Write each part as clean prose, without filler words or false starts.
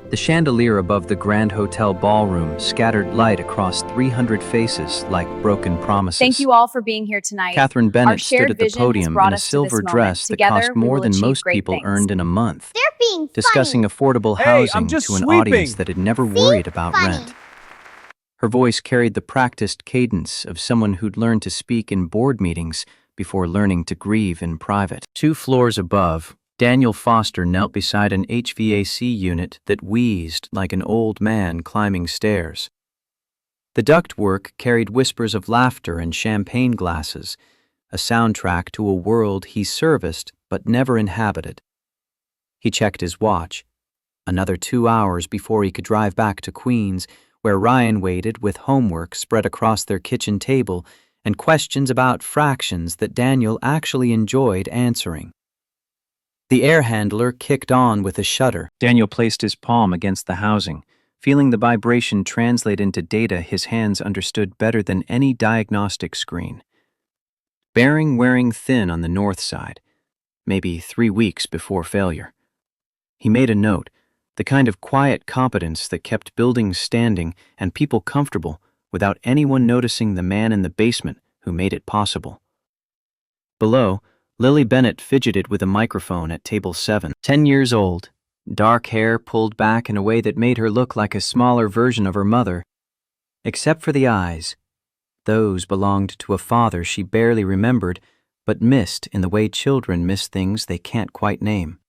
The chandelier above the Grand Hotel ballroom scattered light across 300 faces like broken promises. Thank you all for being here tonight. Catherine Our Bennett stood shared at the vision has podium brought in a us to this silver moment. dress that Together, cost we more will than achieve most great people things. earned in a month, They're being discussing funny. affordable Hey, I'm housing just to an sweeping. audience that had never worried about rent. Her voice carried the practiced cadence of someone who'd learned to speak in board meetings before learning to grieve in private. 2 floors above, Daniel Foster knelt beside an HVAC unit that wheezed like an old man climbing stairs. The ductwork carried whispers of laughter and champagne glasses, a soundtrack to a world he serviced but never inhabited. He checked his watch. Another 2 hours before he could drive back to Queens, where Ryan waited with homework spread across their kitchen table and questions about fractions that Daniel actually enjoyed answering. The air handler kicked on with a shudder. Daniel placed his palm against the housing, feeling the vibration translate into data his hands understood better than any diagnostic screen. Bearing wearing thin on the north side, maybe 3 weeks before failure. He made a note, the kind of quiet competence that kept buildings standing and people comfortable without anyone noticing the man in the basement who made it possible. Below, Lily Bennett fidgeted with a microphone at table 7. 10 years old, dark hair pulled back in a way that made her look like a smaller version of her mother. Except for the eyes. Those belonged to a father she barely remembered, but missed in the way children miss things they can't quite name.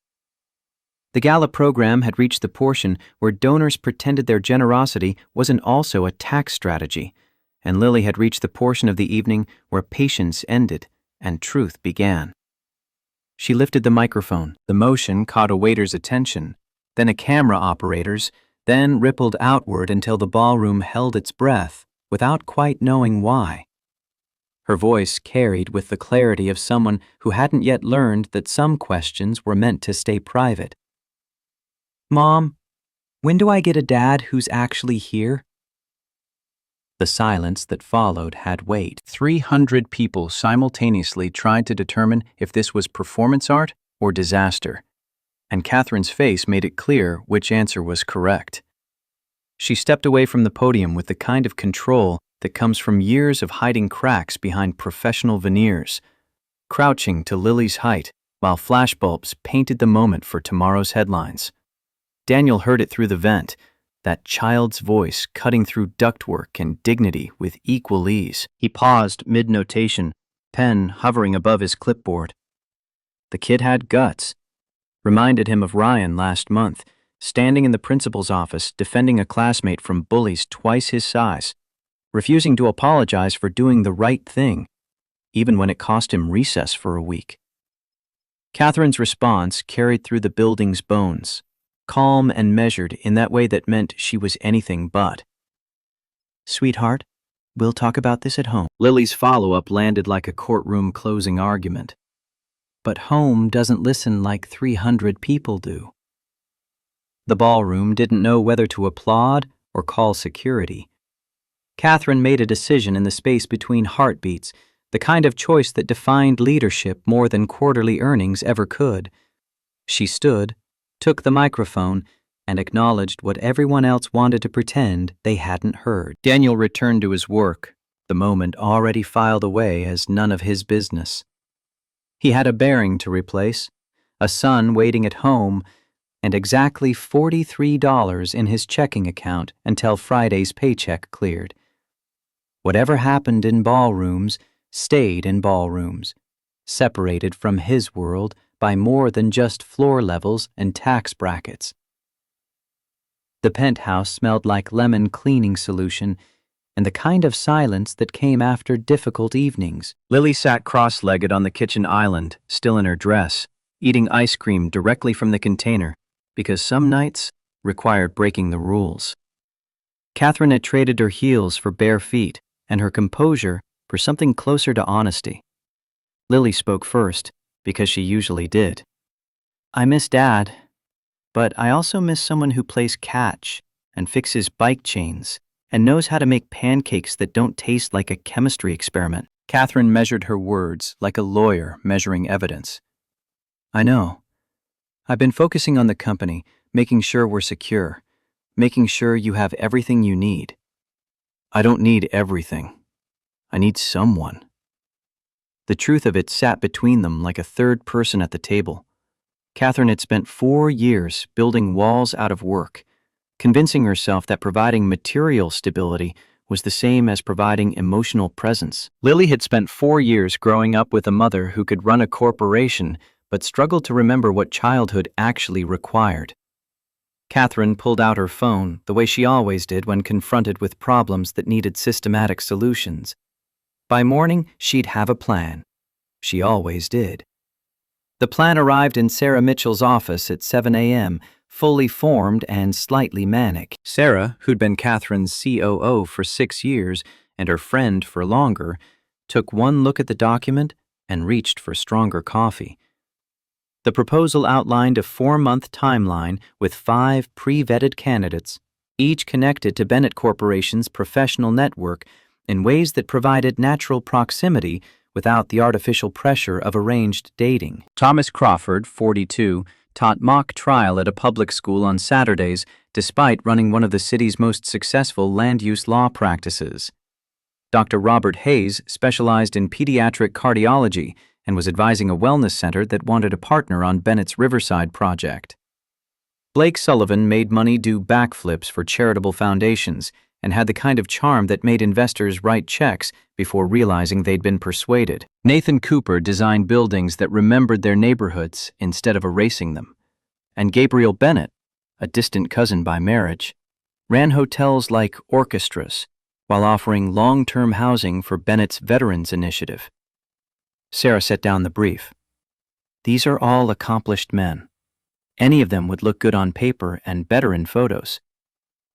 The gala program had reached the portion where donors pretended their generosity wasn't also a tax strategy, and Lily had reached the portion of the evening where patience ended and truth began. She lifted the microphone. The motion caught a waiter's attention, then a camera operator's, then rippled outward until the ballroom held its breath without quite knowing why. Her voice carried with the clarity of someone who hadn't yet learned that some questions were meant to stay private. "Mom, when do I get a dad who's actually here?" The silence that followed had weight. 300 people simultaneously tried to determine if this was performance art or disaster, and Catherine's face made it clear which answer was correct. She stepped away from the podium with the kind of control that comes from years of hiding cracks behind professional veneers, crouching to Lily's height while flashbulbs painted the moment for tomorrow's headlines. Daniel heard it through the vent, that child's voice cutting through ductwork and dignity with equal ease. He paused mid-notation, pen hovering above his clipboard. The kid had guts. Reminded him of Ryan last month, standing in the principal's office defending a classmate from bullies twice his size, refusing to apologize for doing the right thing, even when it cost him recess for a week. Catherine's response carried through the building's bones, calm and measured in that way that meant she was anything but. "Sweetheart, we'll talk about this at home." Lily's follow-up landed like a courtroom closing argument. But home doesn't listen like 300 people do. The ballroom didn't know whether to applaud or call security. Catherine made a decision in the space between heartbeats, the kind of choice that defined leadership more than quarterly earnings ever could. She stood, took the microphone, and acknowledged what everyone else wanted to pretend they hadn't heard. Daniel returned to his work, the moment already filed away as none of his business. He had a bearing to replace, a son waiting at home, and exactly $43 in his checking account until Friday's paycheck cleared. Whatever happened in ballrooms stayed in ballrooms, separated from his world by more than just floor levels and tax brackets. The penthouse smelled like lemon cleaning solution and the kind of silence that came after difficult evenings. Lily sat cross-legged on the kitchen island, still in her dress, eating ice cream directly from the container, because some nights required breaking the rules. Catherine had traded her heels for bare feet and her composure for something closer to honesty. Lily spoke first, because she usually did. "I miss Dad, but I also miss someone who plays catch and fixes bike chains and knows how to make pancakes that don't taste like a chemistry experiment." Catherine measured her words like a lawyer measuring evidence. "I know. I've been focusing on the company, making sure we're secure, making sure you have everything you need. I don't need everything. I need someone. The truth of it sat between them like a third person at the table. Catherine had spent 4 years building walls out of work, convincing herself that providing material stability was the same as providing emotional presence. Lily had spent 4 years growing up with a mother who could run a corporation but struggled to remember what childhood actually required. Catherine pulled out her phone the way she always did when confronted with problems that needed systematic solutions. By morning, she'd have a plan. She always did. The plan arrived in Sarah Mitchell's office at 7 a.m., fully formed and slightly manic. Sarah, who'd been Catherine's COO for 6 years and her friend for longer, took one look at the document and reached for stronger coffee. The proposal outlined a 4-month timeline with 5 pre-vetted candidates, each connected to Bennett Corporation's professional network in ways that provided natural proximity without the artificial pressure of arranged dating. Thomas Crawford, 42, taught mock trial at a public school on Saturdays despite running one of the city's most successful land use law practices. Dr. Robert Hayes specialized in pediatric cardiology and was advising a wellness center that wanted a partner on Bennett's Riverside project. Blake Sullivan made money do backflips for charitable foundations and had the kind of charm that made investors write checks before realizing they'd been persuaded. Nathan Cooper designed buildings that remembered their neighborhoods instead of erasing them. And Gabriel Bennett, a distant cousin by marriage, ran hotels like Orchestras while offering long-term housing for Bennett's Veterans Initiative. Sarah set down the brief. These are all accomplished men. Any of them would look good on paper and better in photos.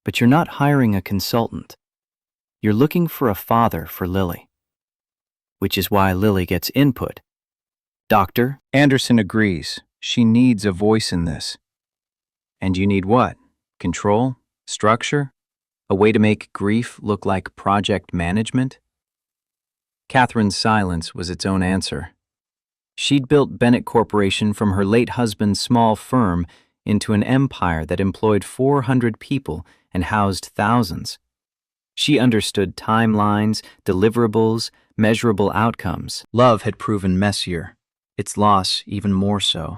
But you're not hiring a consultant. You're looking for a father for Lily. Which is why Lily gets input. Dr. Anderson agrees. She needs a voice in this. And you need what? Control? Structure? A way to make grief look like project management? Catherine's silence was its own answer. She'd built Bennett Corporation from her late husband's small firm into an empire that employed 400 people and housed thousands. She understood timelines, deliverables, measurable outcomes. Love had proven messier, its loss even more so.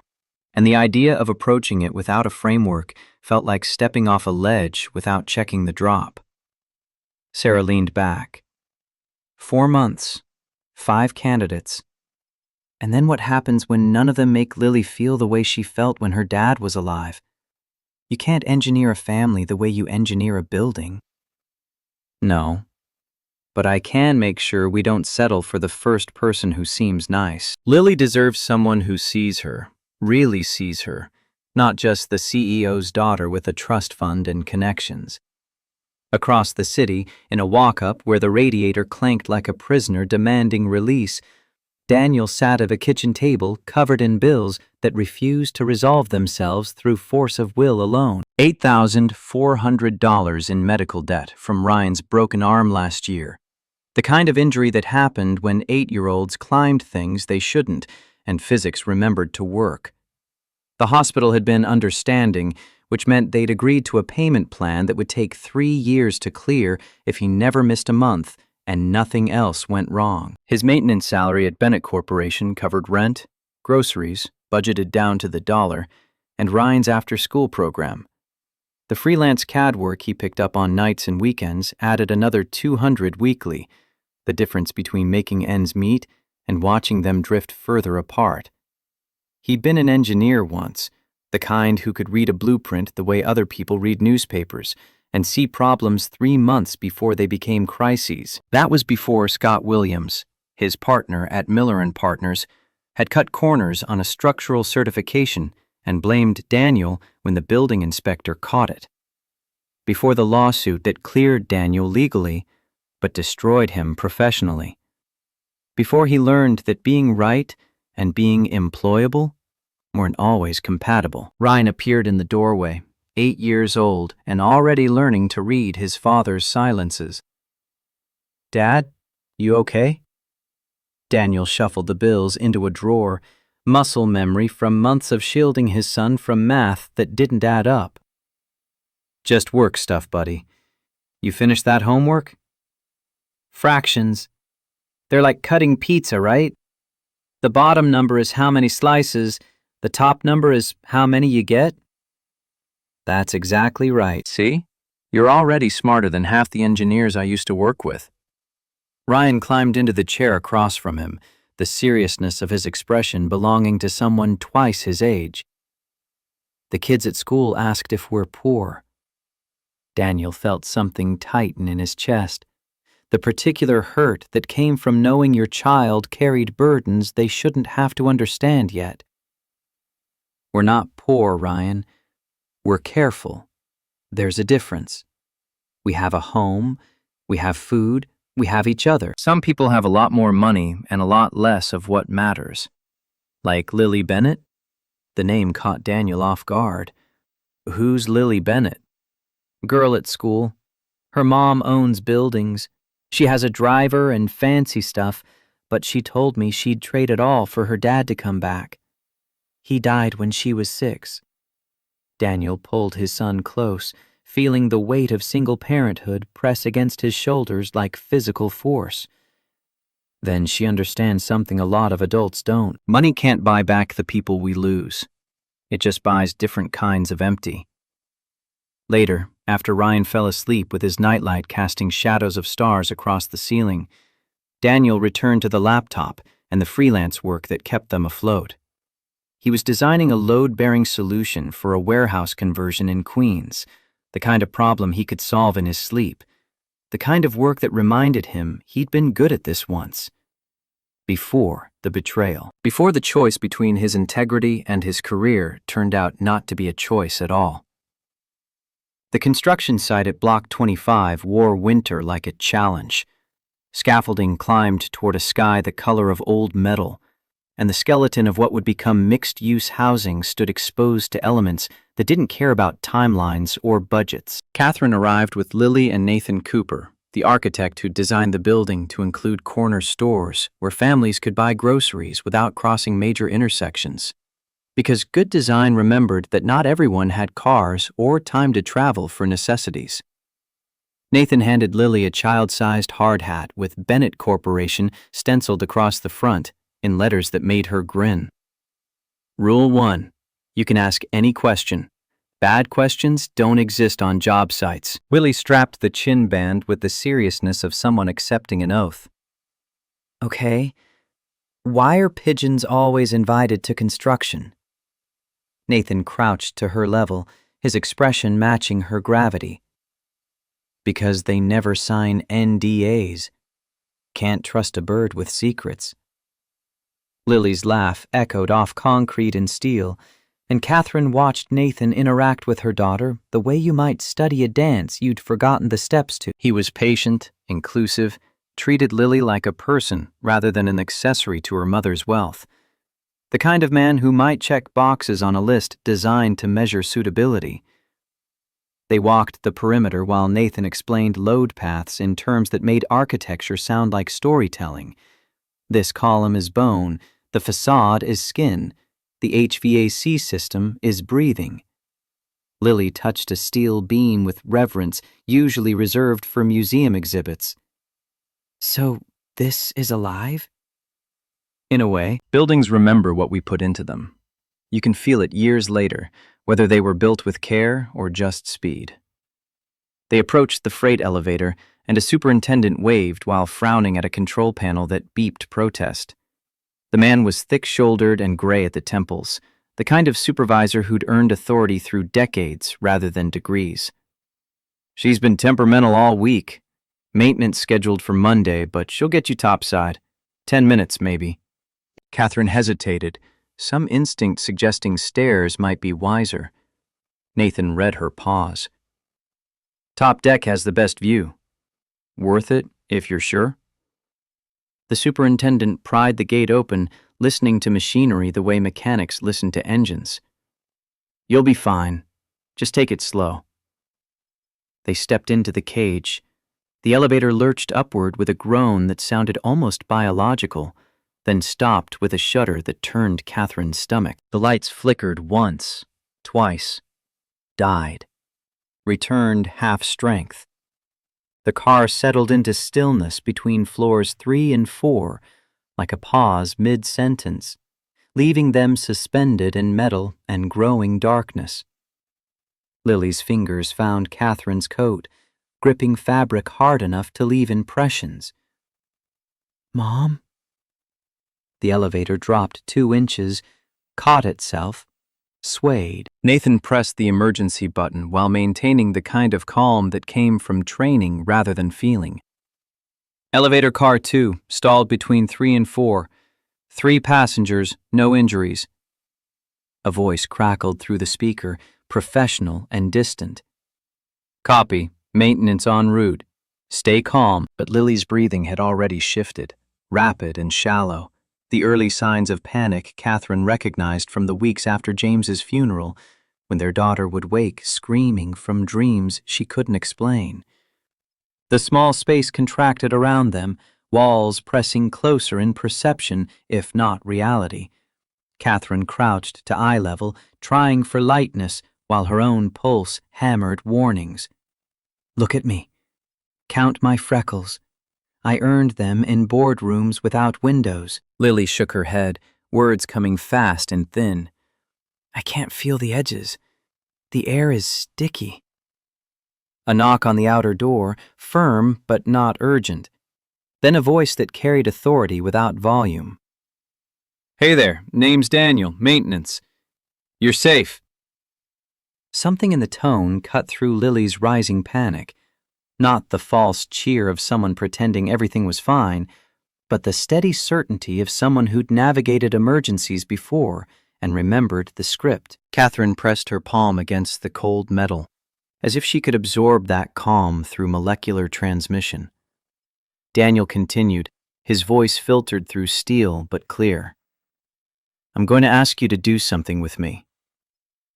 And the idea of approaching it without a framework felt like stepping off a ledge without checking the drop. Sarah leaned back. 4 months, 5 candidates. And then what happens when none of them make Lily feel the way she felt when her dad was alive? You can't engineer a family the way you engineer a building. No, but I can make sure we don't settle for the first person who seems nice. Lily deserves someone who sees her, really sees her, not just the CEO's daughter with a trust fund and connections. Across the city, in a walk-up where the radiator clanked like a prisoner demanding release, Daniel sat at a kitchen table covered in bills that refused to resolve themselves through force of will alone. $8,400 in medical debt from Ryan's broken arm last year. The kind of injury that happened when 8-year-olds climbed things they shouldn't and physics remembered to work. The hospital had been understanding, which meant they'd agreed to a payment plan that would take 3 years to clear if he never missed a month and nothing else went wrong. His maintenance salary at Bennett Corporation covered rent, groceries, budgeted down to the dollar, and Ryan's after-school program. The freelance CAD work he picked up on nights and weekends added another $200 weekly, the difference between making ends meet and watching them drift further apart. He'd been an engineer once, the kind who could read a blueprint the way other people read newspapers, and see problems 3 months before they became crises. That was before Scott Williams, his partner at Miller & Partners, had cut corners on a structural certification and blamed Daniel when the building inspector caught it. Before the lawsuit that cleared Daniel legally, but destroyed him professionally. Before he learned that being right and being employable weren't always compatible. Ryan appeared in the doorway, 8 years old and already learning to read his father's silences. "Dad, you okay?" Daniel shuffled the bills into a drawer, muscle memory from months of shielding his son from math that didn't add up. Just work stuff, buddy. You finished that homework? Fractions. They're like cutting pizza, right? The bottom number is how many slices, the top number is how many you get? That's exactly right. See? You're already smarter than half the engineers I used to work with. Ryan climbed into the chair across from him, the seriousness of his expression belonging to someone twice his age. The kids at school asked if we're poor. Daniel felt something tighten in his chest, the particular hurt that came from knowing your child carried burdens they shouldn't have to understand yet. We're not poor, Ryan. We're careful. There's a difference. We have a home, we have food, we have each other. Some people have a lot more money and a lot less of what matters. Like Lily Bennett? The name caught Daniel off guard. Who's Lily Bennett? Girl at school. Her mom owns buildings. She has a driver and fancy stuff, but she told me she'd trade it all for her dad to come back. He died when she was 6. Daniel pulled his son close, feeling the weight of single parenthood press against his shoulders like physical force. Then she understands something a lot of adults don't. Money can't buy back the people we lose. It just buys different kinds of empty. Later, after Ryan fell asleep with his nightlight casting shadows of stars across the ceiling, Daniel returned to the laptop and the freelance work that kept them afloat. He was designing a load-bearing solution for a warehouse conversion in Queens, the kind of problem he could solve in his sleep, the kind of work that reminded him he'd been good at this once. Before the betrayal. Before the choice between his integrity and his career turned out not to be a choice at all. The construction site at Block 25 wore winter like a challenge. Scaffolding climbed toward a sky the color of old metal, and the skeleton of what would become mixed-use housing stood exposed to elements that didn't care about timelines or budgets. Catherine arrived with Lily and Nathan Cooper, the architect who designed the building to include corner stores where families could buy groceries without crossing major intersections. Because good design remembered that not everyone had cars or time to travel for necessities. Nathan handed Lily a child-sized hard hat with Bennett Corporation stenciled across the front in letters that made her grin. Rule 1. You can ask any question. Bad questions don't exist on job sites. Willie strapped the chin band with the seriousness of someone accepting an oath. Okay, why are pigeons always invited to construction? Nathan crouched to her level, his expression matching her gravity. Because they never sign NDAs. Can't trust a bird with secrets. Lily's laugh echoed off concrete and steel, and Catherine watched Nathan interact with her daughter the way you might study a dance you'd forgotten the steps to. He was patient, inclusive, treated Lily like a person rather than an accessory to her mother's wealth. The kind of man who might check boxes on a list designed to measure suitability. They walked the perimeter while Nathan explained load paths in terms that made architecture sound like storytelling. This column is bone, the facade is skin, the HVAC system is breathing. Lily touched a steel beam with reverence usually reserved for museum exhibits. So, this is alive? In a way, buildings remember what we put into them. You can feel it years later, whether they were built with care or just speed. They approached the freight elevator, and a superintendent waved while frowning at a control panel that beeped protest. The man was thick-shouldered and gray at the temples, the kind of supervisor who'd earned authority through decades rather than degrees. She's been temperamental all week. Maintenance scheduled for Monday, but she'll get you topside. 10 minutes, maybe. Catherine hesitated, some instinct suggesting stairs might be wiser. Nathan read her pause. Top deck has the best view. Worth it, if you're sure? The superintendent pried the gate open, listening to machinery the way mechanics listen to engines. You'll be fine. Just take it slow. They stepped into the cage. The elevator lurched upward with a groan that sounded almost biological, then stopped with a shudder that turned Catherine's stomach. The lights flickered once, twice, died. returned half strength. The car settled into stillness between floors 3 and 4, like a pause mid-sentence, leaving them suspended in metal and growing darkness. Lily's fingers found Catherine's coat, gripping fabric hard enough to leave impressions. "Mom?" The elevator dropped 2 inches, caught itself, swayed. Nathan pressed the emergency button while maintaining the kind of calm that came from training rather than feeling. "Elevator car 2, stalled between 3 and 4. 3 passengers, no injuries." A voice crackled through the speaker, professional and distant. "Copy. Maintenance en route. Stay calm." But Lily's breathing had already shifted, rapid and shallow. The early signs of panic Catherine recognized from the weeks after James's funeral, when their daughter would wake screaming from dreams she couldn't explain. The small space contracted around them, walls pressing closer in perception, if not reality. Catherine crouched to eye level, trying for lightness, while her own pulse hammered warnings. "Look at me. Count my freckles. I earned them in boardrooms without windows." Lily shook her head, words coming fast and thin. "I can't feel the edges. The air is sticky." A knock on the outer door, firm but not urgent. Then a voice that carried authority without volume. "Hey there, name's Daniel, maintenance. You're safe." Something in the tone cut through Lily's rising panic. Not the false cheer of someone pretending everything was fine, but the steady certainty of someone who'd navigated emergencies before and remembered the script. Catherine pressed her palm against the cold metal, as if she could absorb that calm through molecular transmission. Daniel continued, his voice filtered through steel but clear. "I'm going to ask you to do something with me.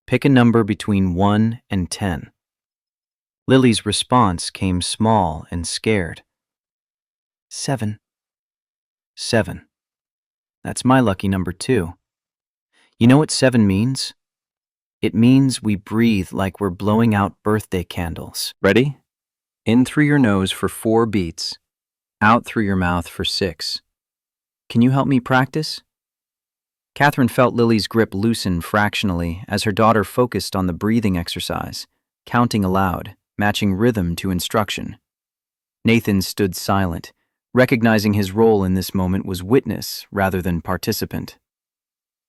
Pick a number between 1 and 10. Lily's response came small and scared. 7. 7. That's my lucky number too. You know what 7 means? It means we breathe like we're blowing out birthday candles. Ready? In through your nose for 4 beats, out through your mouth for 6. Can you help me practice?" Catherine felt Lily's grip loosen fractionally as her daughter focused on the breathing exercise, counting aloud, matching rhythm to instruction. Nathan stood silent, recognizing his role in this moment was witness rather than participant.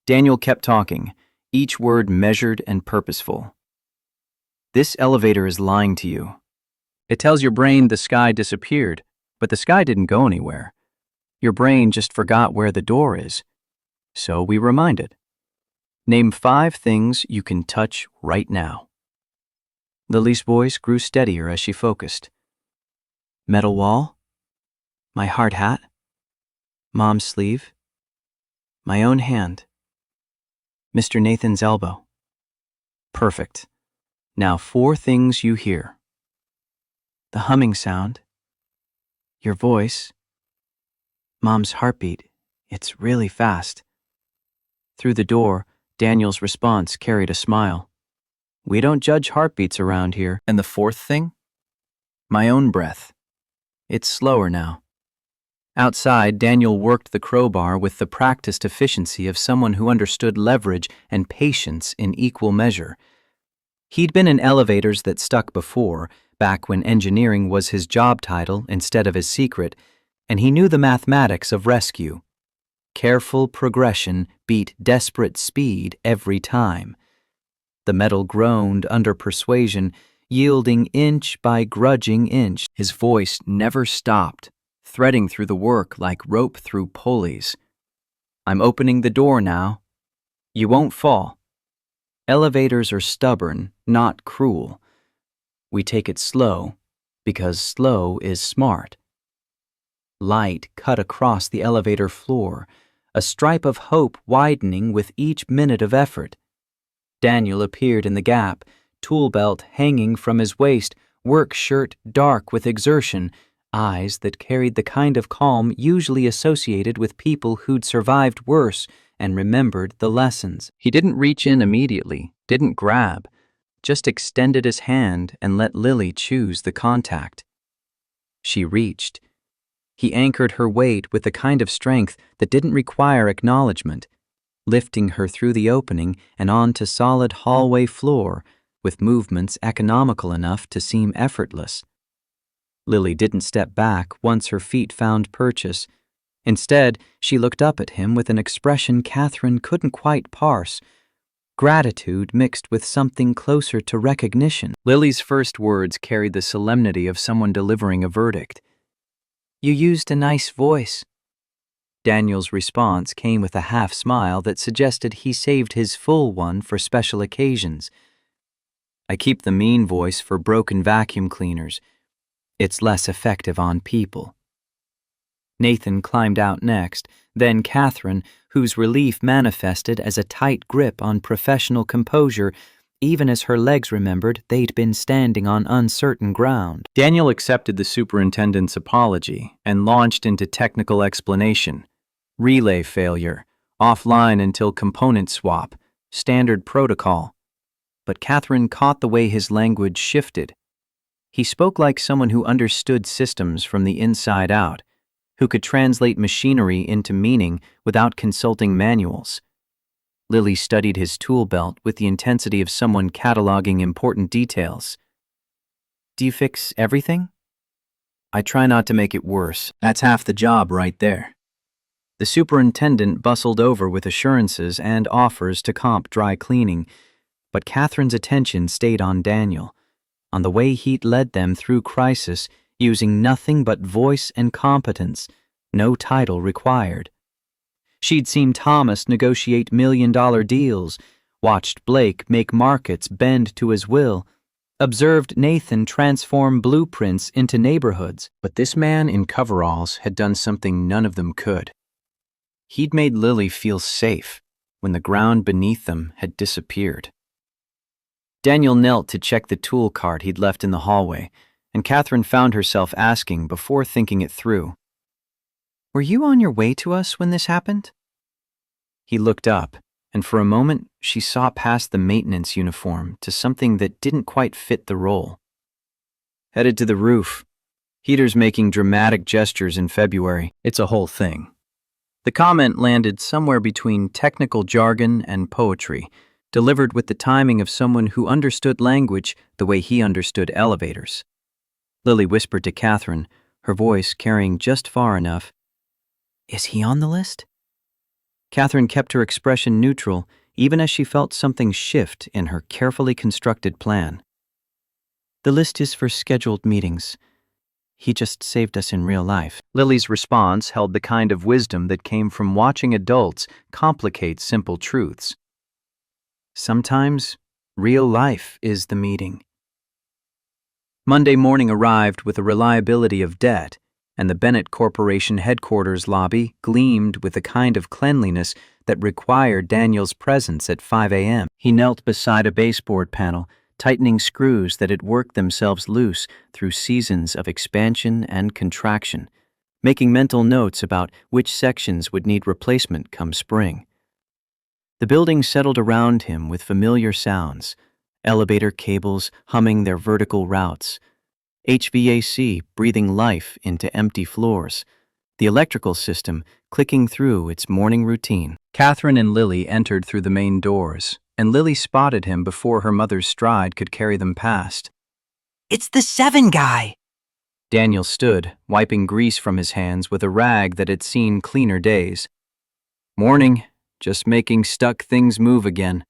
Daniel kept talking, each word measured and purposeful. "This elevator is lying to you. It tells your brain the sky disappeared, but the sky didn't go anywhere. Your brain just forgot where the door is. So we remind it. Name 5 things you can touch right now." Lily's voice grew steadier as she focused. "Metal wall, my hard hat, Mom's sleeve, my own hand, Mr. Nathan's elbow." "Perfect. Now 4 things you hear. The humming sound, your voice, Mom's heartbeat, it's really fast." Through the door, Daniel's response carried a smile. "We don't judge heartbeats around here." "And the 4th thing? My own breath. It's slower now." Outside, Daniel worked the crowbar with the practiced efficiency of someone who understood leverage and patience in equal measure. He'd been in elevators that stuck before, back when engineering was his job title instead of his secret, and he knew the mathematics of rescue. Careful progression beat desperate speed every time. The metal groaned under persuasion, yielding inch by grudging inch. His voice never stopped, threading through the work like rope through pulleys. "I'm opening the door now. You won't fall. Elevators are stubborn, not cruel. We take it slow, because slow is smart." Light cut across the elevator floor, a stripe of hope widening with each minute of effort. Daniel appeared in the gap, tool belt hanging from his waist, work shirt dark with exertion, eyes that carried the kind of calm usually associated with people who'd survived worse and remembered the lessons. He didn't reach in immediately, didn't grab. just extended his hand and let Lily choose the contact. She reached. He anchored her weight with the kind of strength that didn't require acknowledgement, lifting her through the opening and onto solid hallway floor with movements economical enough to seem effortless. Lily didn't step back once her feet found purchase. Instead, she looked up at him with an expression Catherine couldn't quite parse, gratitude mixed with something closer to recognition. Lily's first words carried the solemnity of someone delivering a verdict. "You used a nice voice." Daniel's response came with a half smile that suggested he saved his full one for special occasions. "I keep the mean voice for broken vacuum cleaners. It's less effective on people." Nathan climbed out next, then Catherine, whose relief manifested as a tight grip on professional composure, even as her legs remembered they'd been standing on uncertain ground. Daniel accepted the superintendent's apology and launched into technical explanation. Relay failure, offline until component swap, standard protocol. But Catherine caught the way his language shifted. He spoke like someone who understood systems from the inside out, who could translate machinery into meaning without consulting manuals. Lily studied his tool belt with the intensity of someone cataloging important details. "Do you fix everything?" "I try not to make it worse. That's half the job right there." The superintendent bustled over with assurances and offers to comp dry cleaning, but Catherine's attention stayed on Daniel, on the way he'd led them through crisis using nothing but voice and competence, no title required. She'd seen Thomas negotiate million-dollar deals, watched Blake make markets bend to his will, observed Nathan transform blueprints into neighborhoods, but this man in coveralls had done something none of them could. He'd made Lily feel safe when the ground beneath them had disappeared. Daniel knelt to check the tool cart he'd left in the hallway, and Catherine found herself asking before thinking it through, "Were you on your way to us when this happened?" He looked up, and for a moment she saw past the maintenance uniform to something that didn't quite fit the role. "Headed to the roof. Heater's making dramatic gestures in February. It's a whole thing." The comment landed somewhere between technical jargon and poetry, delivered with the timing of someone who understood language the way he understood elevators. Lily whispered to Catherine, her voice carrying just far enough, "Is he on the list?" Catherine kept her expression neutral, even as she felt something shift in her carefully constructed plan. "The list is for scheduled meetings. He just saved us in real life." Lily's response held the kind of wisdom that came from watching adults complicate simple truths. Sometimes, real life is the meeting. Monday morning arrived with a reliability of debt, and the Bennett Corporation headquarters lobby gleamed with the kind of cleanliness that required Daniel's presence at 5 a.m. He knelt beside a baseboard panel, tightening screws that had worked themselves loose through seasons of expansion and contraction, making mental notes about which sections would need replacement come spring. The building settled around him with familiar sounds, elevator cables humming their vertical routes, HVAC breathing life into empty floors, the electrical system clicking through its morning routine. Catherine and Lily entered through the main doors, and Lily spotted him before her mother's stride could carry them past. "It's the 7 guy!" Daniel stood, wiping grease from his hands with a rag that had seen cleaner days. "Morning. Just making stuck things move again."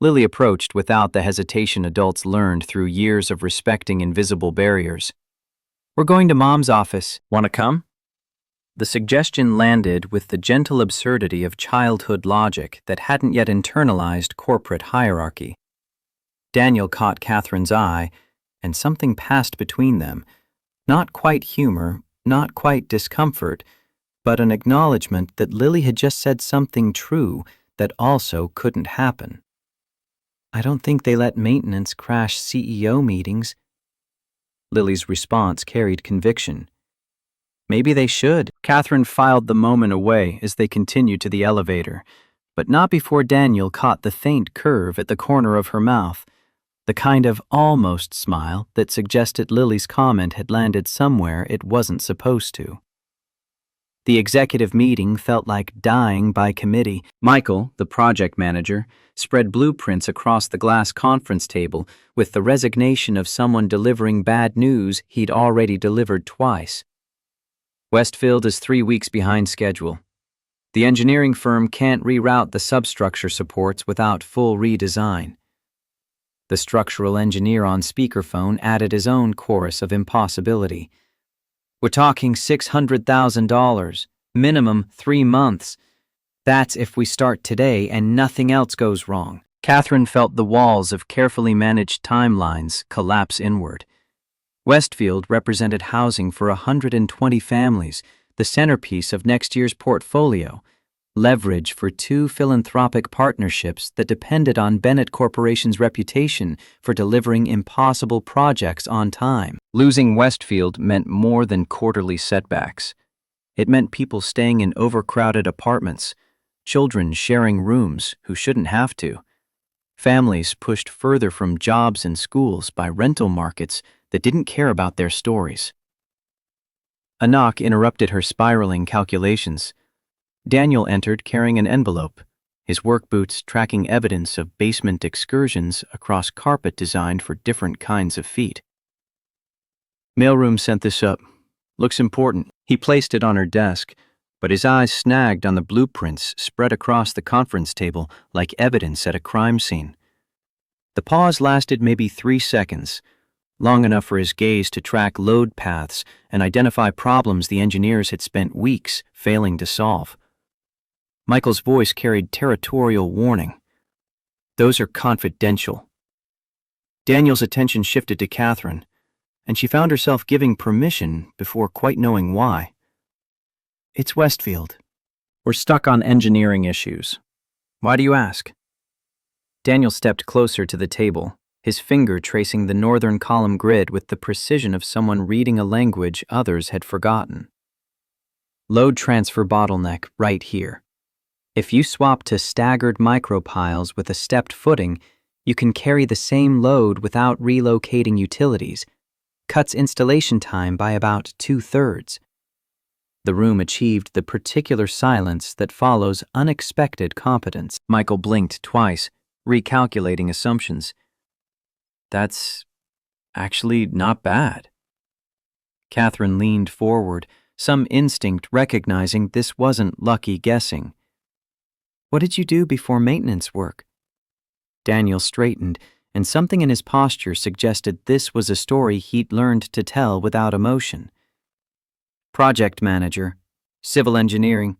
Lily approached without the hesitation adults learned through years of respecting invisible barriers. "We're going to Mom's office. Want to come?" The suggestion landed with the gentle absurdity of childhood logic that hadn't yet internalized corporate hierarchy. Daniel caught Catherine's eye, and something passed between them. Not quite humor, not quite discomfort, but an acknowledgement that Lily had just said something true that also couldn't happen. "I don't think they let maintenance crash CEO meetings." Lily's response carried conviction. "Maybe they should." Catherine filed the moment away as they continued to the elevator, but not before Daniel caught the faint curve at the corner of her mouth. the kind of almost smile that suggested Lily's comment had landed somewhere it wasn't supposed to. The executive meeting felt like dying by committee. Michael, the project manager, spread blueprints across the glass conference table with the resignation of someone delivering bad news he'd already delivered twice. Westfield is 3 weeks behind schedule. The engineering firm can't reroute the substructure supports without full redesign. The structural engineer on speakerphone added his own chorus of impossibility. We're talking $600,000, minimum 3 months. That's if we start today and nothing else goes wrong. Catherine felt the walls of carefully managed timelines collapse inward. Westfield represented housing for 120 families, the centerpiece of next year's portfolio, leverage for 2 philanthropic partnerships that depended on Bennett Corporation's reputation for delivering impossible projects on time. Losing Westfield meant more than quarterly setbacks. It meant people staying in overcrowded apartments, children sharing rooms who shouldn't have to, families pushed further from jobs and schools by rental markets that didn't care about their stories. A knock interrupted her spiraling calculations. Daniel entered carrying an envelope, his work boots tracking evidence of basement excursions across carpet designed for different kinds of feet. Mailroom sent this up. Looks important. He placed it on her desk, but his eyes snagged on the blueprints spread across the conference table like evidence at a crime scene. The pause lasted maybe 3 seconds, long enough for his gaze to track load paths and identify problems the engineers had spent weeks failing to solve. Michael's voice carried territorial warning. Those are confidential. Daniel's attention shifted to Catherine, and she found herself giving permission before quite knowing why. It's Westfield. We're stuck on engineering issues. Why do you ask? Daniel stepped closer to the table, his finger tracing the northern column grid with the precision of someone reading a language others had forgotten. Load transfer bottleneck right here. If you swap to staggered micropiles with a stepped footing, you can carry the same load without relocating utilities. Cuts installation time by about 2/3. The room achieved the particular silence that follows unexpected competence. Michael blinked twice, recalculating assumptions. That's actually not bad. Catherine leaned forward, some instinct recognizing this wasn't lucky guessing. What did you do before maintenance work? Daniel straightened, and something in his posture suggested this was a story he'd learned to tell without emotion. Project manager, civil engineering.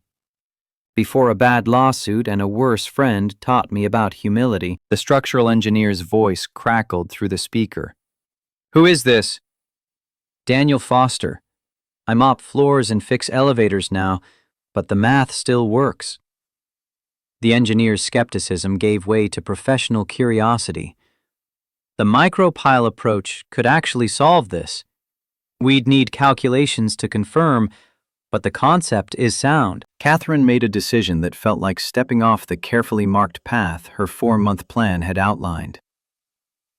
Before a bad lawsuit and a worse friend taught me about humility, the structural engineer's voice crackled through the speaker. Who is this? Daniel Foster. I mop floors and fix elevators now, but the math still works. The engineer's skepticism gave way to professional curiosity. The micropile approach could actually solve this. We'd need calculations to confirm, but the concept is sound. Catherine made a decision that felt like stepping off the carefully marked path her 4-month plan had outlined.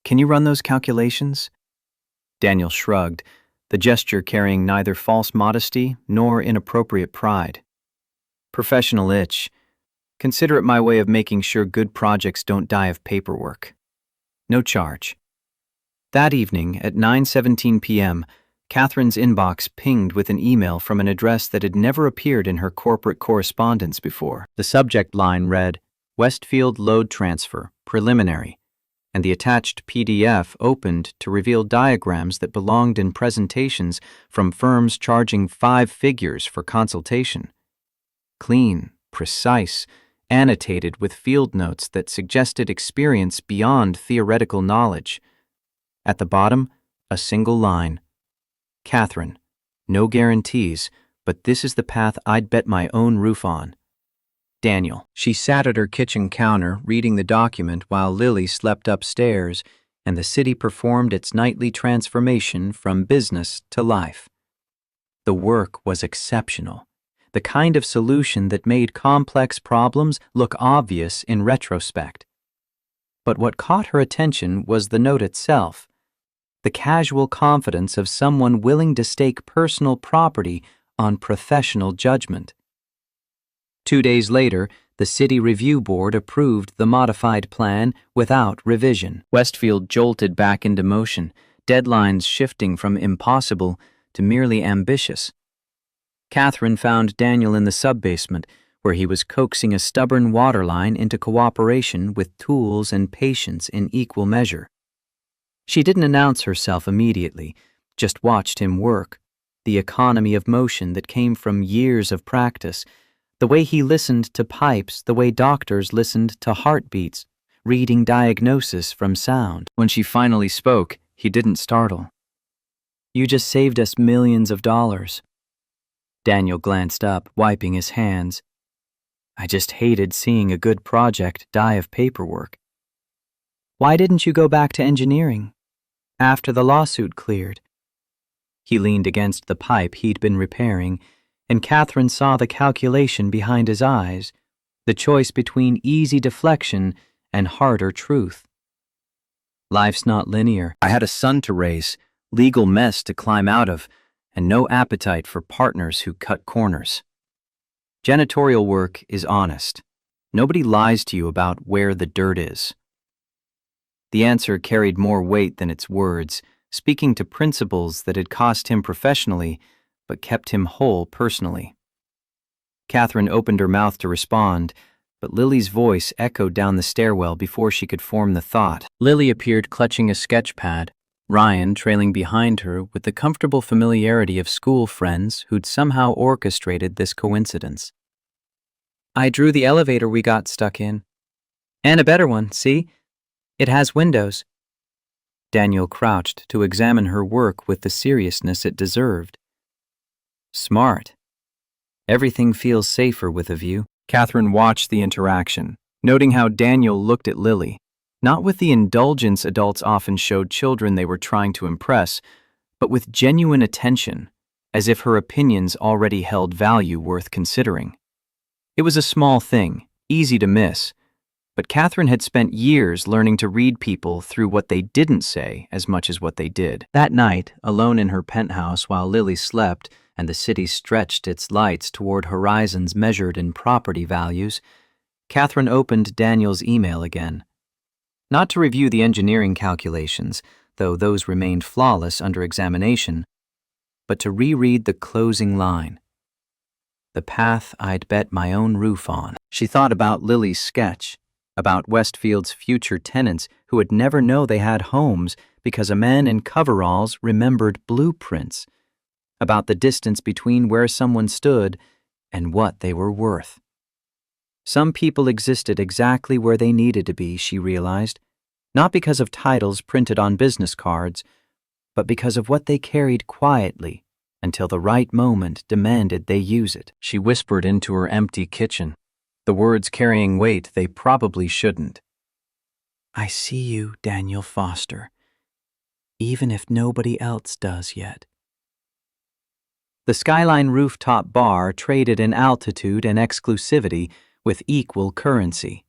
Can you run those calculations? Daniel shrugged, the gesture carrying neither false modesty nor inappropriate pride. Professional itch. Consider it my way of making sure good projects don't die of paperwork. No charge. That evening at 9:17 p.m., Catherine's inbox pinged with an email from an address that had never appeared in her corporate correspondence before. The subject line read, Westfield Load Transfer, Preliminary, and the attached PDF opened to reveal diagrams that belonged in presentations from firms charging 5 figures for consultation. Clean, precise, annotated with field notes that suggested experience beyond theoretical knowledge. At the bottom, a single line. Catherine, no guarantees, but this is the path I'd bet my own roof on. Daniel. She sat at her kitchen counter reading the document while Lily slept upstairs and the city performed its nightly transformation from business to life. The work was exceptional, the kind of solution that made complex problems look obvious in retrospect. But what caught her attention was the note itself, the casual confidence of someone willing to stake personal property on professional judgment. 2 days later, the City Review Board approved the modified plan without revision. Westfield jolted back into motion, deadlines shifting from impossible to merely ambitious. Catherine found Daniel in the sub-basement, where he was coaxing a stubborn waterline into cooperation with tools and patience in equal measure. She didn't announce herself immediately, just watched him work, the economy of motion that came from years of practice, the way he listened to pipes, the way doctors listened to heartbeats, reading diagnosis from sound. When she finally spoke, he didn't startle. "You just saved us millions of dollars." Daniel glanced up, wiping his hands. "I just hated seeing a good project die of paperwork." "Why didn't you go back to engineering after the lawsuit cleared?" He leaned against the pipe he'd been repairing, and Catherine saw the calculation behind his eyes, the choice between easy deflection and harder truth. "Life's not linear. I had a son to raise, legal mess to climb out of, and no appetite for partners who cut corners. Janitorial work is honest. Nobody lies to you about where the dirt is." The answer carried more weight than its words, speaking to principles that had cost him professionally but kept him whole personally. Catherine opened her mouth to respond, but Lily's voice echoed down the stairwell before she could form the thought. Lily appeared clutching a sketch pad, Ryan trailing behind her with the comfortable familiarity of school friends who'd somehow orchestrated this coincidence. "I drew the elevator we got stuck in. And a better one, see? It has windows." Daniel crouched to examine her work with the seriousness it deserved. "Smart. Everything feels safer with a view." Catherine watched the interaction, noting how Daniel looked at Lily, not with the indulgence adults often showed children they were trying to impress, but with genuine attention, as if her opinions already held value worth considering. It was a small thing, easy to miss, but Catherine had spent years learning to read people through what they didn't say as much as what they did. That night, alone in her penthouse while Lily slept and the city stretched its lights toward horizons measured in property values, Catherine opened Daniel's email again. Not to review the engineering calculations, though those remained flawless under examination, but to reread the closing line. "The path I'd bet my own roof on." She thought about Lily's sketch, about Westfield's future tenants who would never know they had homes because a man in coveralls remembered blueprints, about the distance between where someone stood and what they were worth. Some people existed exactly where they needed to be, she realized, not because of titles printed on business cards, but because of what they carried quietly until the right moment demanded they use it. She whispered into her empty kitchen, the words carrying weight they probably shouldn't. "I see you, Daniel Foster, even if nobody else does yet." The Skyline rooftop bar traded in altitude and exclusivity with equal currency.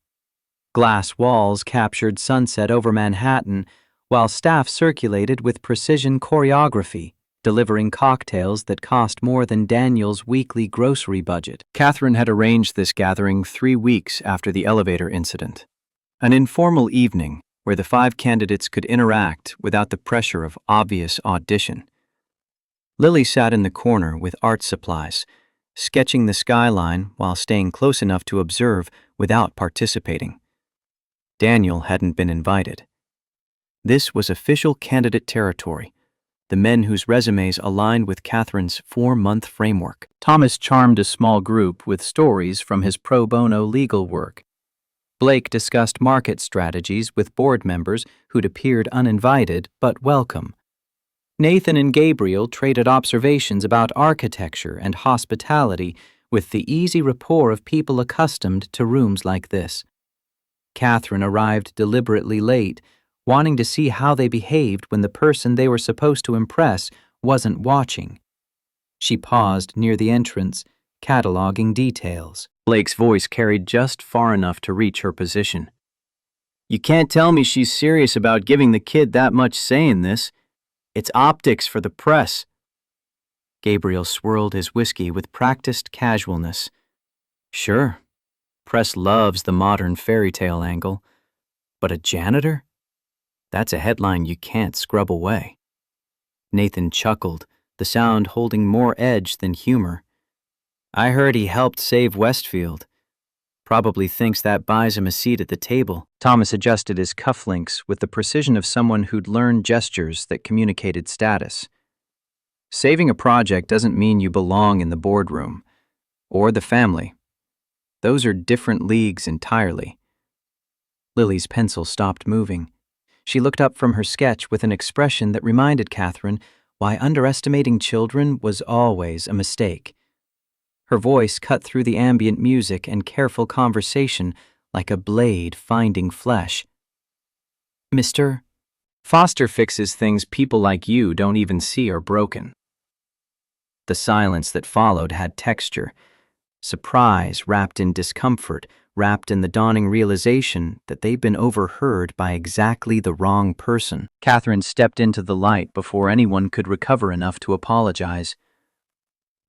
Glass walls captured sunset over Manhattan, while staff circulated with precision choreography, delivering cocktails that cost more than Daniel's weekly grocery budget. Catherine had arranged this gathering 3 weeks after the elevator incident. An informal evening where the 5 candidates could interact without the pressure of obvious audition. Lily sat in the corner with art supplies, sketching the skyline while staying close enough to observe without participating. Daniel hadn't been invited. This was official candidate territory, the men whose resumes aligned with Catherine's 4-month framework. Thomas charmed a small group with stories from his pro bono legal work. Blake discussed market strategies with board members who'd appeared uninvited but welcome. Nathan and Gabriel traded observations about architecture and hospitality with the easy rapport of people accustomed to rooms like this. Catherine arrived deliberately late, wanting to see how they behaved when the person they were supposed to impress wasn't watching. She paused near the entrance, cataloging details. Blake's voice carried just far enough to reach her position. You can't tell me she's serious about giving the kid that much say in this. It's optics for the press. Gabriel swirled his whiskey with practiced casualness. Sure, press loves the modern fairy tale angle, but a janitor? That's a headline you can't scrub away. Nathan chuckled, the sound holding more edge than humor. I heard he helped save Westfield. Probably thinks that buys him a seat at the table. Thomas adjusted his cufflinks with the precision of someone who'd learned gestures that communicated status. Saving a project doesn't mean you belong in the boardroom or the family. Those are different leagues entirely. Lily's pencil stopped moving. She looked up from her sketch with an expression that reminded Catherine why underestimating children was always a mistake. Her voice cut through the ambient music and careful conversation like a blade finding flesh. Mr. Foster fixes things people like you don't even see are broken. The silence that followed had texture. Surprise wrapped in discomfort, wrapped in the dawning realization that they'd been overheard by exactly the wrong person. Catherine stepped into the light before anyone could recover enough to apologize.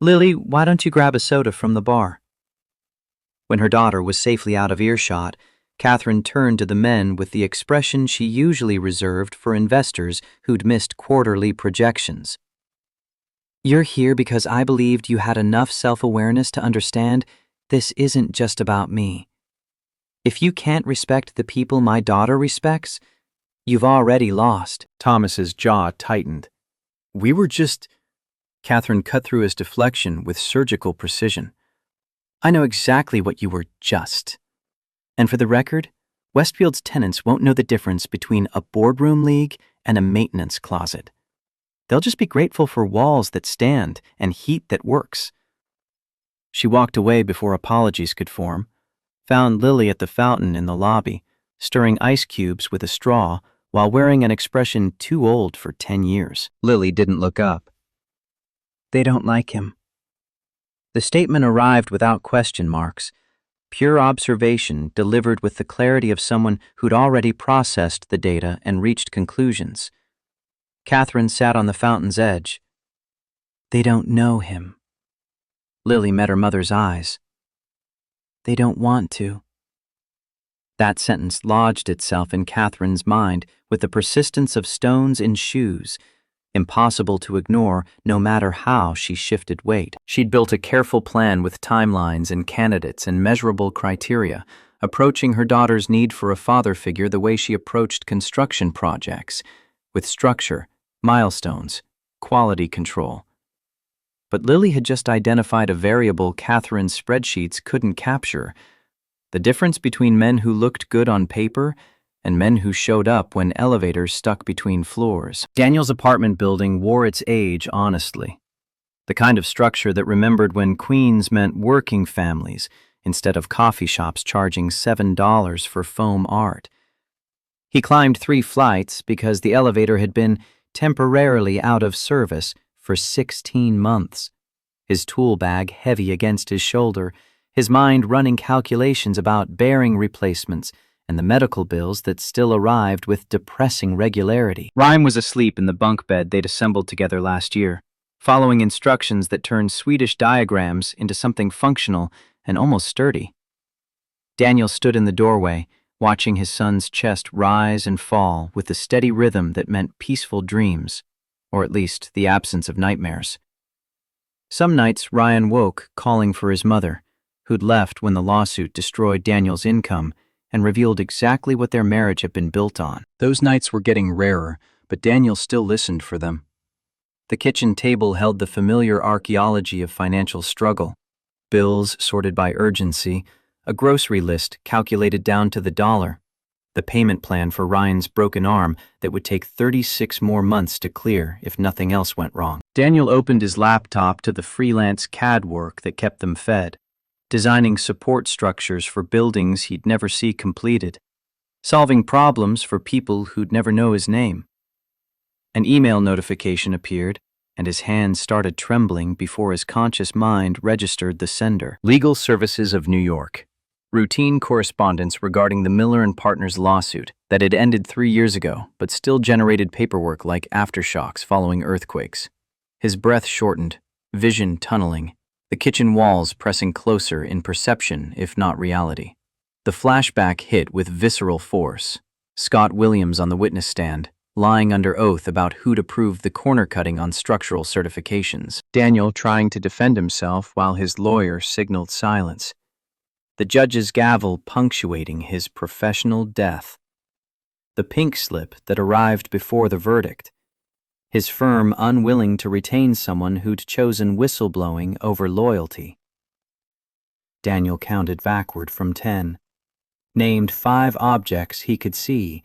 Lily, why don't you grab a soda from the bar? When her daughter was safely out of earshot, Catherine turned to the men with the expression she usually reserved for investors who'd missed quarterly projections. You're here because I believed you had enough self-awareness to understand this isn't just about me. If you can't respect the people my daughter respects, you've already lost. Thomas's jaw tightened. We were just... Catherine cut through his deflection with surgical precision. I know exactly what you were just. And for the record, Westfield's tenants won't know the difference between a boardroom league and a maintenance closet. They'll just be grateful for walls that stand and heat that works. She walked away before apologies could form, found Lily at the fountain in the lobby, stirring ice cubes with a straw while wearing an expression too old for 10 years. Lily didn't look up. They don't like him. The statement arrived without question marks, pure observation delivered with the clarity of someone who'd already processed the data and reached conclusions. Catherine sat on the fountain's edge. They don't know him. Lily met her mother's eyes. They don't want to. That sentence lodged itself in Catherine's mind with the persistence of stones in shoes, impossible to ignore no matter how she shifted weight. She'd built a careful plan with timelines and candidates and measurable criteria, approaching her daughter's need for a father figure the way she approached construction projects, with structure, milestones, quality control. But Lily had just identified a variable Catherine's spreadsheets couldn't capture: the difference between men who looked good on paper and men who showed up when elevators stuck between floors. Daniel's apartment building wore its age honestly, the kind of structure that remembered when Queens meant working families instead of coffee shops charging $7 for foam art. He climbed 3 flights because the elevator had been temporarily out of service for 16 months, his tool bag heavy against his shoulder, his mind running calculations about bearing replacements and the medical bills that still arrived with depressing regularity. Ryan was asleep in the bunk bed they'd assembled together last year, following instructions that turned Swedish diagrams into something functional and almost sturdy. Daniel stood in the doorway, watching his son's chest rise and fall with the steady rhythm that meant peaceful dreams, or at least the absence of nightmares. Some nights Ryan woke calling for his mother, who'd left when the lawsuit destroyed Daniel's income and revealed exactly what their marriage had been built on. Those nights were getting rarer, but Daniel still listened for them. The kitchen table held the familiar archaeology of financial struggle: bills sorted by urgency, a grocery list calculated down to the dollar, the payment plan for Ryan's broken arm that would take 36 more months to clear if nothing else went wrong. Daniel opened his laptop to the freelance CAD work that kept them fed, designing support structures for buildings he'd never see completed, solving problems for people who'd never know his name. An email notification appeared, and his hands started trembling before his conscious mind registered the sender. Legal Services of New York. Routine correspondence regarding the Miller and Partners lawsuit that had ended 3 years ago but still generated paperwork like aftershocks following earthquakes. His breath shortened, vision tunneling, the kitchen walls pressing closer in perception if not reality. The flashback hit with visceral force. Scott Williams on the witness stand, lying under oath about who'd approved the corner cutting on structural certifications. Daniel trying to defend himself while his lawyer signaled silence. The judge's gavel punctuating his professional death. The pink slip that arrived before the verdict. His firm unwilling to retain someone who'd chosen whistleblowing over loyalty. Daniel counted backward from 10, named 5 objects he could see,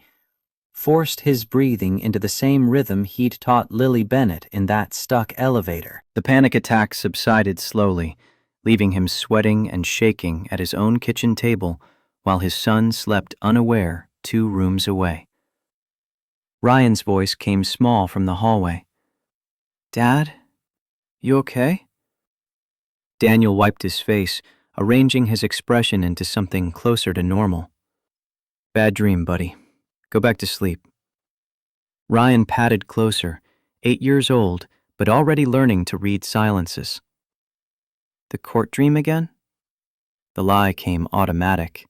forced his breathing into the same rhythm he'd taught Lily Bennett in that stuck elevator. The panic attack subsided slowly, leaving him sweating and shaking at his own kitchen table while his son slept unaware 2 rooms away. Ryan's voice came small from the hallway. "Dad, you okay?" Daniel wiped his face, arranging his expression into something closer to normal. "Bad dream, buddy. Go back to sleep." Ryan patted closer, 8 years old, but already learning to read silences. "The court dream again?" The lie came automatic.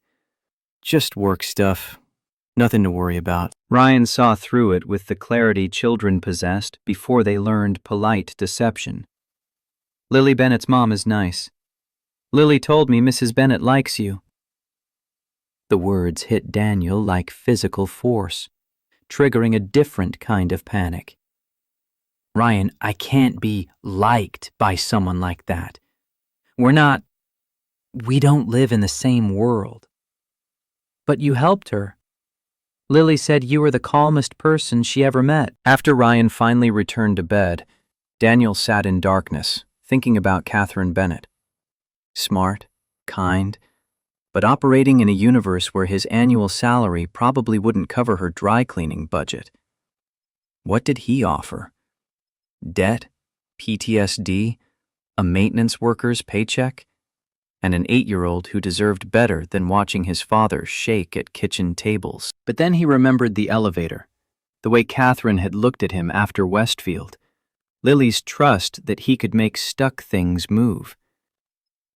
"Just work stuff. Nothing to worry about." Ryan saw through it with the clarity children possessed before they learned polite deception. "Lily Bennett's mom is nice. Lily told me Mrs. Bennett likes you." The words hit Daniel like physical force, triggering a different kind of panic. "Ryan, I can't be liked by someone like that. We don't live in the same world." "But you helped her. Lily said you were the calmest person she ever met." After Ryan finally returned to bed, Daniel sat in darkness, thinking about Catherine Bennett. Smart, kind, but operating in a universe where his annual salary probably wouldn't cover her dry cleaning budget. What did he offer? Debt, PTSD, a maintenance worker's paycheck, and an 8-year-old who deserved better than watching his father shake at kitchen tables. But then he remembered the elevator, the way Catherine had looked at him after Westfield, Lily's trust that he could make stuck things move.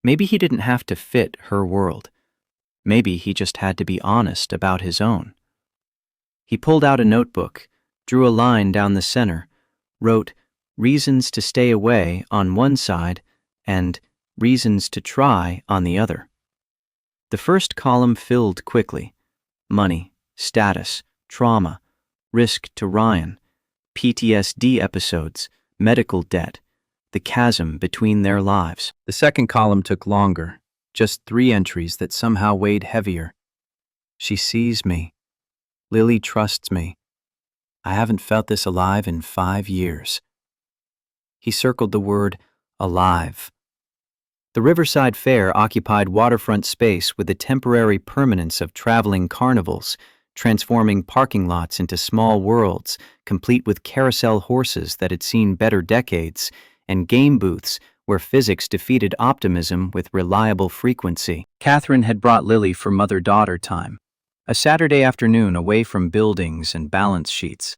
Maybe he didn't have to fit her world. Maybe he just had to be honest about his own. He pulled out a notebook, drew a line down the center, wrote reasons to stay away on one side and reasons to try on the other. The first column filled quickly. Money, status, trauma, risk to Ryan, PTSD episodes, medical debt, the chasm between their lives. The second column took longer, just 3 entries that somehow weighed heavier. She sees me. Lily trusts me. I haven't felt this alive in 5 years. He circled the word alive. The Riverside Fair occupied waterfront space with the temporary permanence of traveling carnivals, transforming parking lots into small worlds, complete with carousel horses that had seen better decades, and game booths where physics defeated optimism with reliable frequency. Catherine had brought Lily for mother-daughter time, a Saturday afternoon away from buildings and balance sheets.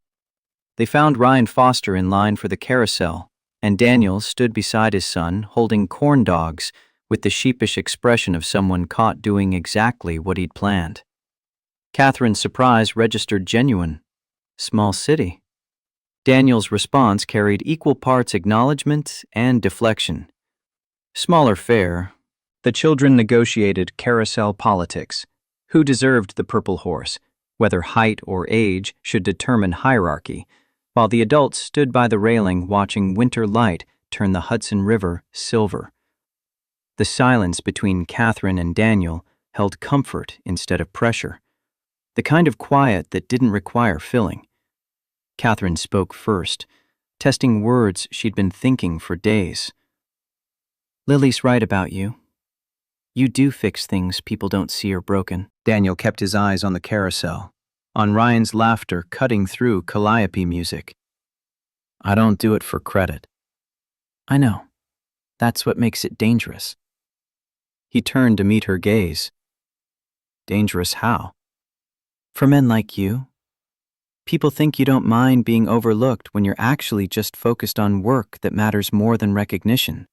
They found Ryan Foster in line for the carousel, and Daniel stood beside his son holding corn dogs with the sheepish expression of someone caught doing exactly what he'd planned. Catherine's surprise registered genuine. Small city. Daniel's response carried equal parts acknowledgement and deflection. Smaller fare. The children negotiated carousel politics. Who deserved the purple horse, whether height or age should determine hierarchy, while the adults stood by the railing watching winter light turn the Hudson River silver. The silence between Catherine and Daniel held comfort instead of pressure, the kind of quiet that didn't require filling. Catherine spoke first, testing words she'd been thinking for days. "Lily's right about you. You do fix things people don't see are broken." Daniel kept his eyes on the carousel, on Ryan's laughter cutting through calliope music. "I don't do it for credit." "I know. That's what makes it dangerous." He turned to meet her gaze. Dangerous how? For men like you. People think you don't mind being overlooked when you're actually just focused on work that matters more than recognition.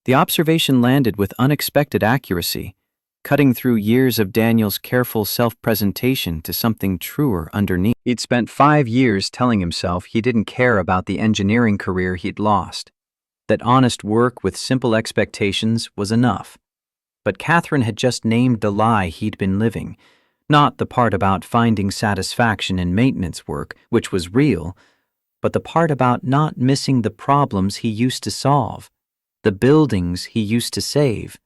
The observation landed with unexpected accuracy, cutting through years of Daniel's careful self-presentation to something truer underneath. He'd spent 5 years telling himself he didn't care about the engineering career he'd lost, that honest work with simple expectations was enough. But Catherine had just named the lie he'd been living, not the part about finding satisfaction in maintenance work, which was real, but the part about not missing the problems he used to solve, the buildings he used to save,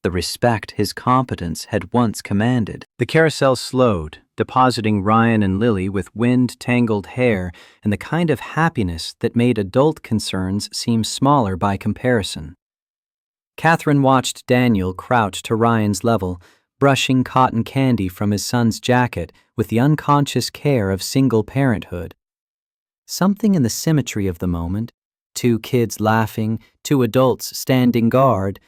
the respect his competence had once commanded. The carousel slowed, depositing Ryan and Lily with wind-tangled hair and the kind of happiness that made adult concerns seem smaller by comparison. Catherine watched Daniel crouch to Ryan's level, brushing cotton candy from his son's jacket with the unconscious care of single parenthood. Something in the symmetry of the moment, 2 kids laughing, 2 adults standing guard,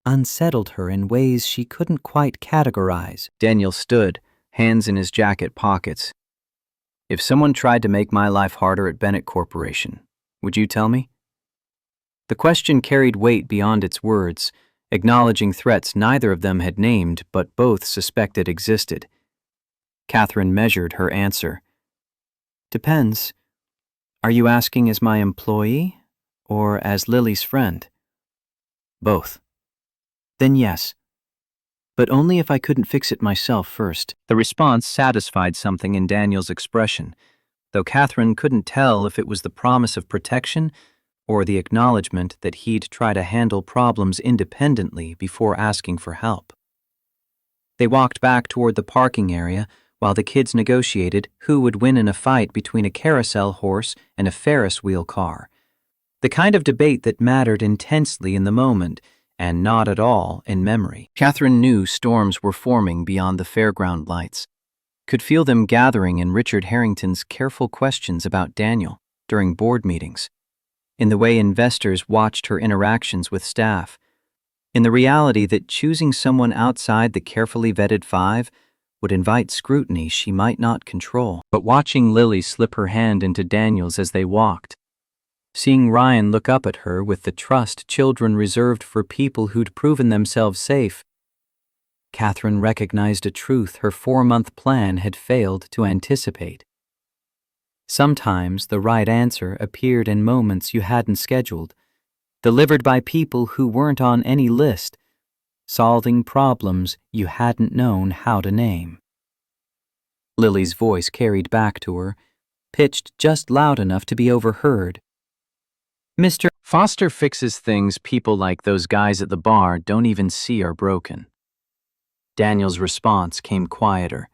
unsettled her in ways she couldn't quite categorize. Daniel stood, hands in his jacket pockets. If someone tried to make my life harder at Bennett Corporation, would you tell me? The question carried weight beyond its words, acknowledging threats neither of them had named but both suspected existed. Catherine measured her answer. Depends. Are you asking as my employee or as Lily's friend? Both. Then yes. But only if I couldn't fix it myself first. The response satisfied something in Daniel's expression, though Catherine couldn't tell if it was the promise of protection or the acknowledgement that he'd try to handle problems independently before asking for help. They walked back toward the parking area while the kids negotiated who would win in a fight between a carousel horse and a Ferris wheel car, the kind of debate that mattered intensely in the moment and not at all in memory. Catherine knew storms were forming beyond the fairground lights, could feel them gathering in Richard Harrington's careful questions about Daniel during board meetings, in the way investors watched her interactions with staff, in the reality that choosing someone outside the carefully vetted 5 would invite scrutiny she might not control. But watching Lily slip her hand into Daniel's as they walked, seeing Ryan look up at her with the trust children reserved for people who'd proven themselves safe, Catherine recognized a truth her 4-month plan had failed to anticipate. Sometimes the right answer appeared in moments you hadn't scheduled, delivered by people who weren't on any list, solving problems you hadn't known how to name. Lily's voice carried back to her, pitched just loud enough to be overheard. Mr. Foster fixes things people like those guys at the bar don't even see are broken. Daniel's response came quieter.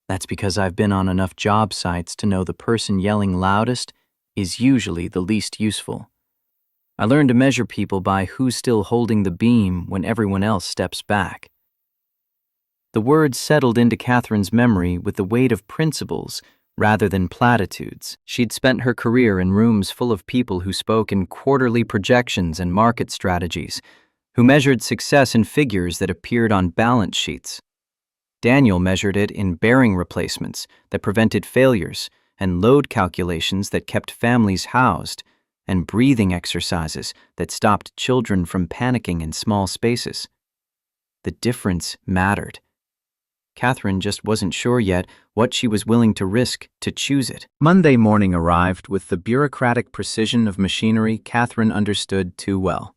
That's because I've been on enough job sites to know the person yelling loudest is usually the least useful. I learned to measure people by who's still holding the beam when everyone else steps back. The words settled into Catherine's memory with the weight of principles rather than platitudes. She'd spent her career in rooms full of people who spoke in quarterly projections and market strategies, who measured success in figures that appeared on balance sheets. Daniel measured it in bearing replacements that prevented failures and load calculations that kept families housed and breathing exercises that stopped children from panicking in small spaces. The difference mattered. Catherine just wasn't sure yet what she was willing to risk to choose it. Monday morning arrived with the bureaucratic precision of machinery Catherine understood too well.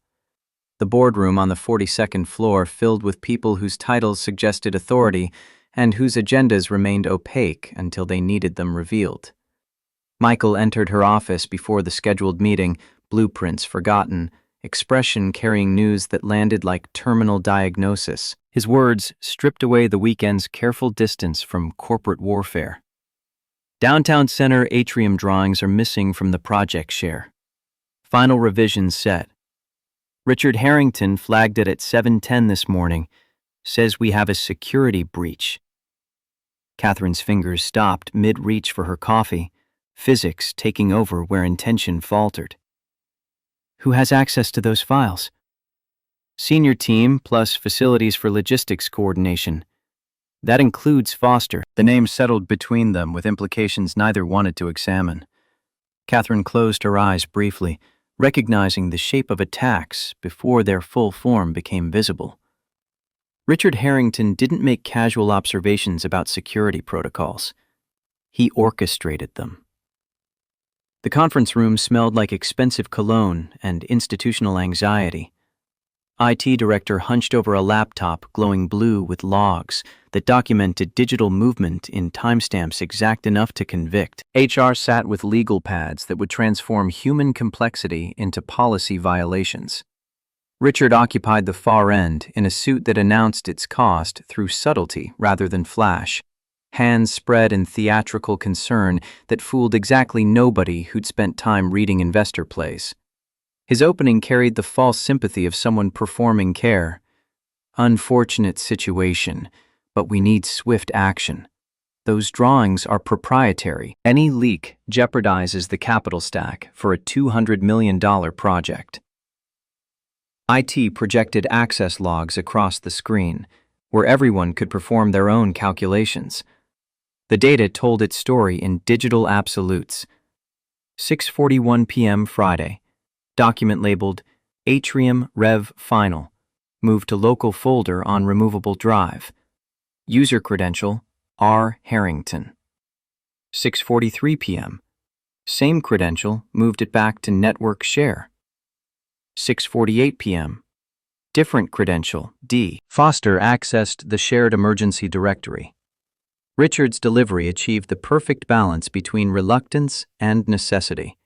The boardroom on the 42nd floor filled with people whose titles suggested authority and whose agendas remained opaque until they needed them revealed. Michael entered her office before the scheduled meeting, blueprints forgotten, expression carrying news that landed like terminal diagnosis. His words stripped away the weekend's careful distance from corporate warfare. Downtown Center atrium drawings are missing from the project share. Final revisions set. Richard Harrington flagged it at 7:10 this morning, says we have a security breach. Catherine's fingers stopped mid-reach for her coffee, physics taking over where intention faltered. Who has access to those files? Senior team plus facilities for logistics coordination. That includes Foster. The name settled between them with implications neither wanted to examine. Catherine closed her eyes briefly, recognizing the shape of attacks before their full form became visible. Richard Harrington didn't make casual observations about security protocols. He orchestrated them. The conference room smelled like expensive cologne and institutional anxiety. IT director hunched over a laptop glowing blue with logs that documented digital movement in timestamps exact enough to convict. HR sat with legal pads that would transform human complexity into policy violations. Richard occupied the far end in a suit that announced its cost through subtlety rather than flash, hands spread in theatrical concern that fooled exactly nobody who'd spent time reading investor plays. His opening carried the false sympathy of someone performing care. Unfortunate situation, but we need swift action. Those drawings are proprietary. Any leak jeopardizes the capital stack for a $200 million project. IT projected access logs across the screen, where everyone could perform their own calculations. The data told its story in digital absolutes. 6:41 p.m. Friday. Document labeled Atrium Rev Final. Moved to local folder on removable drive. User credential R. Harrington. 6:43 p.m. Same credential, moved it back to network share. 6:48 p.m. Different credential D. Foster accessed the shared emergency directory. Richard's delivery achieved the perfect balance between reluctance and necessity.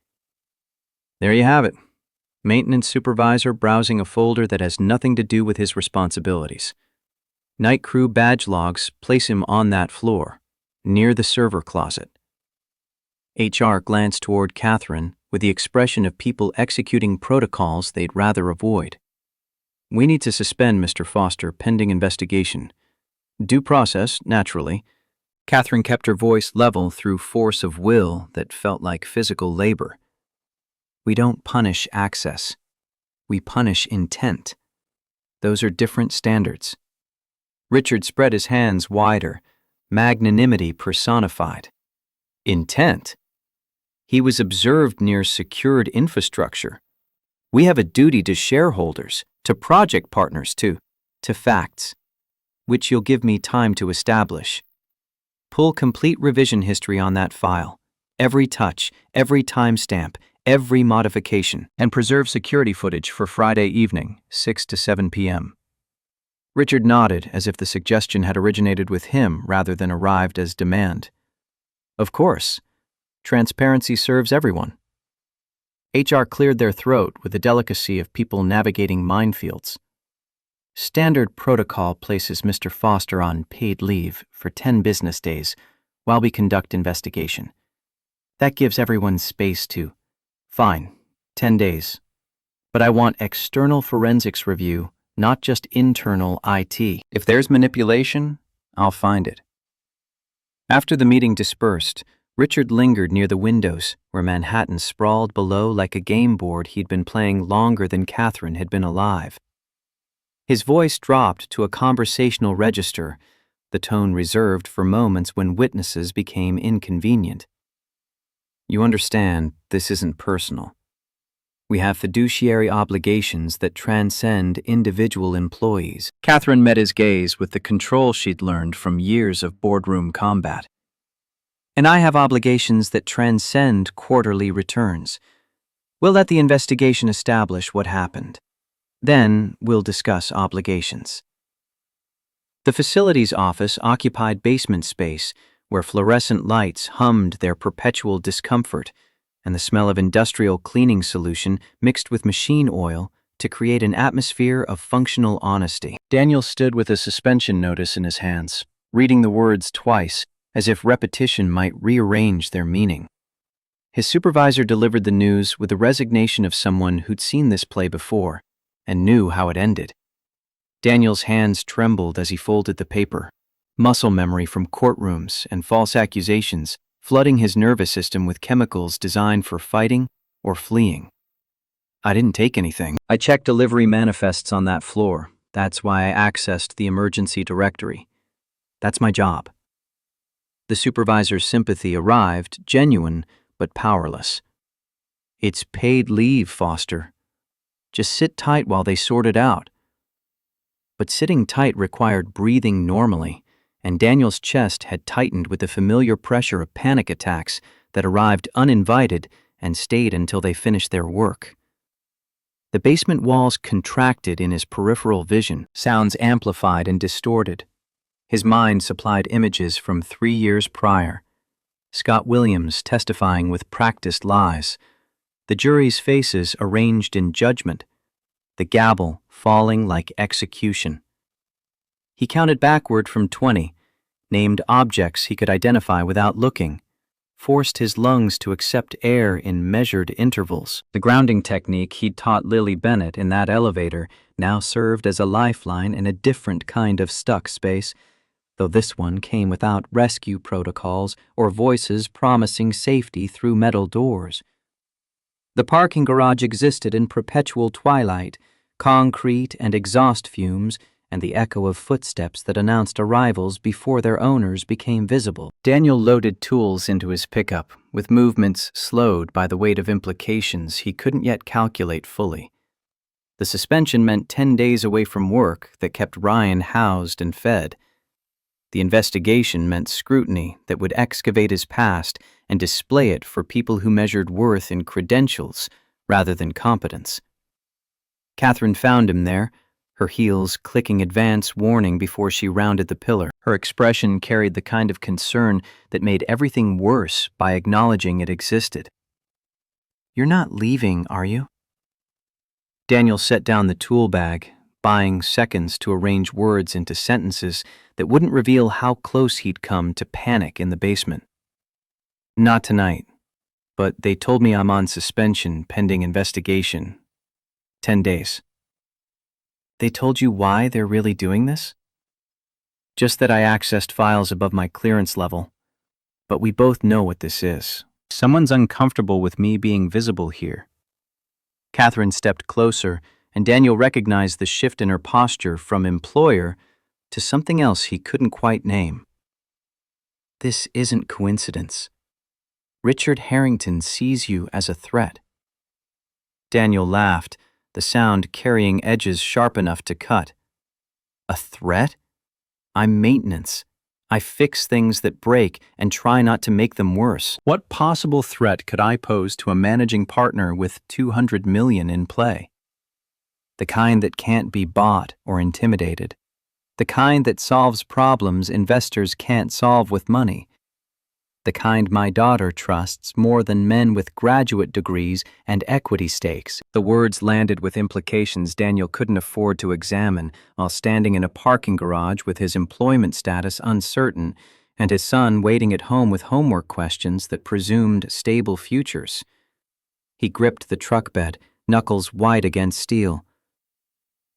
There you have it. Maintenance supervisor browsing a folder that has nothing to do with his responsibilities. Night crew badge logs place him on that floor, near the server closet. HR glanced toward Catherine with the expression of people executing protocols they'd rather avoid. We need to suspend Mr. Foster pending investigation. Due process, naturally. Catherine kept her voice level through force of will that felt like physical labor. We don't punish access. We punish intent. Those are different standards. Richard spread his hands wider, magnanimity personified. Intent? He was observed near secured infrastructure. We have a duty to shareholders, to project partners, to facts, which you'll give me time to establish. Pull complete revision history on that file, every touch, every timestamp, every modification, and preserve security footage for Friday evening, 6 to 7 p.m. Richard nodded as if the suggestion had originated with him rather than arrived as demand. Of course. Transparency serves everyone. HR cleared their throat with the delicacy of people navigating minefields. Standard protocol places Mr. Foster on paid leave for 10 business days while we conduct investigation. That gives everyone space to. Fine, 10 days. But I want external forensics review, not just internal IT. If there's manipulation, I'll find it. After the meeting dispersed, Richard lingered near the windows where Manhattan sprawled below like a game board he'd been playing longer than Catherine had been alive. His voice dropped to a conversational register, the tone reserved for moments when witnesses became inconvenient. You understand, this isn't personal. We have fiduciary obligations that transcend individual employees. Catherine met his gaze with the control she'd learned from years of boardroom combat. And I have obligations that transcend quarterly returns. We'll let the investigation establish what happened. Then we'll discuss obligations. The facilities office occupied basement space where fluorescent lights hummed their perpetual discomfort and the smell of industrial cleaning solution mixed with machine oil to create an atmosphere of functional honesty. Daniel stood with a suspension notice in his hands, reading the words twice, as if repetition might rearrange their meaning. His supervisor delivered the news with the resignation of someone who'd seen this play before and knew how it ended. Daniel's hands trembled as he folded the paper, muscle memory from courtrooms and false accusations flooding his nervous system with chemicals designed for fighting or fleeing. I didn't take anything. I checked delivery manifests on that floor. That's why I accessed the emergency directory. That's my job. The supervisor's sympathy arrived, genuine, but powerless. It's paid leave, Foster. Just sit tight while they sort it out. But sitting tight required breathing normally, and Daniel's chest had tightened with the familiar pressure of panic attacks that arrived uninvited and stayed until they finished their work. The basement walls contracted in his peripheral vision, sounds amplified and distorted. His mind supplied images from 3 years prior. Scott Williams testifying with practiced lies, the jury's faces arranged in judgment, the gavel falling like execution. He counted backward from 20, named objects he could identify without looking, forced his lungs to accept air in measured intervals. The grounding technique he'd taught Lily Bennett in that elevator now served as a lifeline in a different kind of stuck space, though this one came without rescue protocols or voices promising safety through metal doors. The parking garage existed in perpetual twilight, concrete and exhaust fumes, and the echo of footsteps that announced arrivals before their owners became visible. Daniel loaded tools into his pickup, with movements slowed by the weight of implications he couldn't yet calculate fully. The suspension meant 10 days away from work that kept Ryan housed and fed. The investigation meant scrutiny that would excavate his past and display it for people who measured worth in credentials rather than competence. Catherine found him there, her heels clicking advance warning before she rounded the pillar. Her expression carried the kind of concern that made everything worse by acknowledging it existed. "You're not leaving, are you?" Daniel set down the tool bag, buying seconds to arrange words into sentences that wouldn't reveal how close he'd come to panic in the basement. "Not tonight, but they told me I'm on suspension pending investigation. 10 days. They told you why they're really doing this?" "Just that I accessed files above my clearance level. But we both know what this is. Someone's uncomfortable with me being visible here." Catherine stepped closer, and Daniel recognized the shift in her posture from employer to something else he couldn't quite name. "This isn't coincidence. Richard Harrington sees you as a threat." Daniel laughed, the sound carrying edges sharp enough to cut. "A threat? I'm maintenance. I fix things that break and try not to make them worse. What possible threat could I pose to a managing partner with $200 million in play? The kind that can't be bought or intimidated. The kind that solves problems investors can't solve with money. The kind my daughter trusts more than men with graduate degrees and equity stakes." The words landed with implications Daniel couldn't afford to examine while standing in a parking garage with his employment status uncertain and his son waiting at home with homework questions that presumed stable futures. He gripped the truck bed, knuckles white against steel.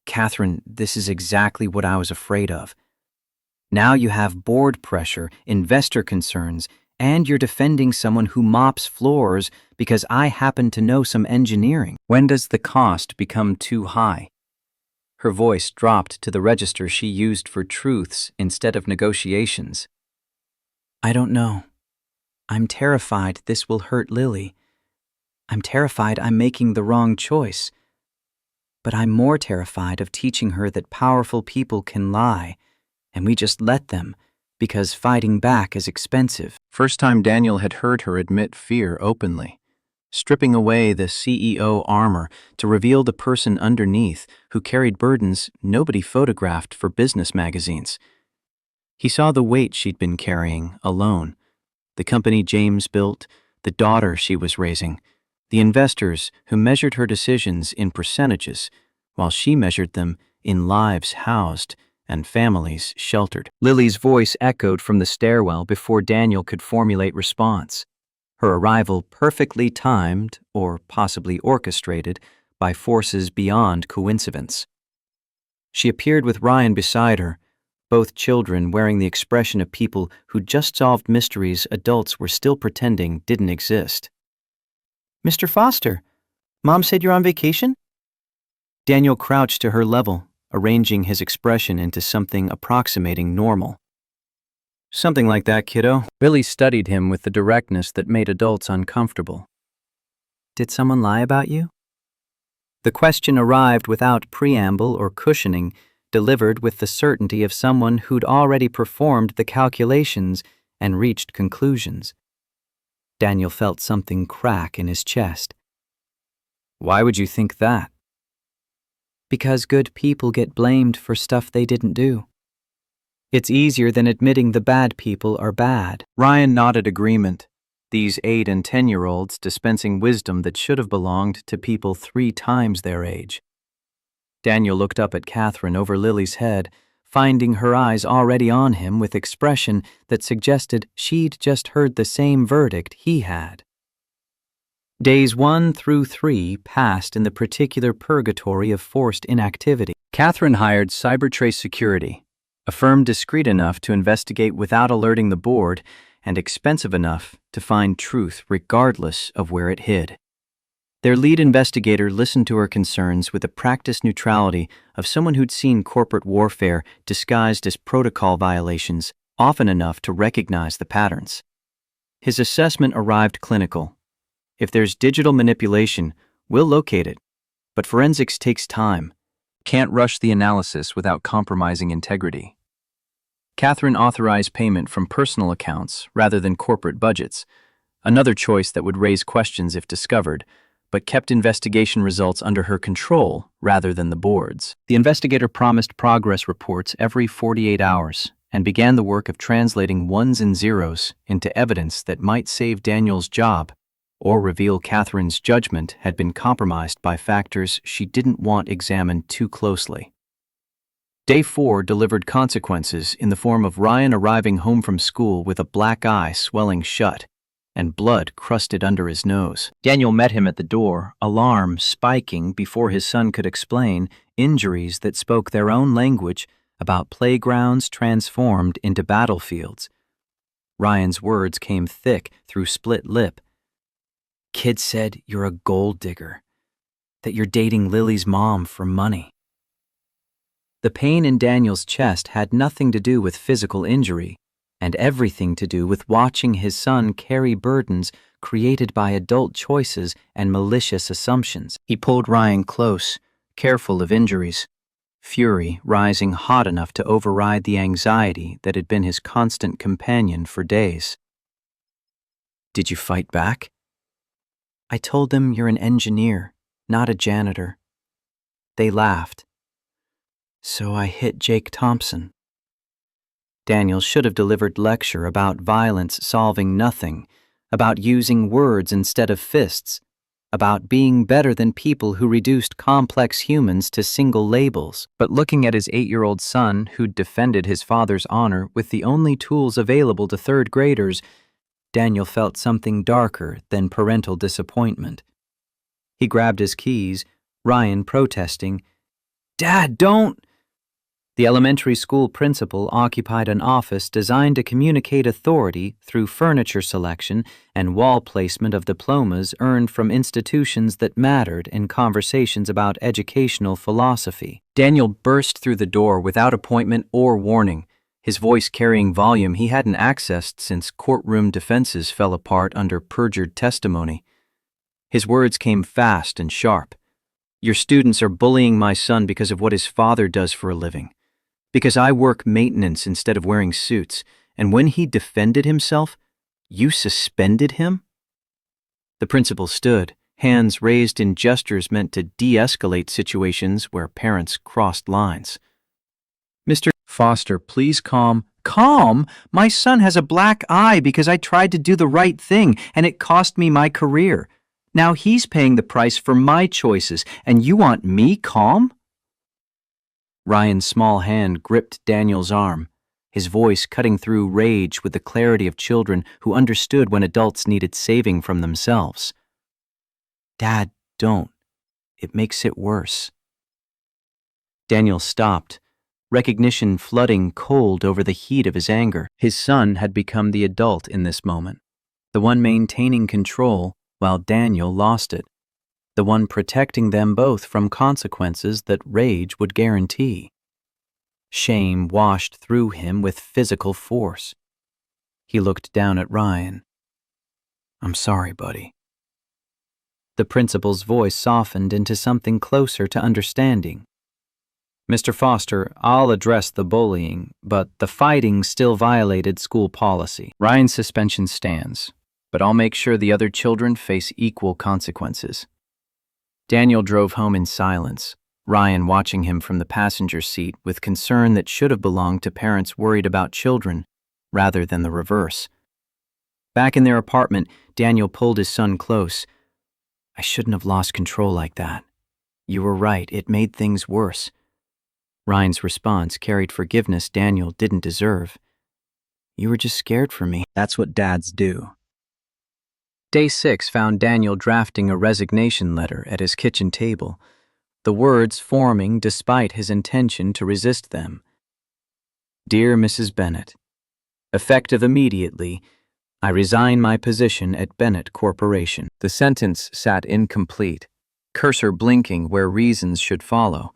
"Catherine, this is exactly what I was afraid of. Now you have board pressure, investor concerns, and you're defending someone who mops floors because I happen to know some engineering. When does the cost become too high?" Her voice dropped to the register she used for truths instead of negotiations. "I don't know. I'm terrified this will hurt Lily. I'm terrified I'm making the wrong choice. But I'm more terrified of teaching her that powerful people can lie, and we just let them, because fighting back is expensive." First time Daniel had heard her admit fear openly, stripping away the CEO armor to reveal the person underneath who carried burdens nobody photographed for business magazines. He saw the weight she'd been carrying alone, the company James built, the daughter she was raising, the investors who measured her decisions in percentages, while she measured them in lives housed and families sheltered. Lily's voice echoed from the stairwell before Daniel could formulate response, her arrival perfectly timed, or possibly orchestrated, by forces beyond coincidence. She appeared with Ryan beside her, both children wearing the expression of people who just solved mysteries adults were still pretending didn't exist. "Mr. Foster, Mom said you're on vacation? Daniel crouched to her level, arranging his expression into something approximating normal. Something like that, kiddo. Billy studied him with the directness that made adults uncomfortable. Did someone lie about you? The question arrived without preamble or cushioning, delivered with the certainty of someone who'd already performed the calculations and reached conclusions. Daniel felt something crack in his chest. Why would you think that? Because good people get blamed for stuff they didn't do. It's easier than admitting the bad people are bad. Ryan nodded agreement, these 8 and 10-year-olds dispensing wisdom that should have belonged to people 3 times their age. Daniel looked up at Catherine over Lily's head, finding her eyes already on him with expression that suggested she'd just heard the same verdict he had. Days 1 through 3 passed in the particular purgatory of forced inactivity. Catherine hired Cybertrace Security, a firm discreet enough to investigate without alerting the board and expensive enough to find truth regardless of where it hid. Their lead investigator listened to her concerns with the practiced neutrality of someone who'd seen corporate warfare disguised as protocol violations often enough to recognize the patterns. His assessment arrived clinical. If there's digital manipulation, we'll locate it, but forensics takes time. Can't rush the analysis without compromising integrity. Catherine authorized payment from personal accounts rather than corporate budgets, another choice that would raise questions if discovered, but kept investigation results under her control rather than the board's. The investigator promised progress reports every 48 hours and began the work of translating ones and zeros into evidence that might save Daniel's job or reveal Catherine's judgment had been compromised by factors she didn't want examined too closely. Day 4 delivered consequences in the form of Ryan arriving home from school with a black eye swelling shut and blood crusted under his nose. Daniel met him at the door, alarm spiking before his son could explain injuries that spoke their own language about playgrounds transformed into battlefields. Ryan's words came thick through split lip. Kid said you're a gold digger, that you're dating Lily's mom for money. The pain in Daniel's chest had nothing to do with physical injury, and everything to do with watching his son carry burdens created by adult choices and malicious assumptions. He pulled Ryan close, careful of injuries, fury rising hot enough to override the anxiety that had been his constant companion for days. Did you fight back? I told them you're an engineer, not a janitor. They laughed. So I hit Jake Thompson. Daniel should have delivered lecture about violence solving nothing, about using words instead of fists, about being better than people who reduced complex humans to single labels. But looking at his 8-year-old son who'd defended his father's honor with the only tools available to third graders, Daniel felt something darker than parental disappointment. He grabbed his keys, Ryan protesting, "Dad, don't!" The elementary school principal occupied an office designed to communicate authority through furniture selection and wall placement of diplomas earned from institutions that mattered in conversations about educational philosophy. Daniel burst through the door without appointment or warning, his voice carrying volume he hadn't accessed since courtroom defenses fell apart under perjured testimony. His words came fast and sharp. Your students are bullying my son because of what his father does for a living. Because I work maintenance instead of wearing suits, and when he defended himself, you suspended him? The principal stood, hands raised in gestures meant to de-escalate situations where parents crossed lines. Mr. Foster, please calm. Calm? My son has a black eye because I tried to do the right thing, and it cost me my career. Now he's paying the price for my choices, and you want me calm? Ryan's small hand gripped Daniel's arm, his voice cutting through rage with the clarity of children who understood when adults needed saving from themselves. Dad, don't. It makes it worse. Daniel stopped, recognition flooding cold over the heat of his anger. His son had become the adult in this moment, the one maintaining control while Daniel lost it. the one protecting them both from consequences that rage would guarantee. Shame washed through him with physical force. He looked down at Ryan. "I'm sorry, buddy." The principal's voice softened into something closer to understanding. "Mr. Foster, I'll address the bullying, but the fighting still violated school policy. Ryan's suspension stands, but I'll make sure the other children face equal consequences." Daniel drove home in silence, Ryan watching him from the passenger seat with concern that should have belonged to parents worried about children rather than the reverse. Back in their apartment, Daniel pulled his son close. "I shouldn't have lost control like that. You were right, it made things worse." Ryan's response carried forgiveness Daniel didn't deserve. "You were just scared for me. That's what dads do." Day 6 found Daniel drafting a resignation letter at his kitchen table, the words forming despite his intention to resist them. "Dear Mrs. Bennett, effective immediately, I resign my position at Bennett Corporation." The sentence sat incomplete, cursor blinking where reasons should follow.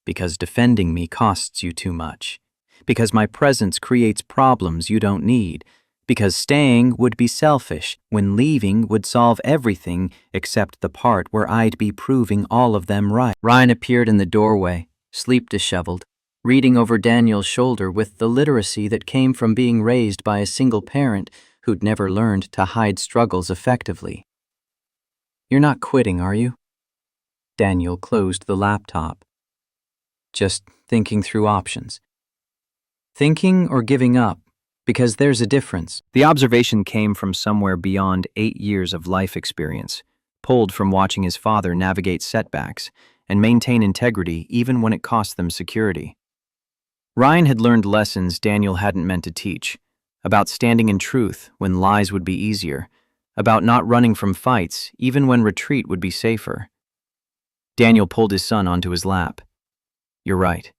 "Because defending me costs you too much. Because my presence creates problems you don't need. Because staying would be selfish when leaving would solve everything except the part where I'd be proving all of them right." Ryan appeared in the doorway, sleep disheveled, reading over Daniel's shoulder with the literacy that came from being raised by a single parent who'd never learned to hide struggles effectively. "You're not quitting, are you?" Daniel closed the laptop. "Just thinking through options." Thinking or giving up, because there's a difference. The observation came from somewhere beyond 8 years of life experience, pulled from watching his father navigate setbacks and maintain integrity even when it cost them security. Ryan had learned lessons Daniel hadn't meant to teach, about standing in truth when lies would be easier, about not running from fights even when retreat would be safer. Daniel pulled his son onto his lap. "You're right.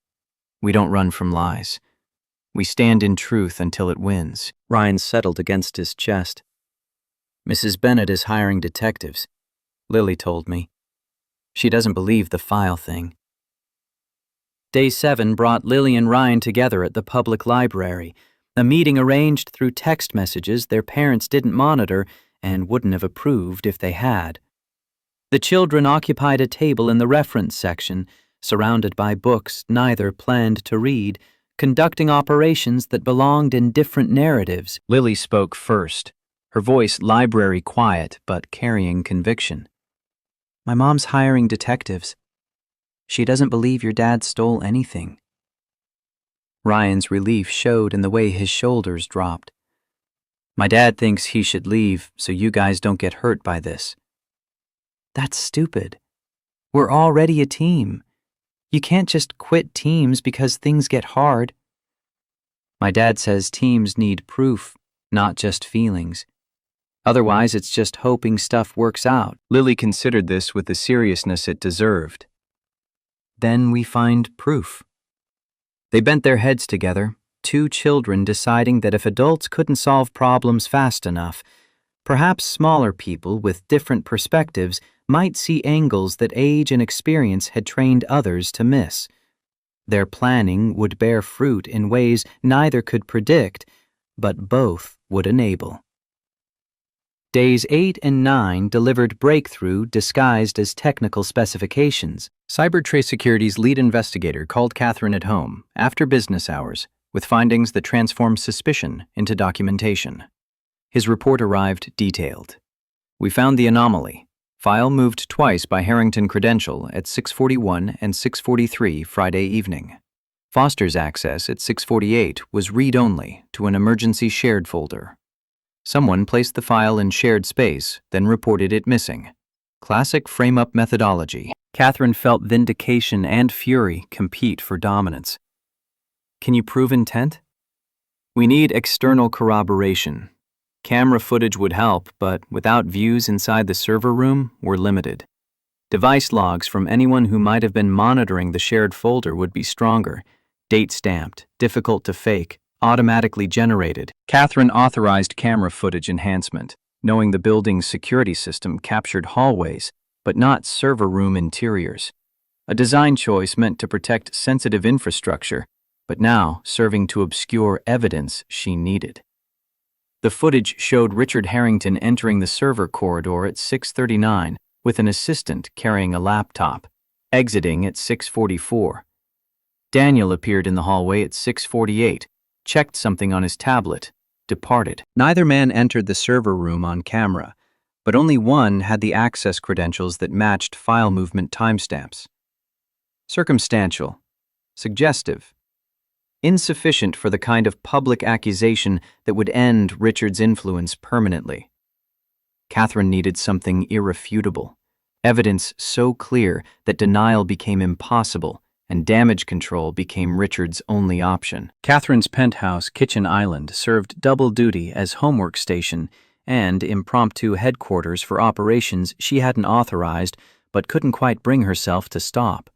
We don't run from lies. We stand in truth until it wins." Ryan settled against his chest. "Mrs. Bennett is hiring detectives, Lily told me. She doesn't believe the file thing." Day 7 brought Lily and Ryan together at the public library, a meeting arranged through text messages their parents didn't monitor and wouldn't have approved if they had. The children occupied a table in the reference section, surrounded by books neither planned to read, conducting operations that belonged in different narratives. Lily spoke first, her voice library quiet but carrying conviction. "My mom's hiring detectives. She doesn't believe your dad stole anything." Ryan's relief showed in the way his shoulders dropped. "My dad thinks he should leave so you guys don't get hurt by this." "That's stupid. We're already a team. You can't just quit teams because things get hard." "My dad says teams need proof, not just feelings. Otherwise, it's just hoping stuff works out." Lily considered this with the seriousness it deserved. "Then we find proof." They bent their heads together, two children deciding that if adults couldn't solve problems fast enough, perhaps smaller people with different perspectives might see angles that age and experience had trained others to miss. Their planning would bear fruit in ways neither could predict, but both would enable. Days 8 and 9 delivered breakthrough disguised as technical specifications. CyberTrace Security's lead investigator called Catherine at home after business hours with findings that transformed suspicion into documentation. His report arrived detailed. "We found the anomaly. File moved twice by Harrington Credential at 6:41 and 6:43 Friday evening. Foster's access at 6:48 was read-only to an emergency shared folder. Someone placed the file in shared space, then reported it missing. Classic frame-up methodology." Catherine felt vindication and fury compete for dominance. "Can you prove intent?" "We need external corroboration. Camera footage would help, but without views inside the server room, we're limited. Device logs from anyone who might have been monitoring the shared folder would be stronger. Date-stamped, difficult to fake, automatically generated." Catherine authorized camera footage enhancement, knowing the building's security system captured hallways, but not server room interiors. A design choice meant to protect sensitive infrastructure, but now serving to obscure evidence she needed. The footage showed Richard Harrington entering the server corridor at 6:39 with an assistant carrying a laptop, exiting at 6:44. Daniel appeared in the hallway at 6:48, checked something on his tablet, departed. Neither man entered the server room on camera, but only one had the access credentials that matched file movement timestamps. Circumstantial, suggestive, insufficient for the kind of public accusation that would end Richard's influence permanently. Catherine needed something irrefutable, evidence so clear that denial became impossible and damage control became Richard's only option. Catherine's penthouse kitchen island served double duty as homework station and impromptu headquarters for operations she hadn't authorized but couldn't quite bring herself to stop.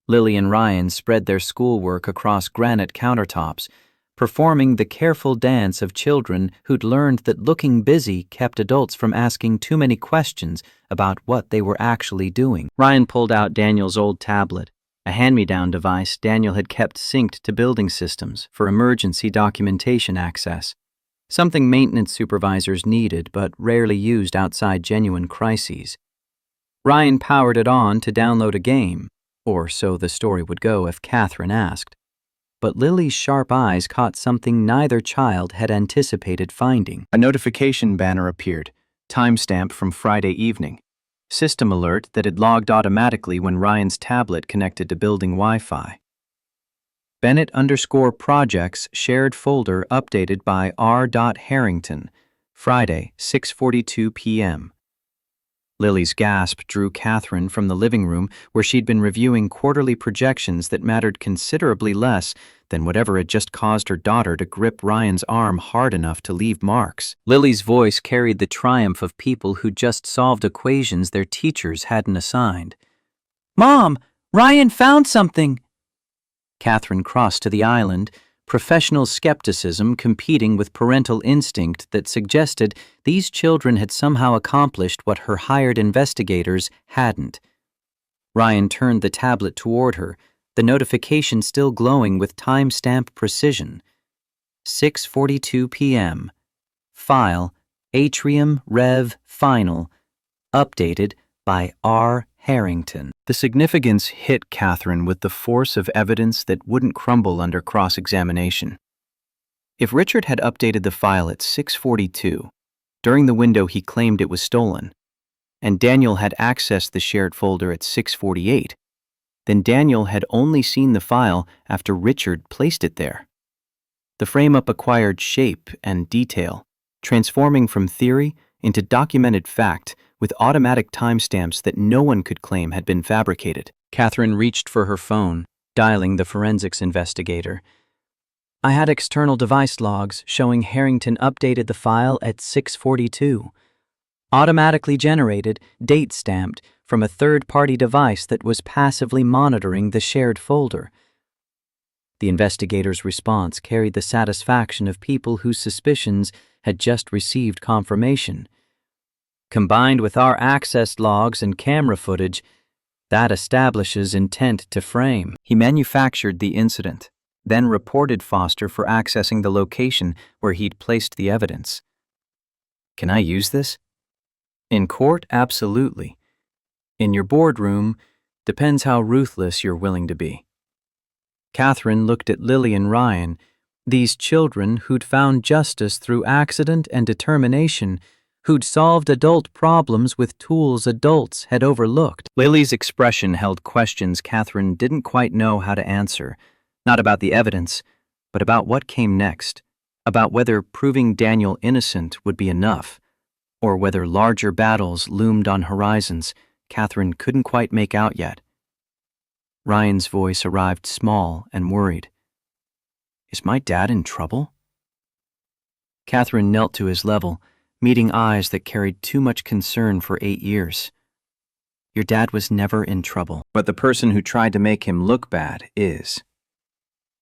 Lily and Ryan spread their schoolwork across granite countertops, performing the careful dance of children who'd learned that looking busy kept adults from asking too many questions about what they were actually doing. Ryan pulled out Daniel's old tablet, a hand-me-down device Daniel had kept synced to building systems for emergency documentation access, something maintenance supervisors needed but rarely used outside genuine crises. Ryan powered it on to download a game, or so the story would go if Catherine asked. But Lily's sharp eyes caught something neither child had anticipated finding. A notification banner appeared, timestamp from Friday evening. System alert that had logged automatically when Ryan's tablet connected to building Wi-Fi. Bennett_projects shared folder updated by R. Harrington, Friday, 6:42 p.m. Lily's gasp drew Catherine from the living room where she'd been reviewing quarterly projections that mattered considerably less than whatever had just caused her daughter to grip Ryan's arm hard enough to leave marks. Lily's voice carried the triumph of people who just solved equations their teachers hadn't assigned. "Mom, Ryan found something!" Catherine crossed to the island, professional skepticism competing with parental instinct that suggested these children had somehow accomplished what her hired investigators hadn't. Ryan turned the tablet toward her, the notification still glowing with timestamp precision. 6:42 p.m. File, Atrium Rev Final, updated by R. Harrington. The significance hit Catherine with the force of evidence that wouldn't crumble under cross-examination. If Richard had updated the file at 6:42, during the window he claimed it was stolen, and Daniel had accessed the shared folder at 6:48, then Daniel had only seen the file after Richard placed it there. The frame-up acquired shape and detail, transforming from theory into documented fact with automatic timestamps that no one could claim had been fabricated. Catherine reached for her phone, dialing the forensics investigator. "I had external device logs showing Harrington updated the file at 6:42. Automatically generated, date-stamped, from a third-party device that was passively monitoring the shared folder." The investigator's response carried the satisfaction of people whose suspicions had just received confirmation. Combined with our access logs and camera footage, that establishes intent to frame. He manufactured the incident, then reported Foster for accessing the location where he'd placed the evidence. Can I use this? In court, absolutely. In your boardroom, depends how ruthless you're willing to be. Catherine looked at Lily and Ryan, these children who'd found justice through accident and determination, who'd solved adult problems with tools adults had overlooked. Lily's expression held questions Catherine didn't quite know how to answer, not about the evidence, but about what came next, about whether proving Daniel innocent would be enough, or whether larger battles loomed on horizons Catherine couldn't quite make out yet. Ryan's voice arrived small and worried. "Is my dad in trouble?" Catherine knelt to his level, meeting eyes that carried too much concern for 8 years. "Your dad was never in trouble, but the person who tried to make him look bad is."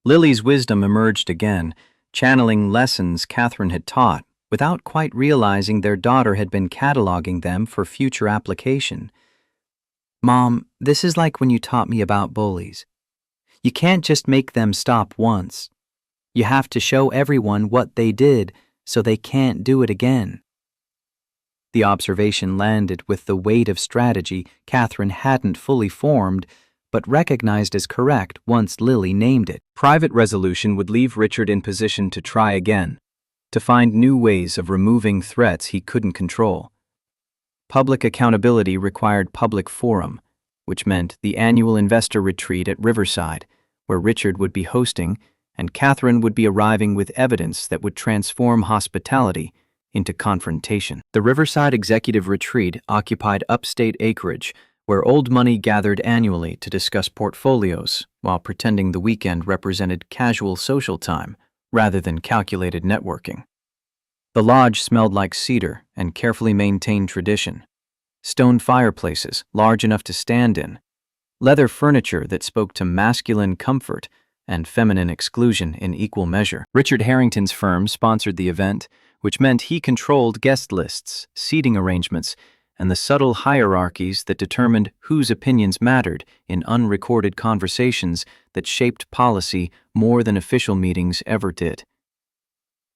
Lily's wisdom emerged again, channeling lessons Catherine had taught without quite realizing their daughter had been cataloging them for future application. Mom, this is like when you taught me about bullies. You can't just make them stop once. You have to show everyone what they did so they can't do it again. The observation landed with the weight of strategy Catherine hadn't fully formed, but recognized as correct once Lily named it. Private resolution would leave Richard in position to try again, to find new ways of removing threats he couldn't control. Public accountability required public forum, which meant the annual investor retreat at Riverside, where Richard would be hosting and Catherine would be arriving with evidence that would transform hospitality into confrontation. The Riverside Executive Retreat occupied upstate acreage, where old money gathered annually to discuss portfolios while pretending the weekend represented casual social time rather than calculated networking. The lodge smelled like cedar and carefully maintained tradition. Stone fireplaces large enough to stand in, leather furniture that spoke to masculine comfort and feminine exclusion in equal measure. Richard Harrington's firm sponsored the event, which meant he controlled guest lists, seating arrangements, and the subtle hierarchies that determined whose opinions mattered in unrecorded conversations that shaped policy more than official meetings ever did.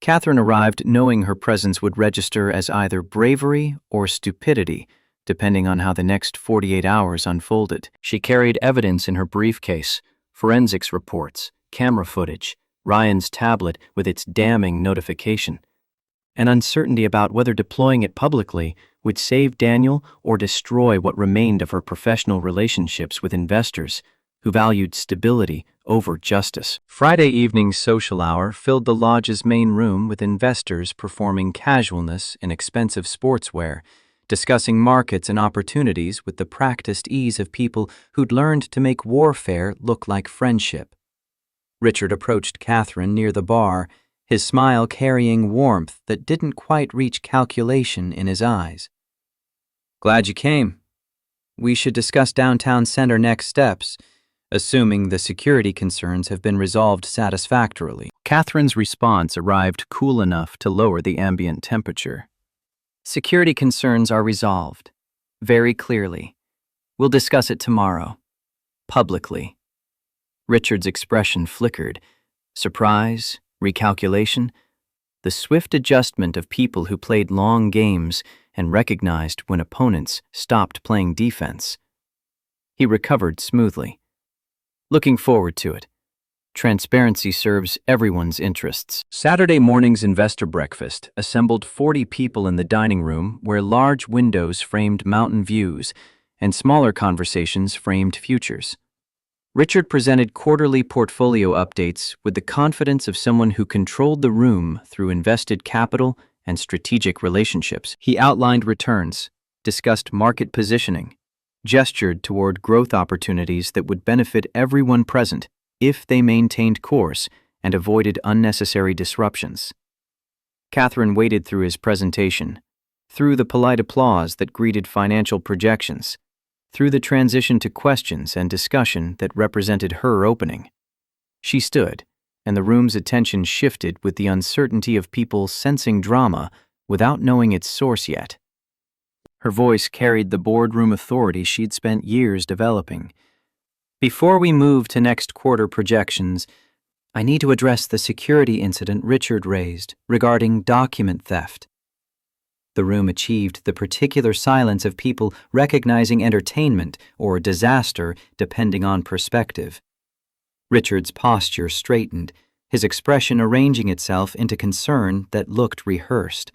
Catherine arrived knowing her presence would register as either bravery or stupidity, depending on how the next 48 hours unfolded. She carried evidence in her briefcase, forensics reports, camera footage, Ryan's tablet with its damning notification, and uncertainty about whether deploying it publicly would save Daniel or destroy what remained of her professional relationships with investors who valued stability over justice. Friday evening's social hour filled the lodge's main room with investors performing casualness in expensive sportswear, discussing markets and opportunities with the practiced ease of people who'd learned to make warfare look like friendship. Richard approached Catherine near the bar, his smile carrying warmth that didn't quite reach calculation in his eyes. "Glad you came. We should discuss downtown center next steps, assuming the security concerns have been resolved satisfactorily." Catherine's response arrived cool enough to lower the ambient temperature. "Security concerns are resolved. Very clearly. We'll discuss it tomorrow. Publicly." Richard's expression flickered. Surprise, recalculation, the swift adjustment of people who played long games and recognized when opponents stopped playing defense. He recovered smoothly. "Looking forward to it. Transparency serves everyone's interests." Saturday morning's investor breakfast assembled 40 people in the dining room where large windows framed mountain views and smaller conversations framed futures. Richard presented quarterly portfolio updates with the confidence of someone who controlled the room through invested capital and strategic relationships. He outlined returns, discussed market positioning, gestured toward growth opportunities that would benefit everyone present if they maintained course and avoided unnecessary disruptions. Catherine waded through his presentation, through the polite applause that greeted financial projections, through the transition to questions and discussion that represented her opening. She stood, and the room's attention shifted with the uncertainty of people sensing drama without knowing its source yet. Her voice carried the boardroom authority she'd spent years developing. "Before we move to next quarter projections, I need to address the security incident Richard raised regarding document theft." The room achieved the particular silence of people recognizing entertainment or disaster depending on perspective. Richard's posture straightened, his expression arranging itself into concern that looked rehearsed.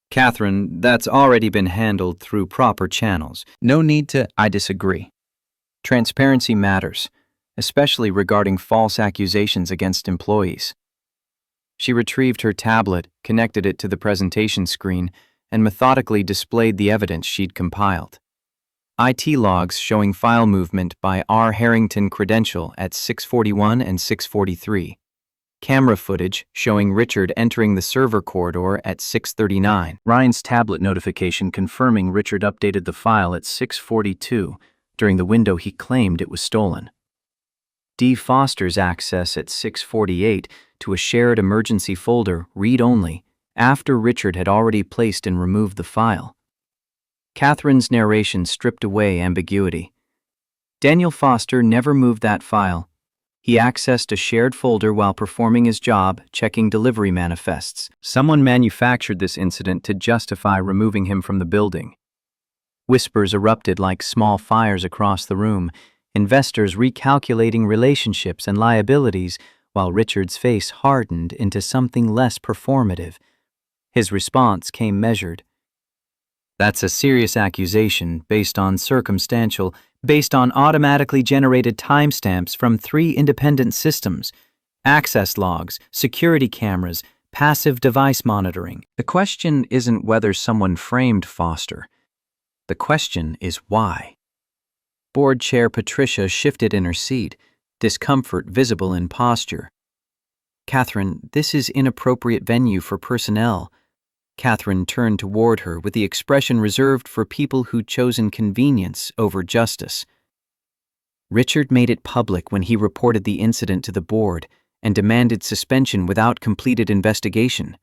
"Catherine, that's already been handled through proper channels. No need to—" "I disagree. Transparency matters, especially regarding false accusations against employees." She retrieved her tablet, connected it to the presentation screen, and methodically displayed the evidence she'd compiled. IT logs showing file movement by R. Harrington Credential at 6:41 and 6:43. Camera footage showing Richard entering the server corridor at 6:39. Ryan's tablet notification confirming Richard updated the file at 6:42 during the window he claimed it was stolen. D. Foster's access at 6:48 to a shared emergency folder, read-only, after Richard had already placed and removed the file. Catherine's narration stripped away ambiguity. Daniel Foster never moved that file. He accessed a shared folder while performing his job, checking delivery manifests. Someone manufactured this incident to justify removing him from the building. Whispers erupted like small fires across the room, investors recalculating relationships and liabilities, while Richard's face hardened into something less performative. His response came measured. That's a serious accusation based on automatically generated timestamps from 3 independent systems, access logs, security cameras, passive device monitoring. The question isn't whether someone framed Foster. The question is why. Board Chair Patricia shifted in her seat, discomfort visible in posture. Catherine, this is inappropriate venue for personnel. Catherine turned toward her with the expression reserved for people who'd chosen convenience over justice. Richard made it public when he reported the incident to the board and demanded suspension without completed investigation.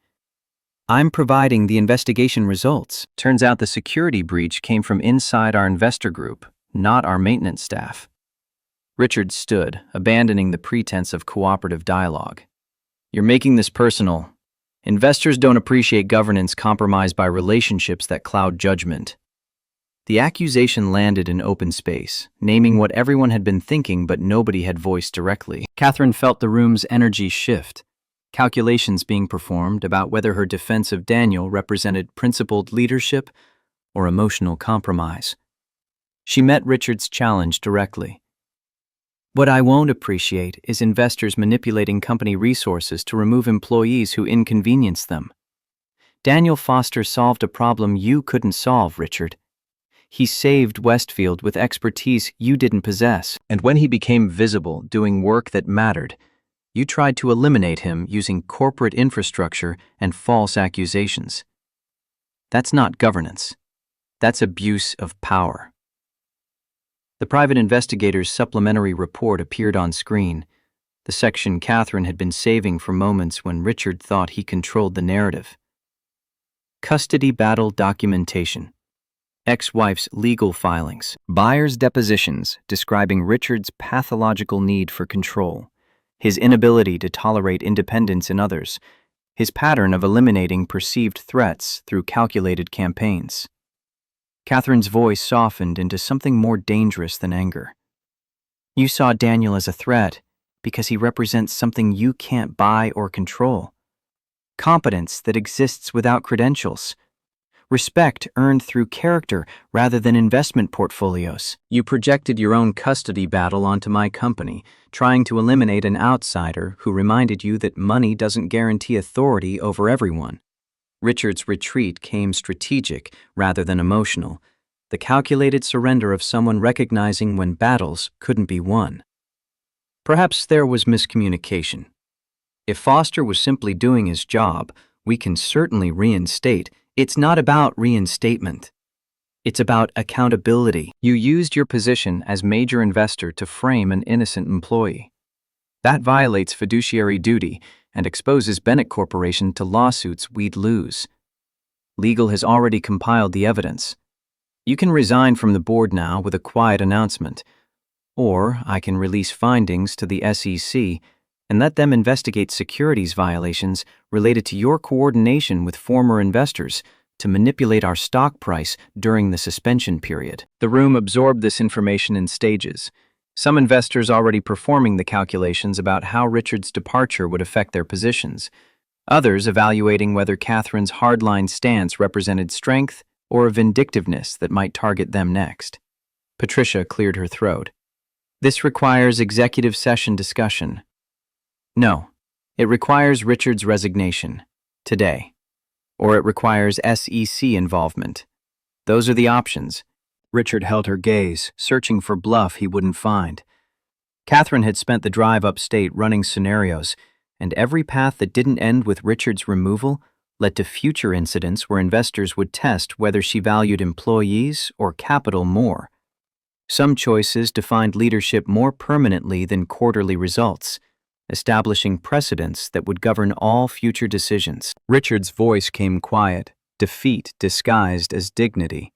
I'm providing the investigation results. Turns out the security breach came from inside our investor group, not our maintenance staff. Richard stood, abandoning the pretense of cooperative dialogue. You're making this personal. Investors don't appreciate governance compromised by relationships that cloud judgment. The accusation landed in open space, naming what everyone had been thinking but nobody had voiced directly. Catherine felt the room's energy shift, calculations being performed about whether her defense of Daniel represented principled leadership or emotional compromise. She met Richard's challenge directly. What I won't appreciate is investors manipulating company resources to remove employees who inconvenience them. Daniel Foster solved a problem you couldn't solve, Richard. He saved Westfield with expertise you didn't possess. And when he became visible, doing work that mattered, you tried to eliminate him using corporate infrastructure and false accusations. That's not governance. That's abuse of power. The private investigator's supplementary report appeared on screen, the section Catherine had been saving for moments when Richard thought he controlled the narrative. Custody battle documentation. Ex-wife's legal filings. Buyer's depositions describing Richard's pathological need for control, his inability to tolerate independence in others, his pattern of eliminating perceived threats through calculated campaigns. Catherine's voice softened into something more dangerous than anger. You saw Daniel as a threat because he represents something you can't buy or control. Competence that exists without credentials. Respect earned through character rather than investment portfolios. You projected your own custody battle onto my company, trying to eliminate an outsider who reminded you that money doesn't guarantee authority over everyone. Richard's retreat came strategic rather than emotional, the calculated surrender of someone recognizing when battles couldn't be won. Perhaps there was miscommunication. If Foster was simply doing his job, we can certainly reinstate. It's not about reinstatement. It's about accountability. You used your position as major investor to frame an innocent employee. That violates fiduciary duty and exposes Bennett Corporation to lawsuits we'd lose. Legal has already compiled the evidence. You can resign from the board now with a quiet announcement, or I can release findings to the SEC and let them investigate securities violations related to your coordination with former investors to manipulate our stock price during the suspension period. The room absorbed this information in stages. Some investors already performing the calculations about how Richard's departure would affect their positions. Others evaluating whether Catherine's hardline stance represented strength or a vindictiveness that might target them next. Patricia cleared her throat. This requires executive session discussion. No, it requires Richard's resignation. Today. Or it requires SEC involvement. Those are the options. Richard held her gaze, searching for bluff he wouldn't find. Catherine had spent the drive upstate running scenarios, and every path that didn't end with Richard's removal led to future incidents where investors would test whether she valued employees or capital more. Some choices defined leadership more permanently than quarterly results, establishing precedents that would govern all future decisions. Richard's voice came quiet, defeat disguised as dignity.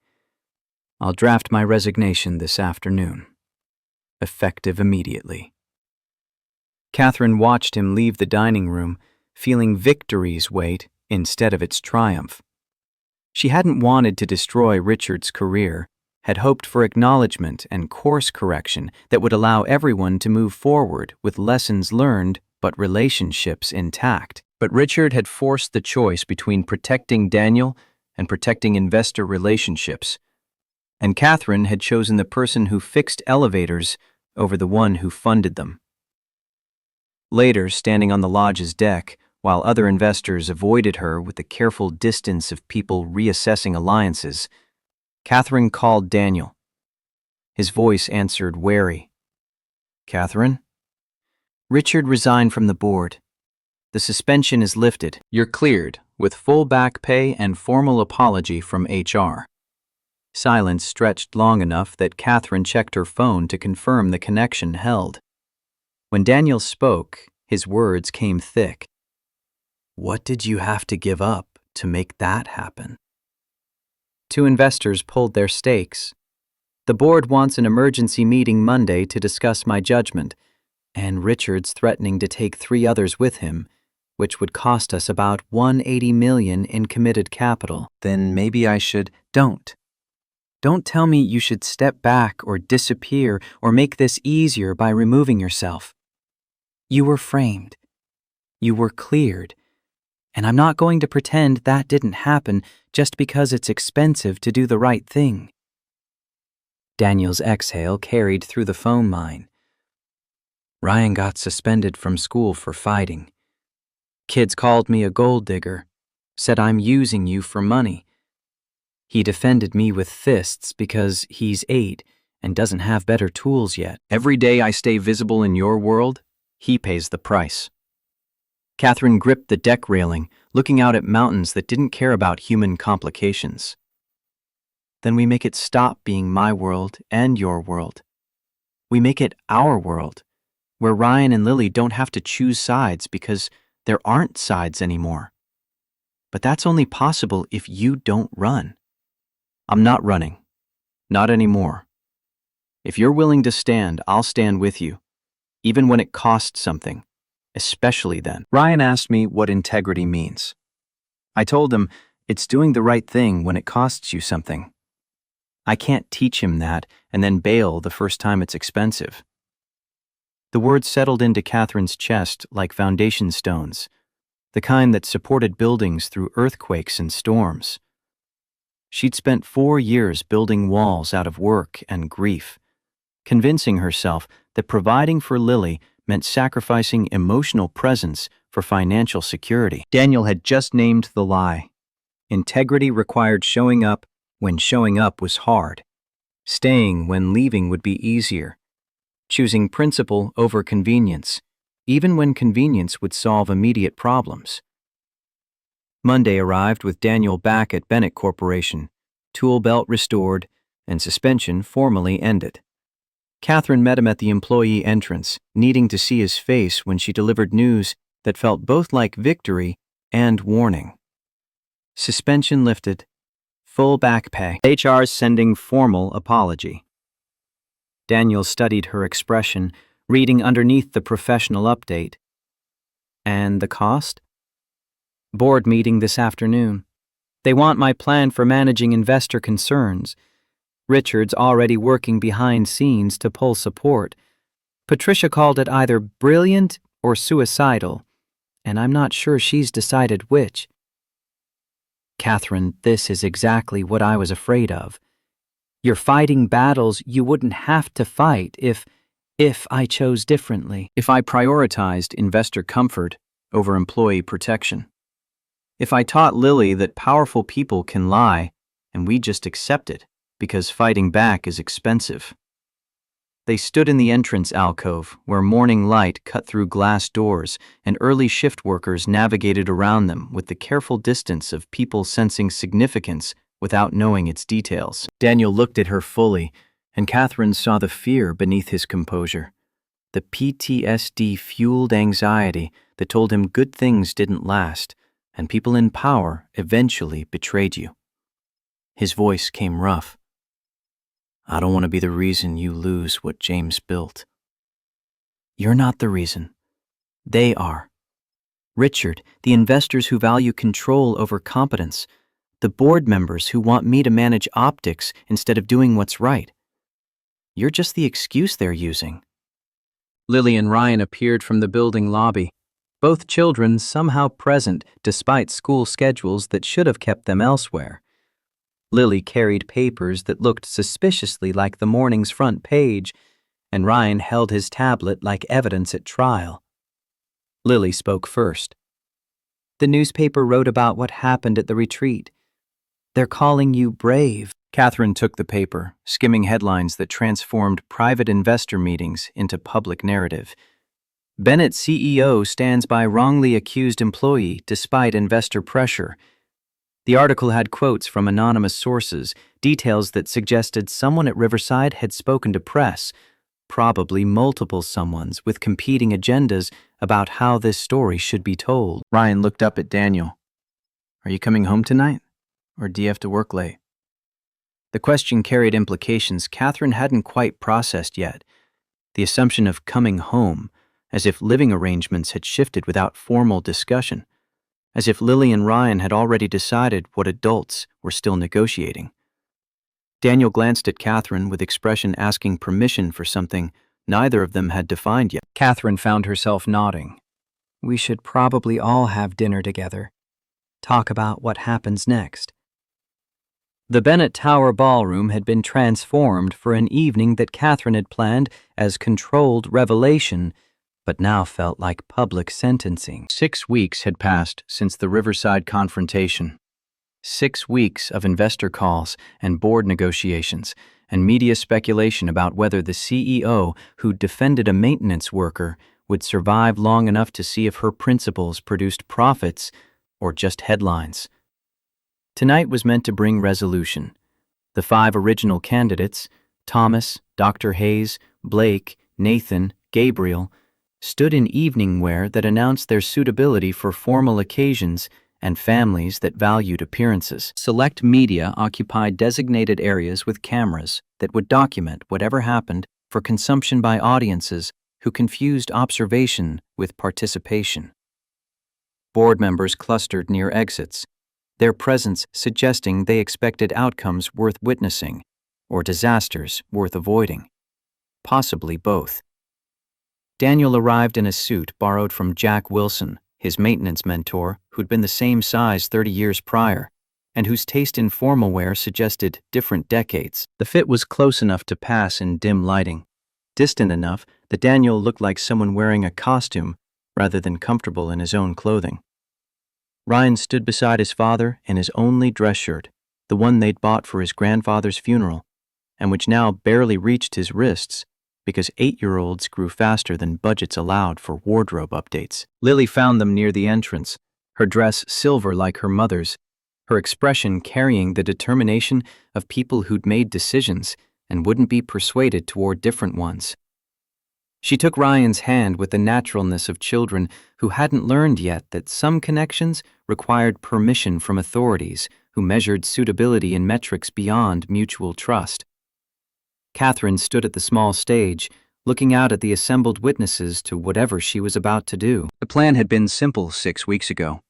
I'll draft my resignation this afternoon. Effective immediately. Catherine watched him leave the dining room, feeling victory's weight instead of its triumph. She hadn't wanted to destroy Richard's career, had hoped for acknowledgement and course correction that would allow everyone to move forward with lessons learned but relationships intact. But Richard had forced the choice between protecting Daniel and protecting investor relationships. And Catherine had chosen the person who fixed elevators over the one who funded them. Later, standing on the lodge's deck, while other investors avoided her with the careful distance of people reassessing alliances, Catherine called Daniel. His voice answered wary. "Catherine?" "Richard resigned from the board. The suspension is lifted. You're cleared, with full back pay and formal apology from HR." Silence stretched long enough that Catherine checked her phone to confirm the connection held. When Daniel spoke, his words came thick. "What did you have to give up to make that happen?" Two investors pulled their stakes. "The board wants an emergency meeting Monday to discuss my judgment, and Richard's threatening to take 3 others with him, which would cost us about $180 million in committed capital." "Then maybe I should..." Don't tell me you should step back or disappear or make this easier by removing yourself. You were framed. You were cleared. And I'm not going to pretend that didn't happen just because it's expensive to do the right thing." Daniel's exhale carried through the phone line. "Ryan got suspended from school for fighting. Kids called me a gold digger, said I'm using you for money. He defended me with fists because he's 8 and doesn't have better tools yet. Every day I stay visible in your world, he pays the price." Catherine gripped the deck railing, looking out at mountains that didn't care about human complications. "Then we make it stop being my world and your world. We make it our world, where Ryan and Lily don't have to choose sides because there aren't sides anymore. But that's only possible if you don't run." "I'm not running. Not anymore. If you're willing to stand, I'll stand with you, even when it costs something, especially then." Ryan asked me what integrity means. I told him it's doing the right thing when it costs you something. I can't teach him that and then bail the first time it's expensive. The words settled into Catherine's chest like foundation stones, the kind that supported buildings through earthquakes and storms. She'd spent 4 years building walls out of work and grief, convincing herself that providing for Lily meant sacrificing emotional presence for financial security. Daniel had just named the lie. Integrity required showing up when showing up was hard, staying when leaving would be easier, choosing principle over convenience, even when convenience would solve immediate problems. Monday arrived with Daniel back at Bennett Corporation, tool belt restored, and suspension formally ended. Catherine met him at the employee entrance, needing to see his face when she delivered news that felt both like victory and warning. Suspension lifted. Full back pay. HR sending formal apology. Daniel studied her expression, reading underneath the professional update. And the cost? Board meeting this afternoon. They want my plan for managing investor concerns. Richard's already working behind scenes to pull support. Patricia called it either brilliant or suicidal, and I'm not sure she's decided which. Catherine, this is exactly what I was afraid of. You're fighting battles you wouldn't have to fight if I chose differently. If I prioritized investor comfort over employee protection. If I taught Lily that powerful people can lie and we just accept it because fighting back is expensive. They stood in the entrance alcove where morning light cut through glass doors and early shift workers navigated around them with the careful distance of people sensing significance without knowing its details. Daniel looked at her fully, and Catherine saw the fear beneath his composure, the PTSD-fueled anxiety that told him good things didn't last and people in power eventually betrayed you. His voice came rough. I don't want to be the reason you lose what James built. You're not the reason. They are. Richard, the investors who value control over competence, the board members who want me to manage optics instead of doing what's right. You're just the excuse they're using. Lily and Ryan appeared from the building lobby, both children somehow present despite school schedules that should have kept them elsewhere. Lily carried papers that looked suspiciously like the morning's front page, and Ryan held his tablet like evidence at trial. Lily spoke first. The newspaper wrote about what happened at the retreat. They're calling you brave. Catherine took the paper, skimming headlines that transformed private investor meetings into public narrative. Bennett CEO stands by wrongly accused employee despite investor pressure. The article had quotes from anonymous sources, details that suggested someone at Riverside had spoken to press, probably multiple someones with competing agendas about how this story should be told. Ryan looked up at Daniel. Are you coming home tonight? Or do you have to work late? The question carried implications Catherine hadn't quite processed yet. The assumption of coming home, as if living arrangements had shifted without formal discussion, as if Lily and Ryan had already decided what adults were still negotiating. Daniel glanced at Catherine with expression asking permission for something neither of them had defined yet. Catherine found herself nodding. We should probably all have dinner together. Talk about what happens next. The Bennett Tower ballroom had been transformed for an evening that Catherine had planned as controlled revelation, but now felt like public sentencing. 6 weeks had passed since the Riverside confrontation. 6 weeks of investor calls and board negotiations and media speculation about whether the CEO who defended a maintenance worker would survive long enough to see if her principles produced profits or just headlines. Tonight was meant to bring resolution. The 5 original candidates, Thomas, Dr. Hayes, Blake, Nathan, Gabriel, stood in evening wear that announced their suitability for formal occasions and families that valued appearances. Select media occupied designated areas with cameras that would document whatever happened for consumption by audiences who confused observation with participation. Board members clustered near exits, their presence suggesting they expected outcomes worth witnessing or disasters worth avoiding. Possibly both. Daniel arrived in a suit borrowed from Jack Wilson, his maintenance mentor, who'd been the same size 30 years prior, and whose taste in formal wear suggested different decades. The fit was close enough to pass in dim lighting, distant enough that Daniel looked like someone wearing a costume rather than comfortable in his own clothing. Ryan stood beside his father in his only dress shirt, the one they'd bought for his grandfather's funeral, and which now barely reached his wrists because 8-year-olds grew faster than budgets allowed for wardrobe updates. Lily found them near the entrance, her dress silver like her mother's, her expression carrying the determination of people who'd made decisions and wouldn't be persuaded toward different ones. She took Ryan's hand with the naturalness of children who hadn't learned yet that some connections required permission from authorities who measured suitability in metrics beyond mutual trust. Catherine stood at the small stage, looking out at the assembled witnesses to whatever she was about to do. The plan had been simple 6 weeks ago.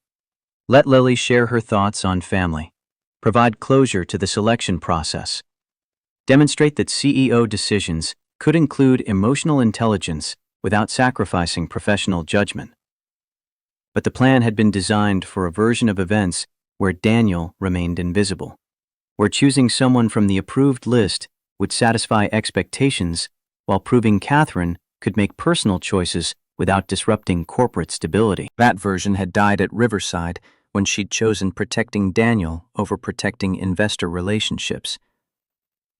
Let Lily share her thoughts on family, provide closure to the selection process, demonstrate that CEO decisions could include emotional intelligence without sacrificing professional judgment. But the plan had been designed for a version of events where Daniel remained invisible, where choosing someone from the approved list would satisfy expectations while proving Catherine could make personal choices without disrupting corporate stability. That version had died at Riverside when she'd chosen protecting Daniel over protecting investor relationships.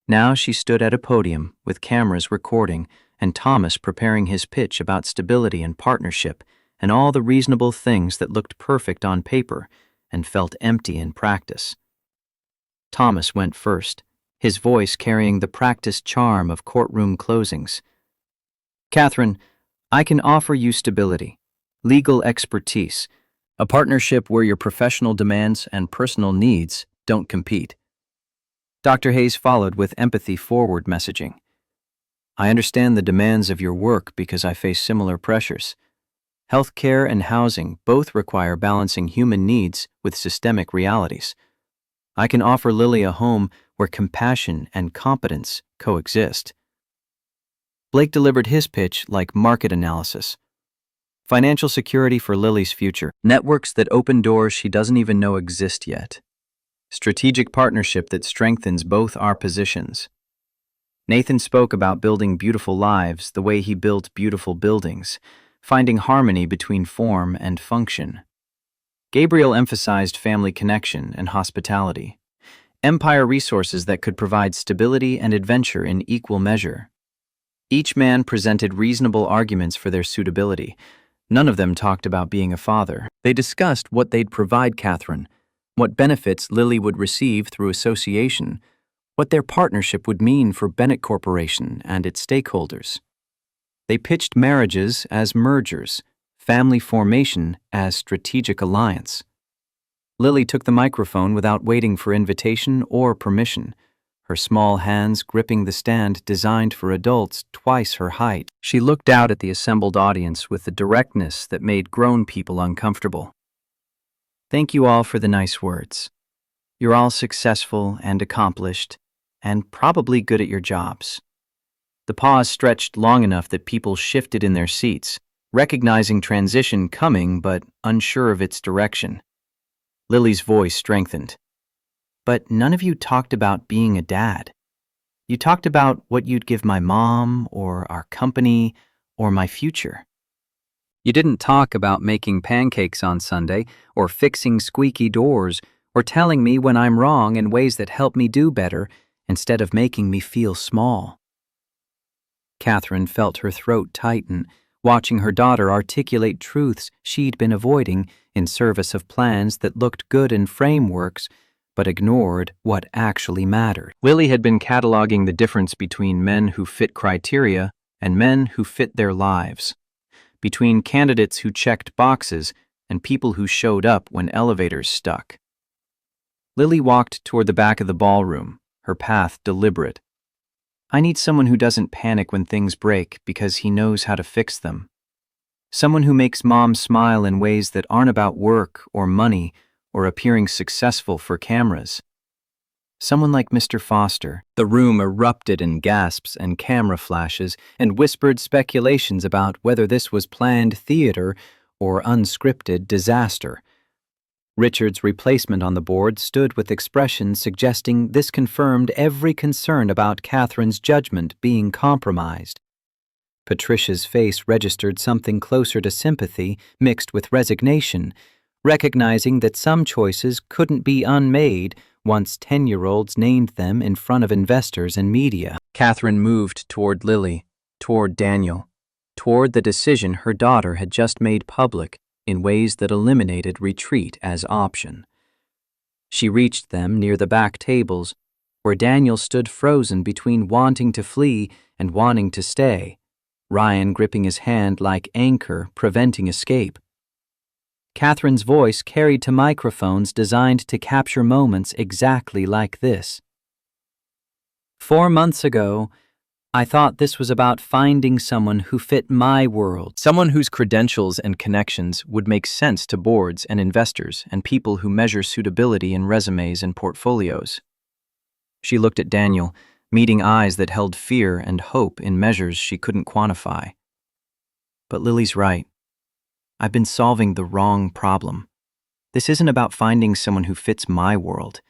Now she stood at a podium with cameras recording and Thomas preparing his pitch about stability and partnership and all the reasonable things that looked perfect on paper and felt empty in practice. Thomas went first, his voice carrying the practiced charm of courtroom closings. Catherine, I can offer you stability, legal expertise, a partnership where your professional demands and personal needs don't compete. Dr. Hayes followed with empathy-forward messaging. I understand the demands of your work because I face similar pressures. Healthcare and housing both require balancing human needs with systemic realities. I can offer Lily a home where compassion and competence coexist. Blake delivered his pitch like market analysis. Financial security for Lily's future. Networks that open doors she doesn't even know exist yet. Strategic partnership that strengthens both our positions. Nathan spoke about building beautiful lives the way he built beautiful buildings, finding harmony between form and function. Gabriel emphasized family connection and hospitality. Empire resources that could provide stability and adventure in equal measure. Each man presented reasonable arguments for their suitability. None of them talked about being a father. They discussed what they'd provide Catherine, what benefits Lily would receive through association, what their partnership would mean for Bennett Corporation and its stakeholders. They pitched marriages as mergers, family formation as strategic alliance. Lily took the microphone without waiting for invitation or permission, her small hands gripping the stand designed for adults twice her height. She looked out at the assembled audience with the directness that made grown people uncomfortable. Thank you all for the nice words. You're all successful and accomplished, and probably good at your jobs. The pause stretched long enough that people shifted in their seats, recognizing transition coming but unsure of its direction. Lily's voice strengthened. But none of you talked about being a dad. You talked about what you'd give my mom, or our company, or my future. You didn't talk about making pancakes on Sunday, or fixing squeaky doors, or telling me when I'm wrong in ways that help me do better, instead of making me feel small. Catherine felt her throat tighten, watching her daughter articulate truths she'd been avoiding in service of plans that looked good in frameworks, but ignored what actually mattered. Lily had been cataloging the difference between men who fit criteria and men who fit their lives, between candidates who checked boxes and people who showed up when elevators stuck. Lily walked toward the back of the ballroom, her path deliberate. I need someone who doesn't panic when things break because he knows how to fix them. Someone who makes mom smile in ways that aren't about work or money or appearing successful for cameras. Someone like Mr. Foster. The room erupted in gasps and camera flashes and whispered speculations about whether this was planned theater or unscripted disaster. Richard's replacement on the board stood with expressions suggesting this confirmed every concern about Catherine's judgment being compromised. Patricia's face registered something closer to sympathy mixed with resignation, recognizing that some choices couldn't be unmade once 10-year-olds named them in front of investors and media. Catherine moved toward Lily, toward Daniel, toward the decision her daughter had just made public in ways that eliminated retreat as option. She reached them near the back tables, where Daniel stood frozen between wanting to flee and wanting to stay, Ryan gripping his hand like anchor, preventing escape. Catherine's voice carried to microphones designed to capture moments exactly like this. 4 months ago, I thought this was about finding someone who fit my world, someone whose credentials and connections would make sense to boards and investors and people who measure suitability in resumes and portfolios. She looked at Daniel, meeting eyes that held fear and hope in measures she couldn't quantify. But Lily's right. I've been solving the wrong problem. This isn't about finding someone who fits my world.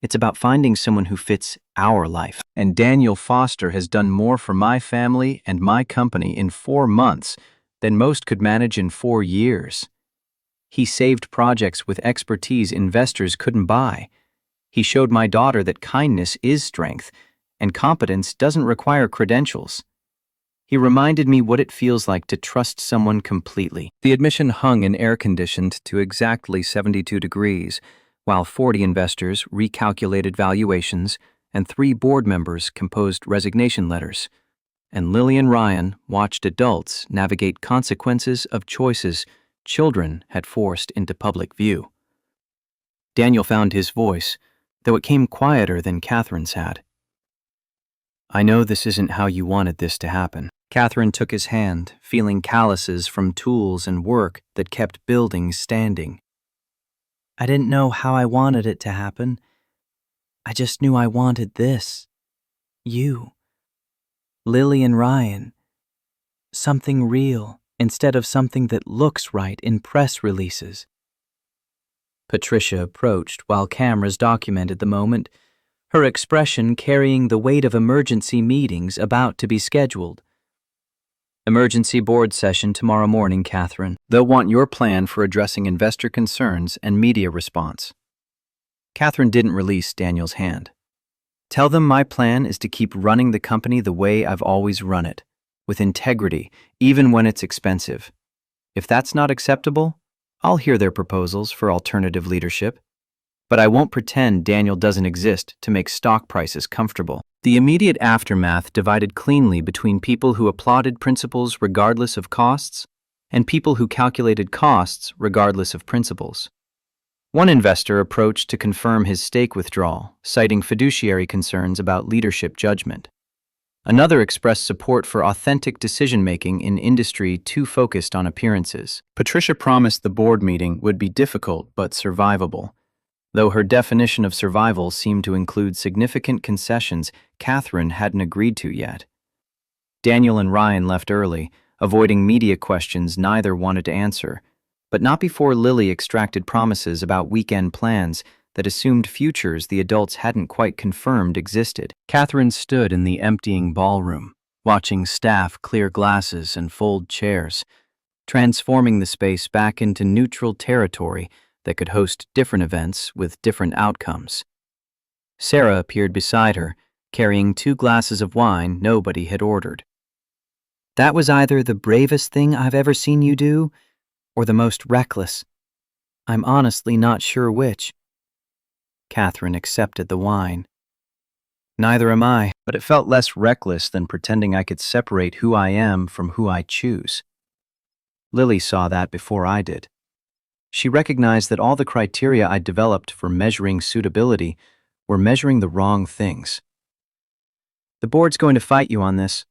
It's about finding someone who fits our life. And Daniel Foster has done more for my family and my company in 4 months than most could manage in 4 years. He saved projects with expertise investors couldn't buy. He showed my daughter that kindness is strength, and competence doesn't require credentials. He reminded me what it feels like to trust someone completely. The admission hung in air-conditioned to exactly 72 degrees, while 40 investors recalculated valuations and 3 board members composed resignation letters, and Lily and Ryan watched adults navigate consequences of choices children had forced into public view. Daniel found his voice, though it came quieter than Catherine's had. "I know this isn't how you wanted this to happen." Catherine took his hand, feeling calluses from tools and work that kept buildings standing. "I didn't know how I wanted it to happen. I just knew I wanted this. You. Lily and Ryan. Something real, instead of something that looks right in press releases." Patricia approached while cameras documented the moment, her expression carrying the weight of emergency meetings about to be scheduled. "Emergency board session tomorrow morning, Catherine. They'll want your plan for addressing investor concerns and media response." Catherine didn't release Daniel's hand. "Tell them my plan is to keep running the company the way I've always run it, with integrity, even when it's expensive. If that's not acceptable, I'll hear their proposals for alternative leadership. But I won't pretend Daniel doesn't exist to make stock prices comfortable." The immediate aftermath divided cleanly between people who applauded principles regardless of costs and people who calculated costs regardless of principles. One investor approached to confirm his stake withdrawal, citing fiduciary concerns about leadership judgment. Another expressed support for authentic decision-making in industry too focused on appearances. Patricia promised the board meeting would be difficult but survivable, though her definition of survival seemed to include significant concessions Catherine hadn't agreed to yet. Daniel and Ryan left early, avoiding media questions neither wanted to answer, but not before Lily extracted promises about weekend plans that assumed futures the adults hadn't quite confirmed existed. Catherine stood in the emptying ballroom, watching staff clear glasses and fold chairs, transforming the space back into neutral territory that could host different events with different outcomes. Sarah appeared beside her, carrying 2 glasses of wine nobody had ordered. "That was either the bravest thing I've ever seen you do, or the most reckless. I'm honestly not sure which." Catherine accepted the wine. "Neither am I, but it felt less reckless than pretending I could separate who I am from who I choose." Lily saw that before I did. She recognized that all the criteria I'd developed for measuring suitability were measuring the wrong things. "The board's going to fight you on this.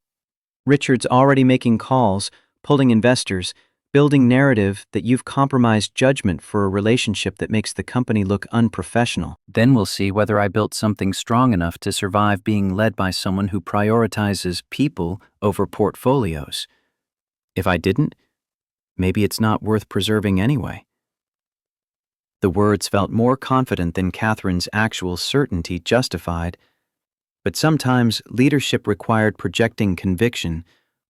Richard's already making calls, pulling investors, building narrative that you've compromised judgment for a relationship that makes the company look unprofessional. Then we'll see whether I built something strong enough to survive being led by someone who prioritizes people over portfolios. If I didn't, maybe it's not worth preserving anyway." The words felt more confident than Catherine's actual certainty justified, but sometimes leadership required projecting conviction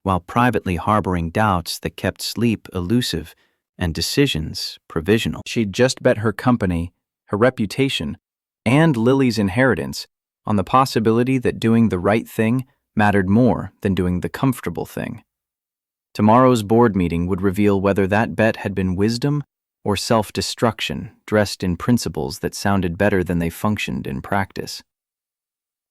while privately harboring doubts that kept sleep elusive and decisions provisional. She'd just bet her company, her reputation, and Lily's inheritance on the possibility that doing the right thing mattered more than doing the comfortable thing. Tomorrow's board meeting would reveal whether that bet had been wisdom or self-destruction dressed in principles that sounded better than they functioned in practice.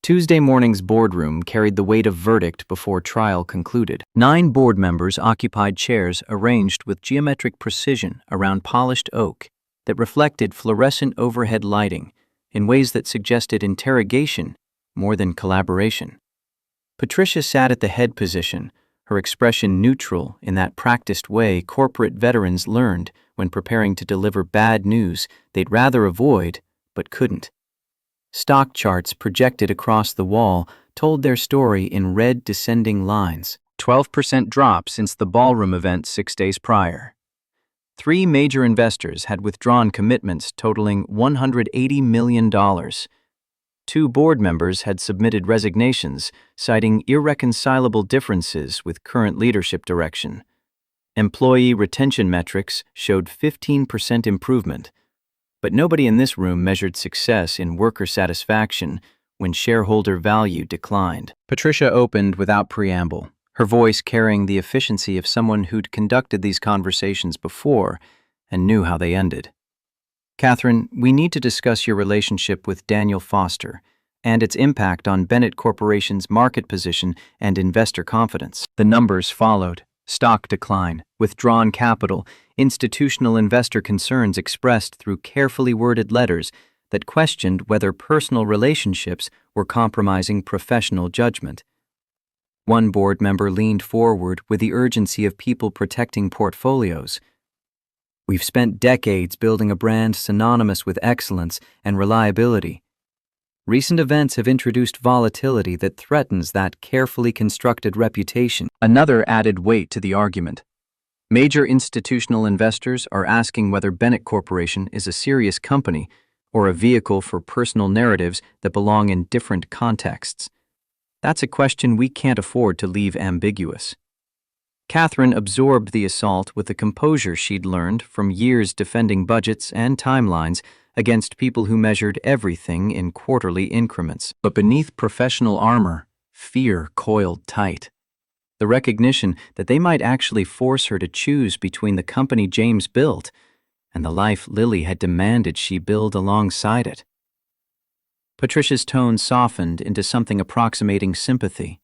Tuesday morning's boardroom carried the weight of verdict before trial concluded. 9 board members occupied chairs arranged with geometric precision around polished oak that reflected fluorescent overhead lighting in ways that suggested interrogation more than collaboration. Patricia sat at the head position, her expression neutral in that practiced way corporate veterans learned when preparing to deliver bad news they'd rather avoid but couldn't. Stock charts projected across the wall told their story in red descending lines. 12% drop since the ballroom event 6 days prior. 3 major investors had withdrawn commitments totaling $180 million. 2 board members had submitted resignations, citing irreconcilable differences with current leadership direction. Employee retention metrics showed 15% improvement, but nobody in this room measured success in worker satisfaction when shareholder value declined. Patricia opened without preamble, her voice carrying the efficiency of someone who'd conducted these conversations before and knew how they ended. "Catherine, we need to discuss your relationship with Daniel Foster and its impact on Bennett Corporation's market position and investor confidence." The numbers followed. Stock decline, withdrawn capital, institutional investor concerns expressed through carefully worded letters that questioned whether personal relationships were compromising professional judgment. One board member leaned forward with the urgency of people protecting portfolios. We've spent decades building a brand synonymous with excellence and reliability. Recent events have introduced volatility that threatens that carefully constructed reputation. Another added weight to the argument. Major institutional investors are asking whether Bennett Corporation is a serious company or a vehicle for personal narratives that belong in different contexts. That's a question we can't afford to leave ambiguous. Catherine absorbed the assault with the composure she'd learned from years defending budgets and timelines against people who measured everything in quarterly increments. But beneath professional armor, fear coiled tight. The recognition that they might actually force her to choose between the company James built and the life Lily had demanded she build alongside it. Patricia's tone softened into something approximating sympathy.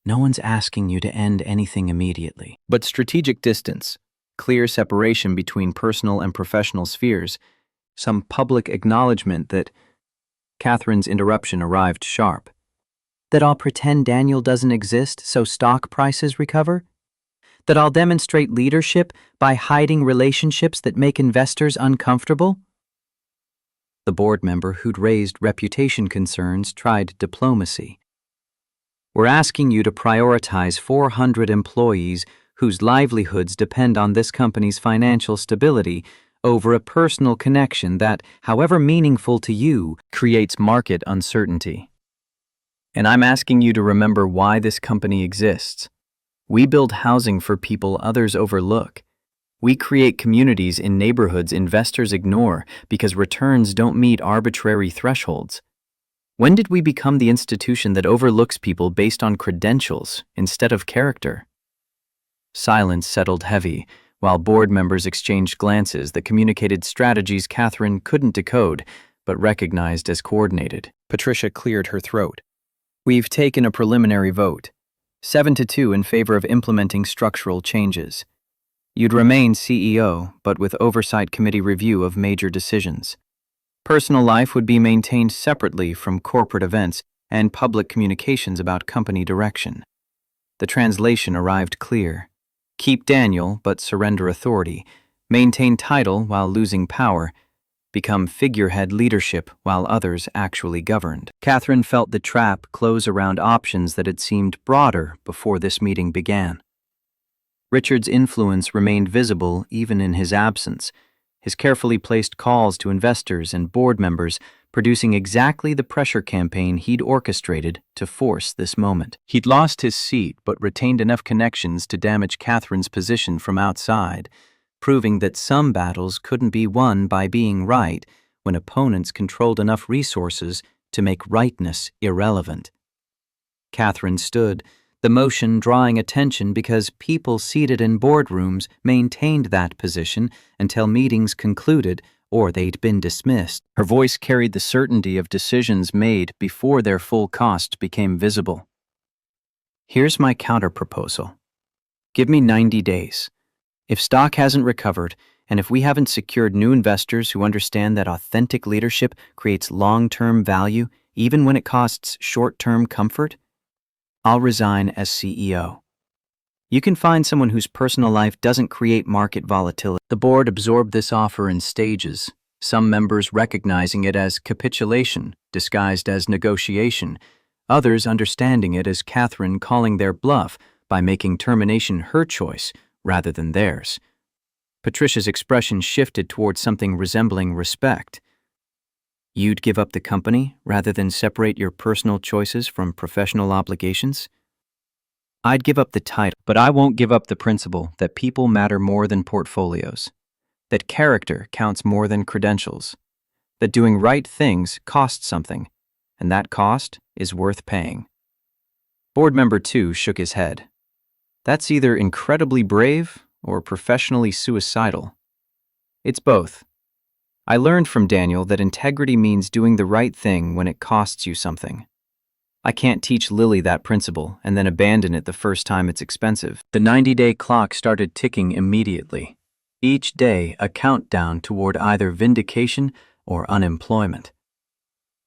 No one's asking you to end anything immediately. But strategic distance, clear separation between personal and professional spheres, some public acknowledgement that... Catherine's interruption arrived sharp. That I'll pretend Daniel doesn't exist so stock prices recover? That I'll demonstrate leadership by hiding relationships that make investors uncomfortable? The board member who'd raised reputation concerns tried diplomacy. We're asking you to prioritize 400 employees whose livelihoods depend on this company's financial stability over a personal connection that, however meaningful to you, creates market uncertainty. And I'm asking you to remember why this company exists. We build housing for people others overlook. We create communities in neighborhoods investors ignore because returns don't meet arbitrary thresholds. When did we become the institution that overlooks people based on credentials instead of character? Silence settled heavy, while board members exchanged glances that communicated strategies Catherine couldn't decode, but recognized as coordinated. Patricia cleared her throat. We've taken a preliminary vote, 7-2 in favor of implementing structural changes. You'd remain CEO, but with oversight committee review of major decisions. Personal life would be maintained separately from corporate events and public communications about company direction. The translation arrived clear. Keep Daniel, but surrender authority. Maintain title while losing power. Become figurehead leadership while others actually governed. Catherine felt the trap close around options that had seemed broader before this meeting began. Richard's influence remained visible even in his absence, his carefully placed calls to investors and board members producing exactly the pressure campaign he'd orchestrated to force this moment. He'd lost his seat but retained enough connections to damage Catherine's position from outside, proving that some battles couldn't be won by being right when opponents controlled enough resources to make rightness irrelevant. Catherine stood, the motion drawing attention because people seated in boardrooms maintained that position until meetings concluded or they'd been dismissed. Her voice carried the certainty of decisions made before their full cost became visible. Here's my counterproposal. Give me 90 days. If stock hasn't recovered, and if we haven't secured new investors who understand that authentic leadership creates long-term value even when it costs short-term comfort, I'll resign as CEO. You can find someone whose personal life doesn't create market volatility. The board absorbed this offer in stages, some members recognizing it as capitulation, disguised as negotiation, others understanding it as Catherine calling their bluff by making termination her choice rather than theirs. Patricia's expression shifted towards something resembling respect. You'd give up the company rather than separate your personal choices from professional obligations? I'd give up the title, but I won't give up the principle that people matter more than portfolios, that character counts more than credentials, that doing right things costs something, and that cost is worth paying. Board member 2 shook his head. That's either incredibly brave or professionally suicidal. It's both. I learned from Daniel that integrity means doing the right thing when it costs you something. I can't teach Lily that principle and then abandon it the first time it's expensive. The 90-day clock started ticking immediately. Each day a countdown toward either vindication, or unemployment.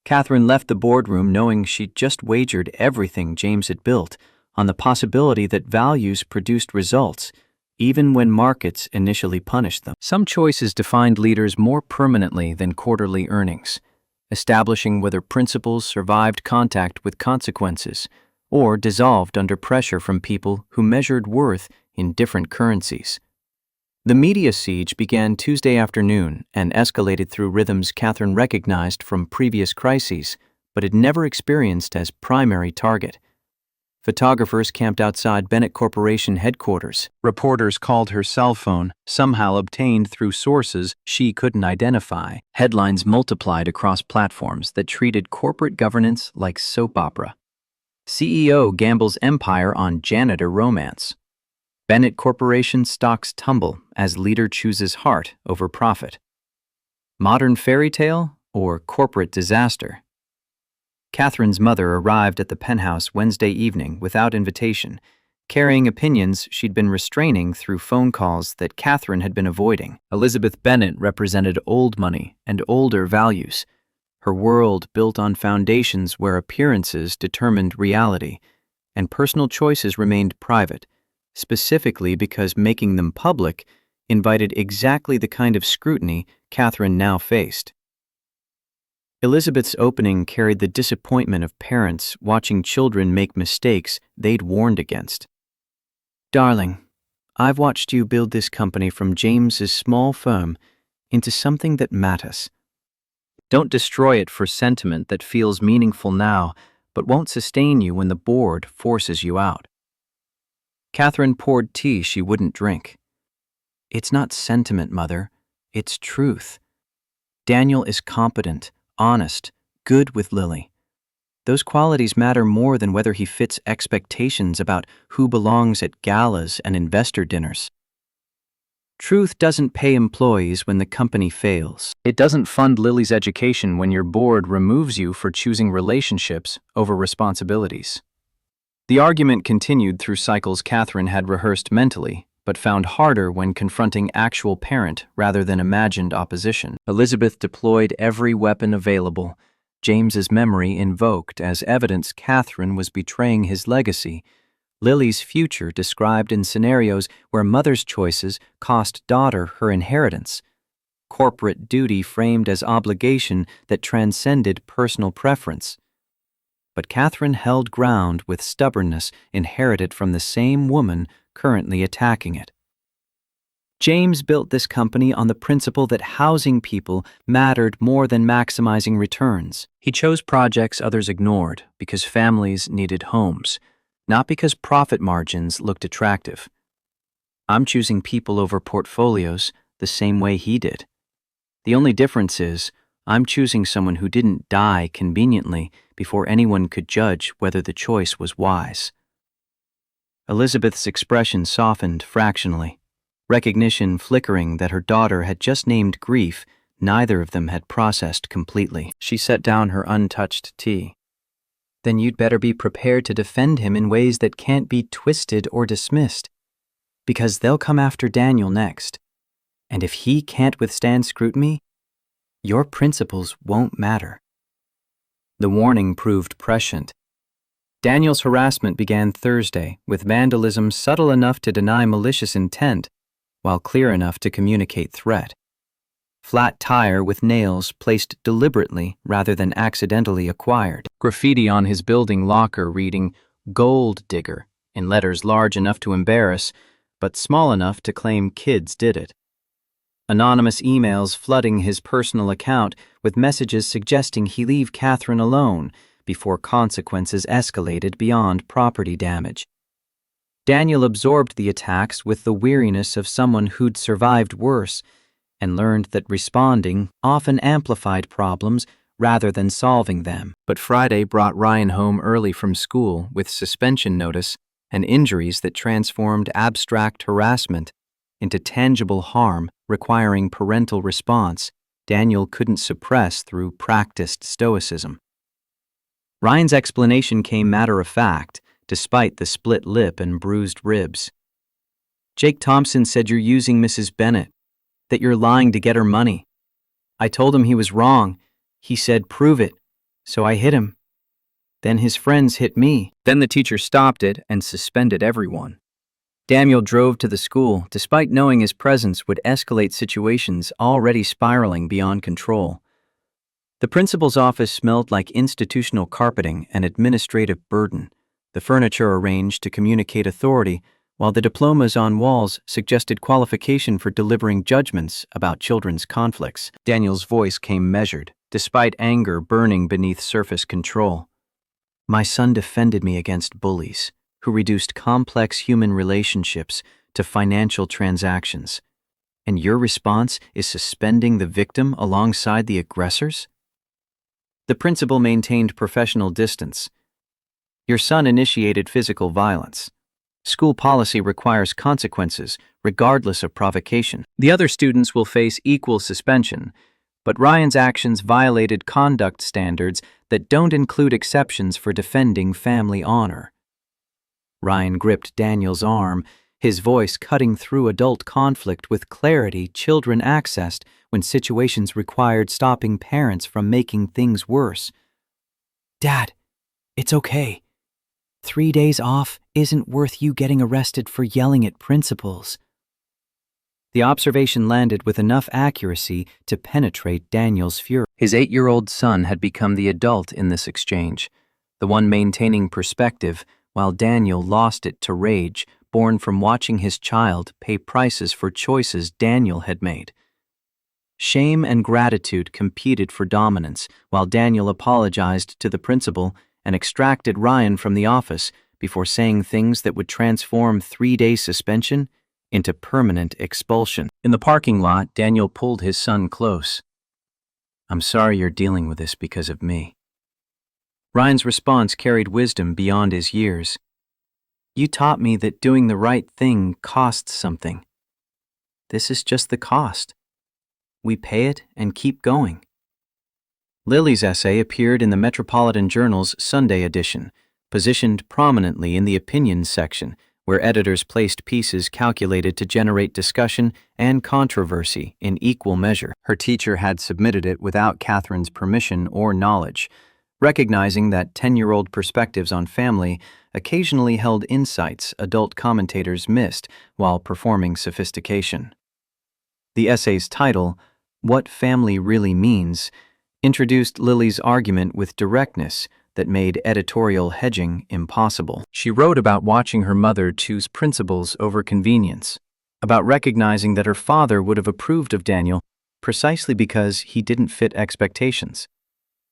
Catherine left the boardroom knowing she'd just wagered everything James had built on the possibility that values produced results, even when markets initially punished them. Some choices defined leaders more permanently than quarterly earnings, establishing whether principles survived contact with consequences or dissolved under pressure from people who measured worth in different currencies. The media siege began Tuesday afternoon and escalated through rhythms Catherine recognized from previous crises, but had never experienced as primary target. Photographers camped outside Bennett Corporation headquarters. Reporters called her cell phone, somehow obtained through sources she couldn't identify. Headlines multiplied across platforms that treated corporate governance like soap opera. CEO gambles empire on janitor romance. Bennett Corporation stocks tumble as leader chooses heart over profit. Modern fairy tale or corporate disaster? Catherine's mother arrived at the penthouse Wednesday evening without invitation, carrying opinions she'd been restraining through phone calls that Catherine had been avoiding. Elizabeth Bennett represented old money and older values, her world built on foundations where appearances determined reality, and personal choices remained private, specifically because making them public invited exactly the kind of scrutiny Catherine now faced. Elizabeth's opening carried the disappointment of parents watching children make mistakes they'd warned against. Darling, I've watched you build this company from James's small firm into something that matters. Don't destroy it for sentiment that feels meaningful now, but won't sustain you when the board forces you out. Catherine poured tea she wouldn't drink. It's not sentiment, Mother. It's truth. Daniel is competent, honest, good with Lily. Those qualities matter more than whether he fits expectations about who belongs at galas and investor dinners. Truth doesn't pay employees when the company fails. It doesn't fund Lily's education when your board removes you for choosing relationships over responsibilities. The argument continued through cycles Catherine had rehearsed mentally, but found harder when confronting actual parent rather than imagined opposition. Elizabeth deployed every weapon available, James's memory invoked as evidence Catherine was betraying his legacy, Lily's future described in scenarios where mother's choices cost daughter her inheritance, corporate duty framed as obligation that transcended personal preference. But Catherine held ground with stubbornness inherited from the same woman currently attacking it. James built this company on the principle that housing people mattered more than maximizing returns. He chose projects others ignored because families needed homes, not because profit margins looked attractive. I'm choosing people over portfolios the same way he did. The only difference is I'm choosing someone who didn't die conveniently before anyone could judge whether the choice was wise. Elizabeth's expression softened fractionally, recognition flickering that her daughter had just named grief neither of them had processed completely. She set down her untouched tea. Then you'd better be prepared to defend him in ways that can't be twisted or dismissed, because they'll come after Daniel next. And if he can't withstand scrutiny, your principles won't matter. The warning proved prescient. Daniel's harassment began Thursday with vandalism subtle enough to deny malicious intent, while clear enough to communicate threat. Flat tire with nails placed deliberately rather than accidentally acquired. Graffiti on his building locker reading "Gold Digger" in letters large enough to embarrass, but small enough to claim kids did it. Anonymous emails flooding his personal account with messages suggesting he leave Catherine alone before consequences escalated beyond property damage. Daniel absorbed the attacks with the weariness of someone who'd survived worse and learned that responding often amplified problems rather than solving them. But Friday brought Ryan home early from school with suspension notice and injuries that transformed abstract harassment into tangible harm requiring parental response Daniel couldn't suppress through practiced stoicism. Ryan's explanation came matter-of-fact, despite the split lip and bruised ribs. Jake Thompson said you're using Mrs. Bennett, that you're lying to get her money. I told him he was wrong. He said, "Prove it." So I hit him. Then his friends hit me. Then the teacher stopped it and suspended everyone. Daniel drove to the school, despite knowing his presence would escalate situations already spiraling beyond control. The principal's office smelled like institutional carpeting and administrative burden, the furniture arranged to communicate authority, while the diplomas on walls suggested qualification for delivering judgments about children's conflicts. Daniel's voice came measured, despite anger burning beneath surface control. My son defended me against bullies, who reduced complex human relationships to financial transactions. And your response is suspending the victim alongside the aggressors? The principal maintained professional distance. Your son initiated physical violence. School policy requires consequences, regardless of provocation. The other students will face equal suspension, but Ryan's actions violated conduct standards that don't include exceptions for defending family honor. Ryan gripped Daniel's arm, his voice cutting through adult conflict with clarity children accessed when situations required stopping parents from making things worse. Dad, it's okay. 3 days off isn't worth you getting arrested for yelling at principals. The observation landed with enough accuracy to penetrate Daniel's fury. His 8-year-old son had become the adult in this exchange, the one maintaining perspective, while Daniel lost it to rage, born from watching his child pay prices for choices Daniel had made. Shame and gratitude competed for dominance, while Daniel apologized to the principal and extracted Ryan from the office before saying things that would transform 3-day suspension into permanent expulsion. In the parking lot, Daniel pulled his son close. I'm sorry you're dealing with this because of me. Ryan's response carried wisdom beyond his years. You taught me that doing the right thing costs something. This is just the cost. We pay it and keep going. Lily's essay appeared in the Metropolitan Journal's Sunday edition, positioned prominently in the opinions section, where editors placed pieces calculated to generate discussion and controversy in equal measure. Her teacher had submitted it without Catherine's permission or knowledge, recognizing that 10-year-old perspectives on family occasionally held insights adult commentators missed while performing sophistication. The essay's title, What Family Really Means, introduced Lily's argument with directness that made editorial hedging impossible. She wrote about watching her mother choose principles over convenience, about recognizing that her father would have approved of Daniel precisely because he didn't fit expectations,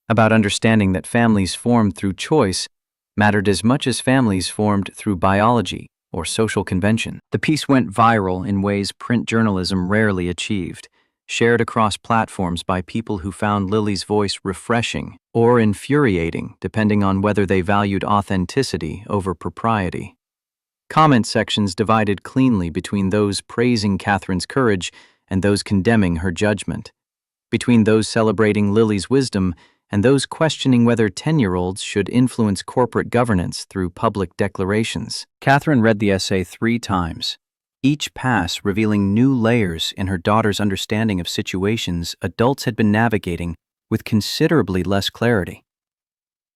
about understanding that families formed through choice mattered as much as families formed through biology or social convention. The piece went viral in ways print journalism rarely achieved, shared across platforms by people who found Lily's voice refreshing or infuriating, depending on whether they valued authenticity over propriety. Comment sections divided cleanly between those praising Catherine's courage and those condemning her judgment, between those celebrating Lily's wisdom and those questioning whether 10-year-olds should influence corporate governance through public declarations. Catherine read the essay 3 times, each pass revealing new layers in her daughter's understanding of situations adults had been navigating with considerably less clarity.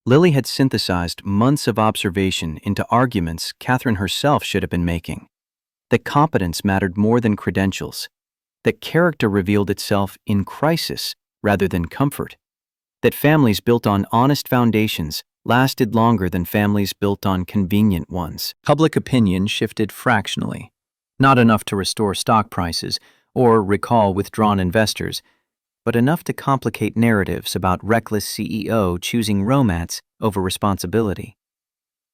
Lily had synthesized months of observation into arguments Catherine herself should have been making. That competence mattered more than credentials. That character revealed itself in crisis rather than comfort. That families built on honest foundations lasted longer than families built on convenient ones. Public opinion shifted fractionally. Not enough to restore stock prices or recall withdrawn investors, but enough to complicate narratives about reckless CEO choosing romance over responsibility.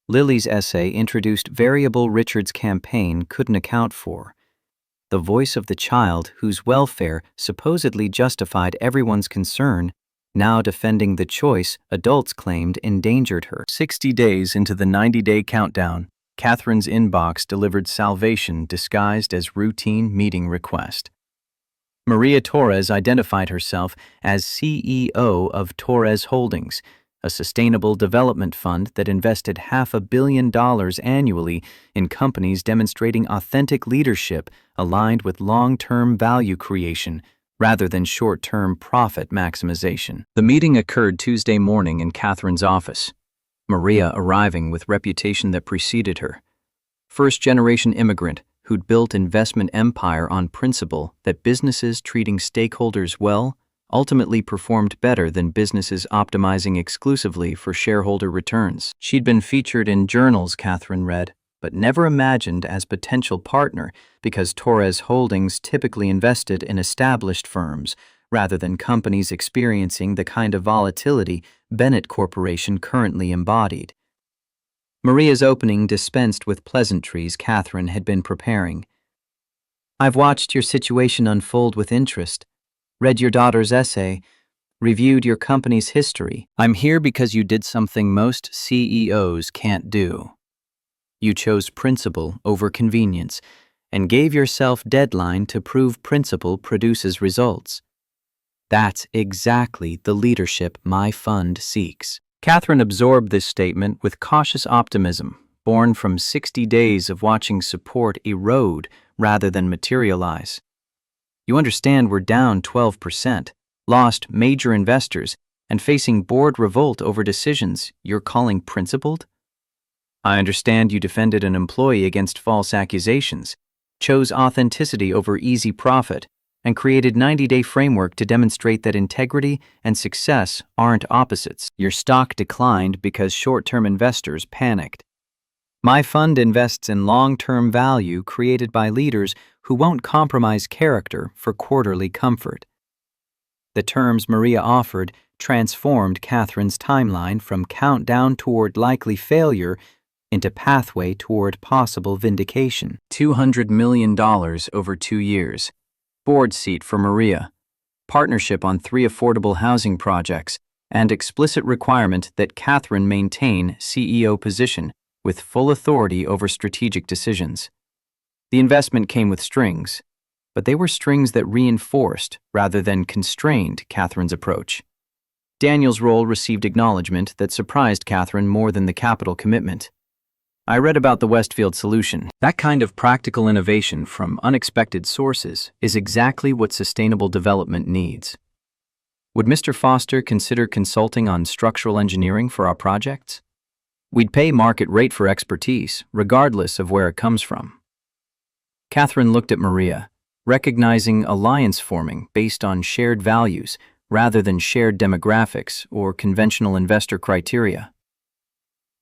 Lily's essay introduced variable Richard's campaign couldn't account for. The voice of the child whose welfare supposedly justified everyone's concern, now defending the choice adults claimed endangered her. 60 days into the 90-day countdown, Catherine's inbox delivered salvation disguised as routine meeting request. Maria Torres identified herself as CEO of Torres Holdings, a sustainable development fund that invested $500 million annually in companies demonstrating authentic leadership aligned with long-term value creation, rather than short-term profit maximization. The meeting occurred Tuesday morning in Catherine's office, Maria arriving with reputation that preceded her. First-generation immigrant who'd built investment empire on principle that businesses treating stakeholders well ultimately performed better than businesses optimizing exclusively for shareholder returns. She'd been featured in journals, Catherine read, but never imagined as potential partner because Torres Holdings typically invested in established firms rather than companies experiencing the kind of volatility Bennett Corporation currently embodied. Maria's opening dispensed with pleasantries Catherine had been preparing. "I've watched your situation unfold with interest, read your daughter's essay, reviewed your company's history. I'm here because you did something most CEOs can't do. You chose principle over convenience and gave yourself deadline to prove principle produces results. That's exactly the leadership my fund seeks." Catherine absorbed this statement with cautious optimism, born from 60 days of watching support erode rather than materialize. "You understand we're down 12%, lost major investors, and facing board revolt over decisions you're calling principled? I understand you defended an employee against false accusations, chose authenticity over easy profit, and created 90-day framework to demonstrate that integrity and success aren't opposites. Your stock declined because short-term investors panicked. My fund invests in long-term value created by leaders who won't compromise character for quarterly comfort." The terms Maria offered transformed Catherine's timeline from countdown toward likely failure into pathway toward possible vindication. $200 million over 2 years. Board seat for Maria. Partnership on 3 affordable housing projects, and explicit requirement that Catherine maintain CEO position with full authority over strategic decisions. The investment came with strings, but they were strings that reinforced rather than constrained Catherine's approach. Daniel's role received acknowledgement that surprised Catherine more than the capital commitment. "I read about the Westfield solution. That kind of practical innovation from unexpected sources is exactly what sustainable development needs. Would Mr. Foster consider consulting on structural engineering for our projects? We'd pay market rate for expertise, regardless of where it comes from." Catherine looked at Maria, recognizing alliance forming based on shared values rather than shared demographics or conventional investor criteria.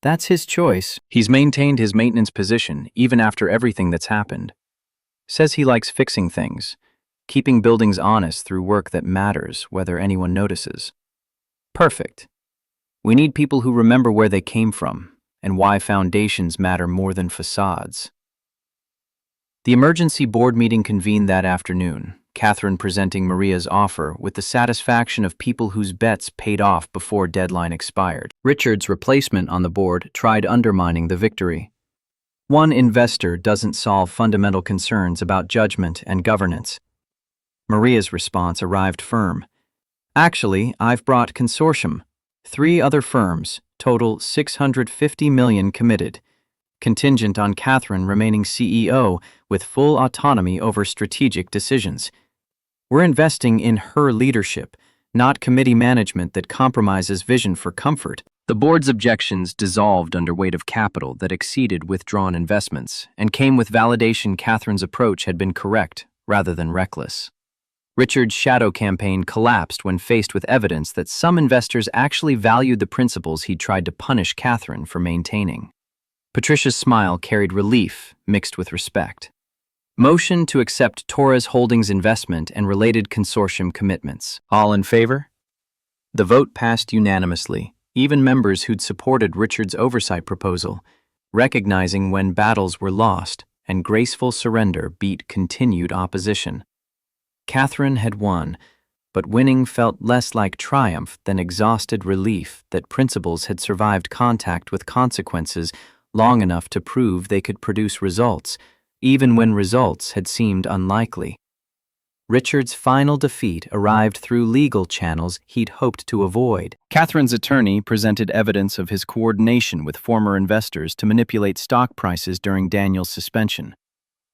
That's his choice. He's maintained his maintenance position even after everything that's happened. Says he likes fixing things, keeping buildings honest through work that matters whether anyone notices. Perfect. We need people who remember where they came from and why foundations matter more than facades. The emergency board meeting convened that afternoon, Catherine presenting Maria's offer with the satisfaction of people whose bets paid off before deadline expired. Richard's replacement on the board tried undermining the victory. One investor doesn't solve fundamental concerns about judgment and governance. Maria's response arrived firm. "Actually, I've brought consortium. 3 other firms, total $650 million committed, contingent on Catherine remaining CEO with full autonomy over strategic decisions. We're investing in her leadership, not committee management that compromises vision for comfort." The board's objections dissolved under weight of capital that exceeded withdrawn investments and came with validation Catherine's approach had been correct rather than reckless. Richard's shadow campaign collapsed when faced with evidence that some investors actually valued the principles he'd tried to punish Catherine for maintaining. Patricia's smile carried relief mixed with respect. Motion to accept Torres Holdings investment and related consortium commitments. All in favor? The vote passed unanimously, even members who'd supported Richard's oversight proposal, recognizing when battles were lost and graceful surrender beat continued opposition. Catherine had won, but winning felt less like triumph than exhausted relief that principles had survived contact with consequences long enough to prove they could produce results, even when results had seemed unlikely. Richard's final defeat arrived through legal channels he'd hoped to avoid. Catherine's attorney presented evidence of his coordination with former investors to manipulate stock prices during Daniel's suspension.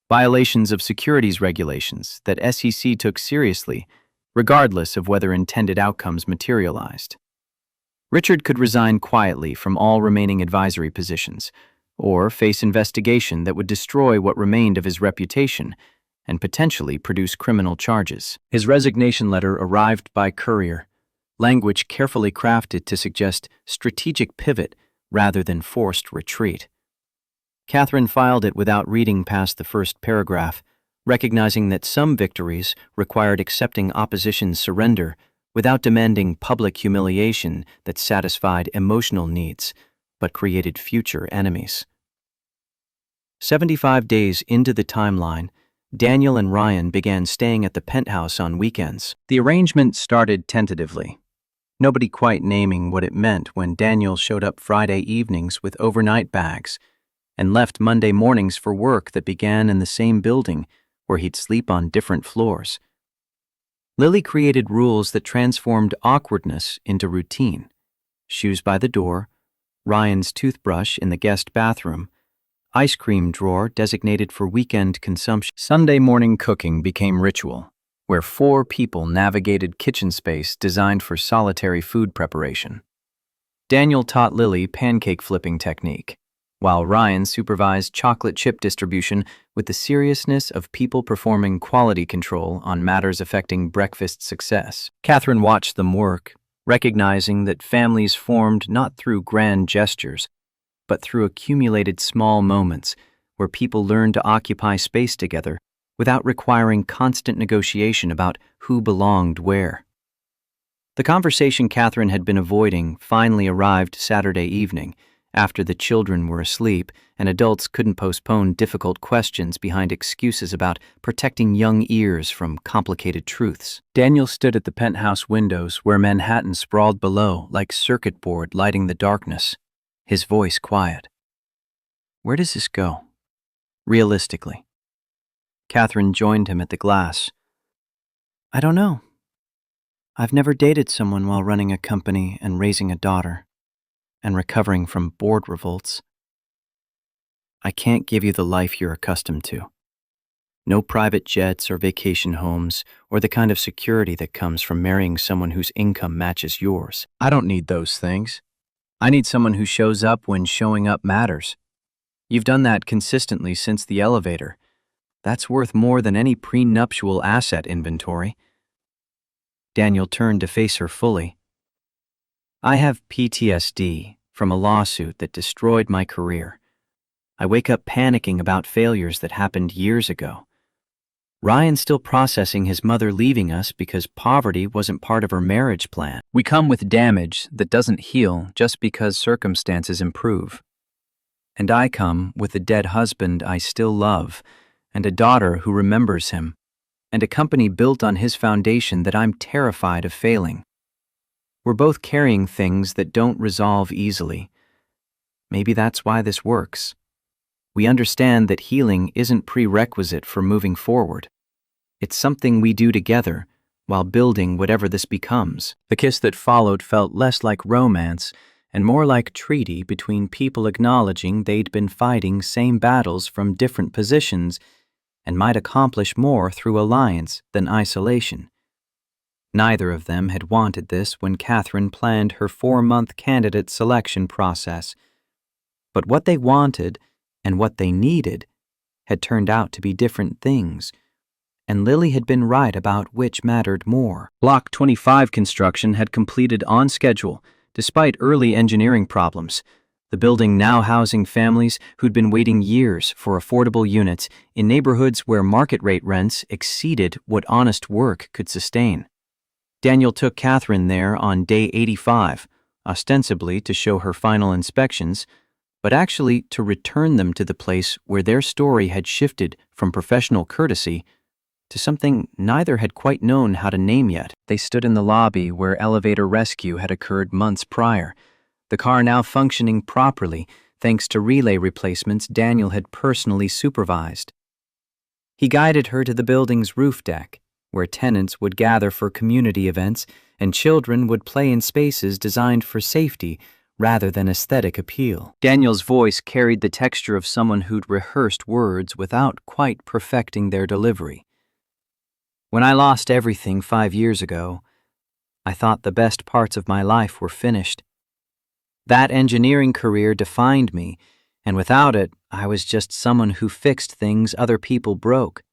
Violations of securities regulations that SEC took seriously regardless of whether intended outcomes materialized. Richard could resign quietly from all remaining advisory positions, or face investigation that would destroy what remained of his reputation and potentially produce criminal charges. His resignation letter arrived by courier, language carefully crafted to suggest strategic pivot rather than forced retreat. Catherine filed it without reading past the first paragraph, recognizing that some victories required accepting opposition's surrender without demanding public humiliation that satisfied emotional needs but created future enemies. 75 days into the timeline, Daniel and Ryan began staying at the penthouse on weekends. The arrangement started tentatively, nobody quite naming what it meant when Daniel showed up Friday evenings with overnight bags and left Monday mornings for work that began in the same building where he'd sleep on different floors. Lily created rules that transformed awkwardness into routine. Shoes by the door, Ryan's toothbrush in the guest bathroom, ice cream drawer designated for weekend consumption. Sunday morning cooking became ritual, where 4 people navigated kitchen space designed for solitary food preparation. Daniel taught Lily pancake flipping technique, while Ryan supervised chocolate chip distribution with the seriousness of people performing quality control on matters affecting breakfast success. Catherine watched them work, recognizing that families formed not through grand gestures, but through accumulated small moments where people learned to occupy space together without requiring constant negotiation about who belonged where. The conversation Catherine had been avoiding finally arrived Saturday evening, after the children were asleep and adults couldn't postpone difficult questions behind excuses about protecting young ears from complicated truths. Daniel stood at the penthouse windows where Manhattan sprawled below like circuit board lighting the darkness, his voice quiet. Where does this go? Realistically. Catherine joined him at the glass. I don't know. I've never dated someone while running a company and raising a daughter, and recovering from board revolts. I can't give you the life you're accustomed to. No private jets or vacation homes, or the kind of security that comes from marrying someone whose income matches yours. I don't need those things. I need someone who shows up when showing up matters. You've done that consistently since the elevator. That's worth more than any prenuptial asset inventory. Daniel turned to face her fully. I have PTSD from a lawsuit that destroyed my career. I wake up panicking about failures that happened years ago. Ryan's still processing his mother leaving us because poverty wasn't part of her marriage plan. We come with damage that doesn't heal just because circumstances improve. And I come with a dead husband I still love, and a daughter who remembers him, and a company built on his foundation that I'm terrified of failing. We're both carrying things that don't resolve easily. Maybe that's why this works. We understand that healing isn't prerequisite for moving forward. It's something we do together while building whatever this becomes. The kiss that followed felt less like romance and more like treaty between people acknowledging they'd been fighting same battles from different positions and might accomplish more through alliance than isolation. Neither of them had wanted this when Catherine planned her 4-month candidate selection process. But what they wanted and what they needed had turned out to be different things, and Lily had been right about which mattered more. Block 25 construction had completed on schedule, despite early engineering problems, the building now housing families who'd been waiting years for affordable units in neighborhoods where market rate rents exceeded what honest work could sustain. Daniel took Catherine there on day 85, ostensibly to show her final inspections, but actually to return them to the place where their story had shifted from professional courtesy to something neither had quite known how to name yet. They stood in the lobby where elevator rescue had occurred months prior, the car now functioning properly thanks to relay replacements Daniel had personally supervised. He guided her to the building's roof deck, where tenants would gather for community events and children would play in spaces designed for safety rather than aesthetic appeal. Daniel's voice carried the texture of someone who'd rehearsed words without quite perfecting their delivery. When I lost everything 5 years ago, I thought the best parts of my life were finished. That engineering career defined me, and without it, I was just someone who fixed things other people broke.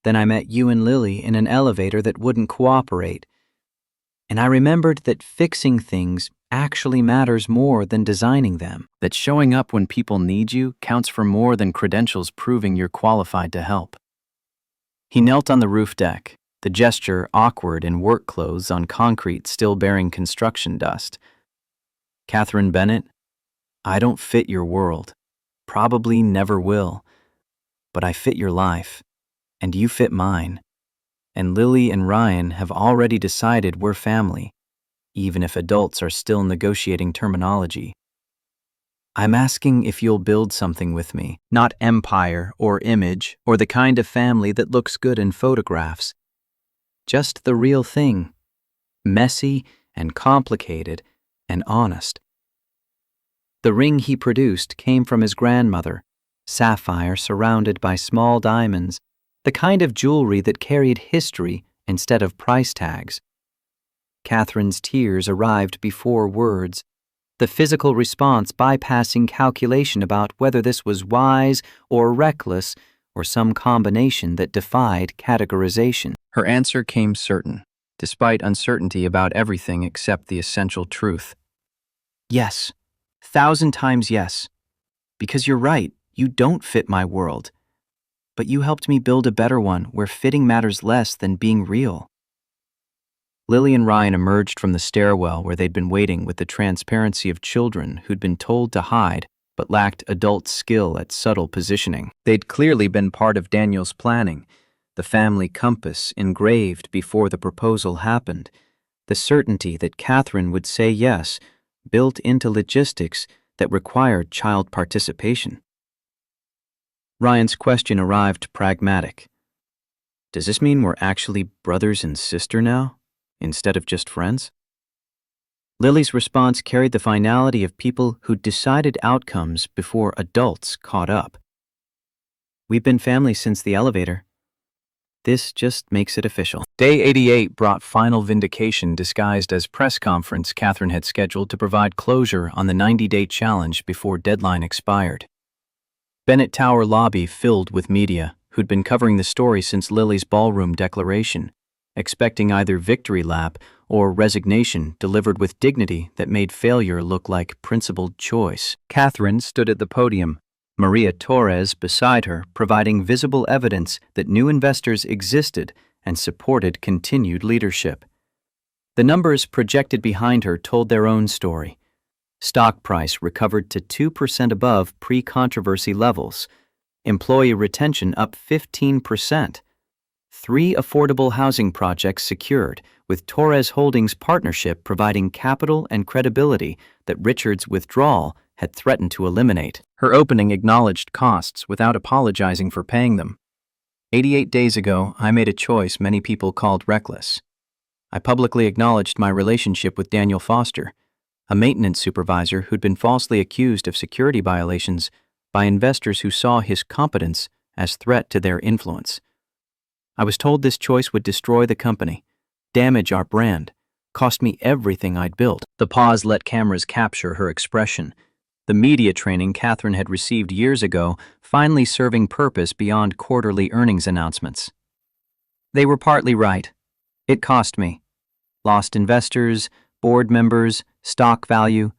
Then I met you and Lily in an elevator that wouldn't cooperate, and I remembered that fixing things actually matters more than designing them. That showing up when people need you counts for more than credentials proving you're qualified to help. He knelt on the roof deck, the gesture awkward in work clothes on concrete still bearing construction dust. Catherine Bennett, I don't fit your world. Probably never will. But I fit your life, and you fit mine. And Lily and Ryan have already decided we're family, even if adults are still negotiating terminology. I'm asking if you'll build something with me, not empire or image or the kind of family that looks good in photographs. Just the real thing, messy and complicated and honest. The ring he produced came from his grandmother, sapphire surrounded by small diamonds, the kind of jewelry that carried history instead of price tags. Catherine's tears arrived before words, the physical response bypassing calculation about whether this was wise or reckless or some combination that defied categorization. Her answer came certain, despite uncertainty about everything except the essential truth. Yes, 1,000 times yes. Because you're right, you don't fit my world. But you helped me build a better one where fitting matters less than being real. Lily and Ryan emerged from the stairwell where they'd been waiting with the transparency of children who'd been told to hide but lacked adult skill at subtle positioning. They'd clearly been part of Daniel's planning, the family compass engraved before the proposal happened, the certainty that Catherine would say yes, built into logistics that required child participation. Ryan's question arrived pragmatic. Does this mean we're actually brothers and sister now, instead of just friends? Lily's response carried the finality of people who'd decided outcomes before adults caught up. We've been family since the elevator. This just makes it official. Day 88 brought final vindication disguised as press conference Catherine had scheduled to provide closure on the 90-day challenge before deadline expired. Bennett Tower lobby filled with media who'd been covering the story since Lily's ballroom declaration, expecting either victory lap or resignation delivered with dignity that made failure look like principled choice. Catherine stood at the podium, Maria Torres beside her, providing visible evidence that new investors existed and supported continued leadership. The numbers projected behind her told their own story. Stock price recovered to 2% above pre-controversy levels. Employee retention up 15%. 3 affordable housing projects secured, with Torres Holdings partnership providing capital and credibility that Richard's withdrawal had threatened to eliminate. Her opening acknowledged costs without apologizing for paying them. 88 days ago, I made a choice many people called reckless. I publicly acknowledged my relationship with Daniel Foster, a maintenance supervisor who'd been falsely accused of security violations by investors who saw his competence as threat to their influence. I was told this choice would destroy the company, damage our brand, cost me everything I'd built. The pause let cameras capture her expression, the media training Catherine had received years ago finally serving purpose beyond quarterly earnings announcements. They were partly right. It cost me. Lost investors, board members, stock value,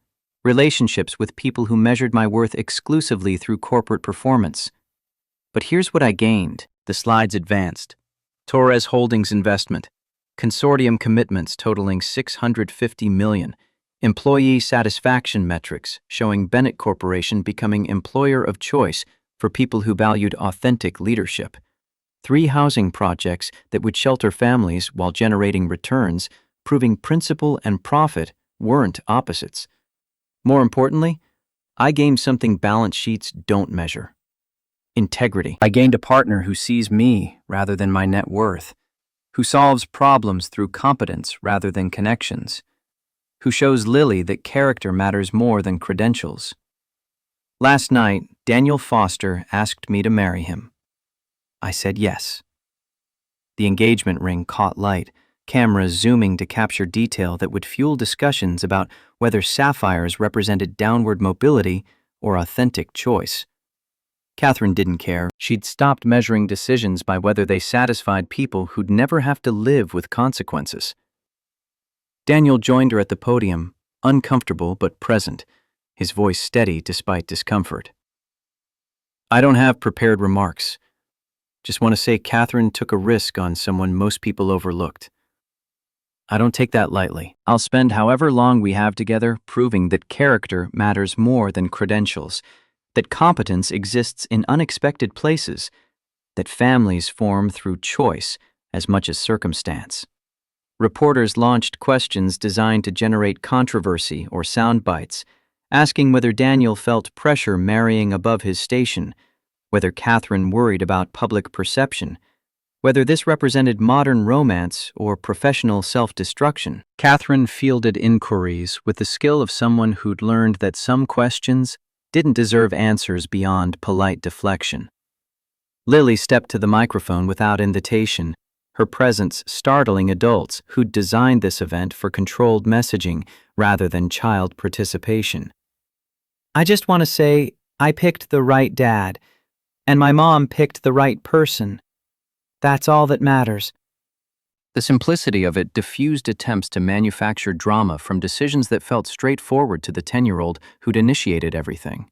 relationships with people who measured my worth exclusively through corporate performance. But here's what I gained. The slides advanced. Torres Holdings investment, consortium commitments totaling $650 million, employee satisfaction metrics showing Bennett Corporation becoming employer of choice for people who valued authentic leadership, 3 housing projects that would shelter families while generating returns, proving principle and profit weren't opposites. More importantly, I gained something balance sheets don't measure. Integrity. I gained a partner who sees me rather than my net worth, who solves problems through competence rather than connections, who shows Lily that character matters more than credentials. Last night, Daniel Foster asked me to marry him. I said yes. The engagement ring caught light, cameras zooming to capture detail that would fuel discussions about whether sapphires represented downward mobility or authentic choice. Catherine didn't care. She'd stopped measuring decisions by whether they satisfied people who'd never have to live with consequences. Daniel joined her at the podium, uncomfortable but present, his voice steady despite discomfort. I don't have prepared remarks. Just want to say Catherine took a risk on someone most people overlooked. I don't take that lightly. I'll spend however long we have together proving that character matters more than credentials, that competence exists in unexpected places, that families form through choice as much as circumstance. Reporters launched questions designed to generate controversy or sound bites, asking whether Daniel felt pressure marrying above his station, whether Catherine worried about public perception, whether this represented modern romance or professional self-destruction. Catherine fielded inquiries with the skill of someone who'd learned that some questions didn't deserve answers beyond polite deflection. Lily stepped to the microphone without invitation, her presence startling adults who'd designed this event for controlled messaging rather than child participation. I just want to say, I picked the right dad, and my mom picked the right person. That's all that matters. The simplicity of it diffused attempts to manufacture drama from decisions that felt straightforward to the 10-year-old who'd initiated everything.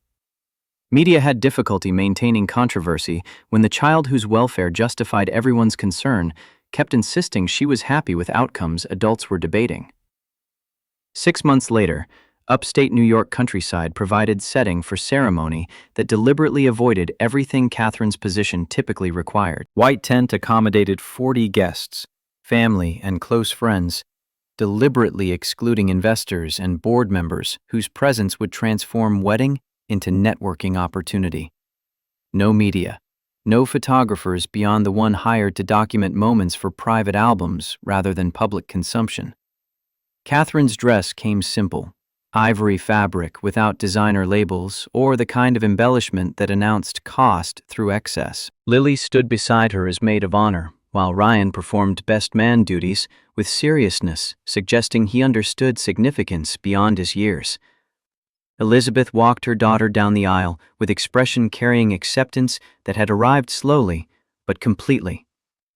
Media had difficulty maintaining controversy when the child whose welfare justified everyone's concern kept insisting she was happy with outcomes adults were debating. 6 months later, upstate New York countryside provided setting for ceremony that deliberately avoided everything Catherine's position typically required. White tent accommodated 40 guests, family and close friends, deliberately excluding investors and board members whose presence would transform wedding into networking opportunity. No media, no photographers beyond the one hired to document moments for private albums rather than public consumption. Catherine's dress came simple, ivory fabric without designer labels or the kind of embellishment that announced cost through excess. Lily stood beside her as maid of honor, while Ryan performed best man duties with seriousness, suggesting he understood significance beyond his years. Elizabeth walked her daughter down the aisle with expression carrying acceptance that had arrived slowly, but completely,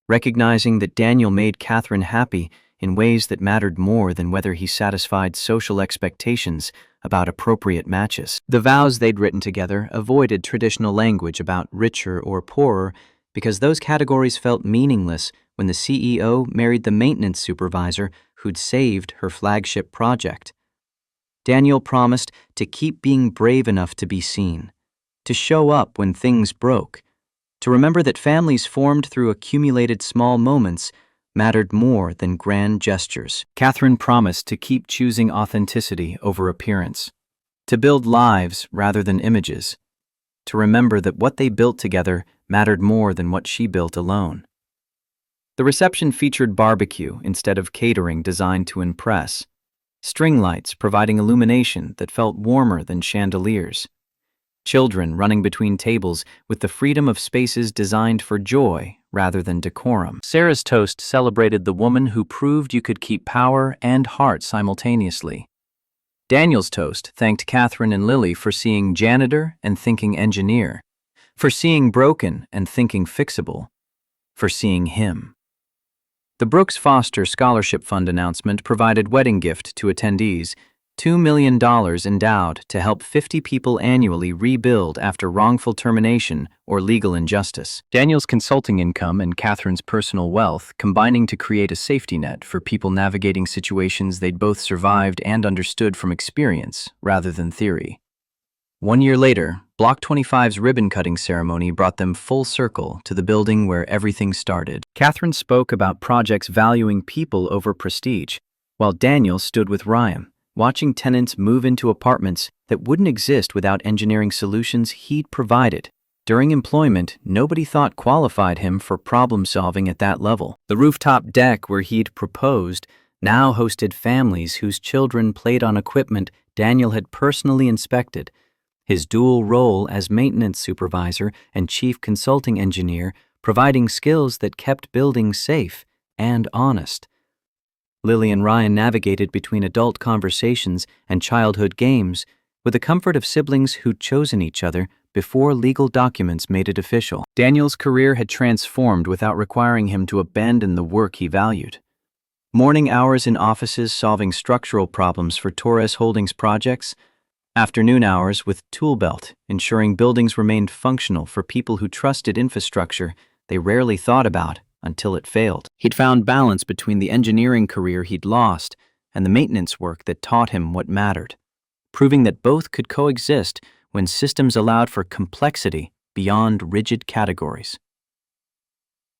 recognizing that Daniel made Catherine happy in ways that mattered more than whether he satisfied social expectations about appropriate matches. The vows they'd written together avoided traditional language about richer or poorer because those categories felt meaningless when the CEO married the maintenance supervisor who'd saved her flagship project. Daniel promised to keep being brave enough to be seen, to show up when things broke, to remember that families formed through accumulated small moments mattered more than grand gestures. Catherine promised to keep choosing authenticity over appearance, to build lives rather than images, to remember that what they built together mattered more than what she built alone. The reception featured barbecue instead of catering designed to impress, string lights providing illumination that felt warmer than chandeliers, children running between tables with the freedom of spaces designed for joy rather than decorum. Sarah's toast celebrated the woman who proved you could keep power and heart simultaneously. Daniel's toast thanked Catherine and Lily for seeing janitor and thinking engineer, for seeing broken and thinking fixable, for seeing him. The Brooks Foster Scholarship Fund announcement provided wedding gift to attendees, $2 million endowed to help 50 people annually rebuild after wrongful termination or legal injustice. Daniel's consulting income and Catherine's personal wealth combining to create a safety net for people navigating situations they'd both survived and understood from experience rather than theory. 1 year later, Block 25's ribbon-cutting ceremony brought them full circle to the building where everything started. Catherine spoke about projects valuing people over prestige, while Daniel stood with Ryan, watching tenants move into apartments that wouldn't exist without engineering solutions he'd provided. During employment, nobody thought qualified him for problem-solving at that level. The rooftop deck where he'd proposed now hosted families whose children played on equipment Daniel had personally inspected. His dual role as maintenance supervisor and chief consulting engineer providing skills that kept buildings safe and honest. Lily and Ryan navigated between adult conversations and childhood games with the comfort of siblings who'd chosen each other before legal documents made it official. Daniel's career had transformed without requiring him to abandon the work he valued. Morning hours in offices solving structural problems for Torres Holdings projects, afternoon hours with tool belt ensuring buildings remained functional for people who trusted infrastructure they rarely thought about until it failed. He'd found balance between the engineering career he'd lost and the maintenance work that taught him what mattered, proving that both could coexist when systems allowed for complexity beyond rigid categories.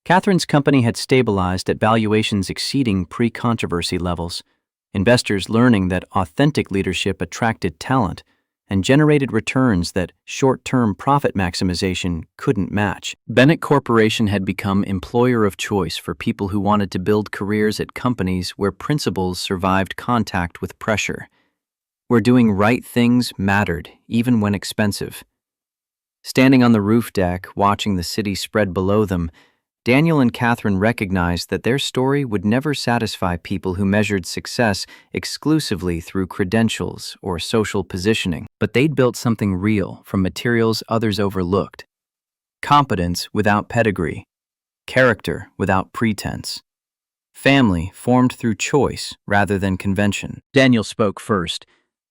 Catherine's company had stabilized at valuations exceeding pre-controversy levels, investors learning that authentic leadership attracted talent and generated returns that short-term profit maximization couldn't match. Bennett Corporation had become employer of choice for people who wanted to build careers at companies where principles survived contact with pressure, where doing right things mattered even when expensive. Standing on the roof deck, watching the city spread below them, Daniel and Catherine recognized that their story would never satisfy people who measured success exclusively through credentials or social positioning. But they'd built something real from materials others overlooked. Competence without pedigree, character without pretense, family formed through choice rather than convention. Daniel spoke first,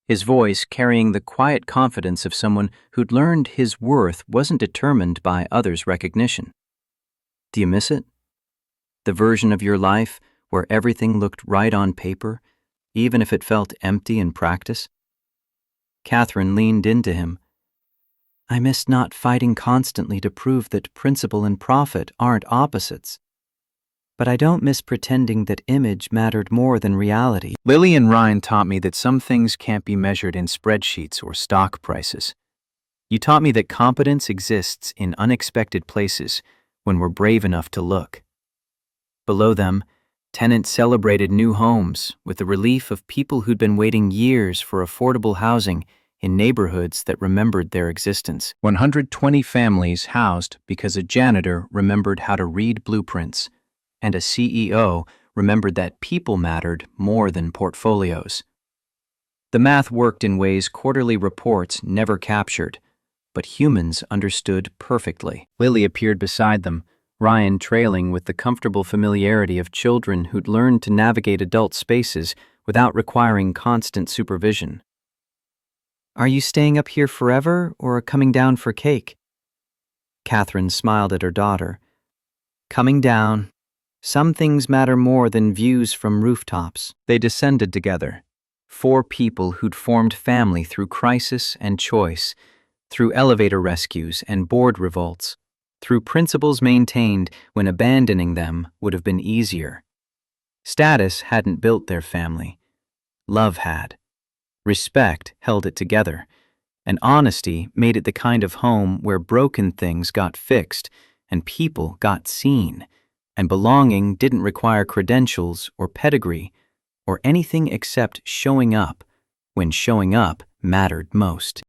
his voice carrying the quiet confidence of someone who'd learned his worth wasn't determined by others' recognition. Do you miss it? The version of your life where everything looked right on paper, even if it felt empty in practice? Catherine leaned into him. I miss not fighting constantly to prove that principle and profit aren't opposites. But I don't miss pretending that image mattered more than reality. Lily and Ryan taught me that some things can't be measured in spreadsheets or stock prices. You taught me that competence exists in unexpected places when we're brave enough to look. Below them, tenants celebrated new homes with the relief of people who'd been waiting years for affordable housing in neighborhoods that remembered their existence. 120 families housed because a janitor remembered how to read blueprints, and a CEO remembered that people mattered more than portfolios. The math worked in ways quarterly reports never captured, but humans understood perfectly. Lily appeared beside them, Ryan trailing with the comfortable familiarity of children who'd learned to navigate adult spaces without requiring constant supervision. Are you staying up here forever or coming down for cake? Catherine smiled at her daughter. Coming down. Some things matter more than views from rooftops. They descended together, 4 people who'd formed family through crisis and choice, through elevator rescues and board revolts, through principles maintained when abandoning them would have been easier. Status hadn't built their family. Love had. Respect held it together, and honesty made it the kind of home where broken things got fixed and people got seen, and belonging didn't require credentials or pedigree or anything except showing up when showing up mattered most.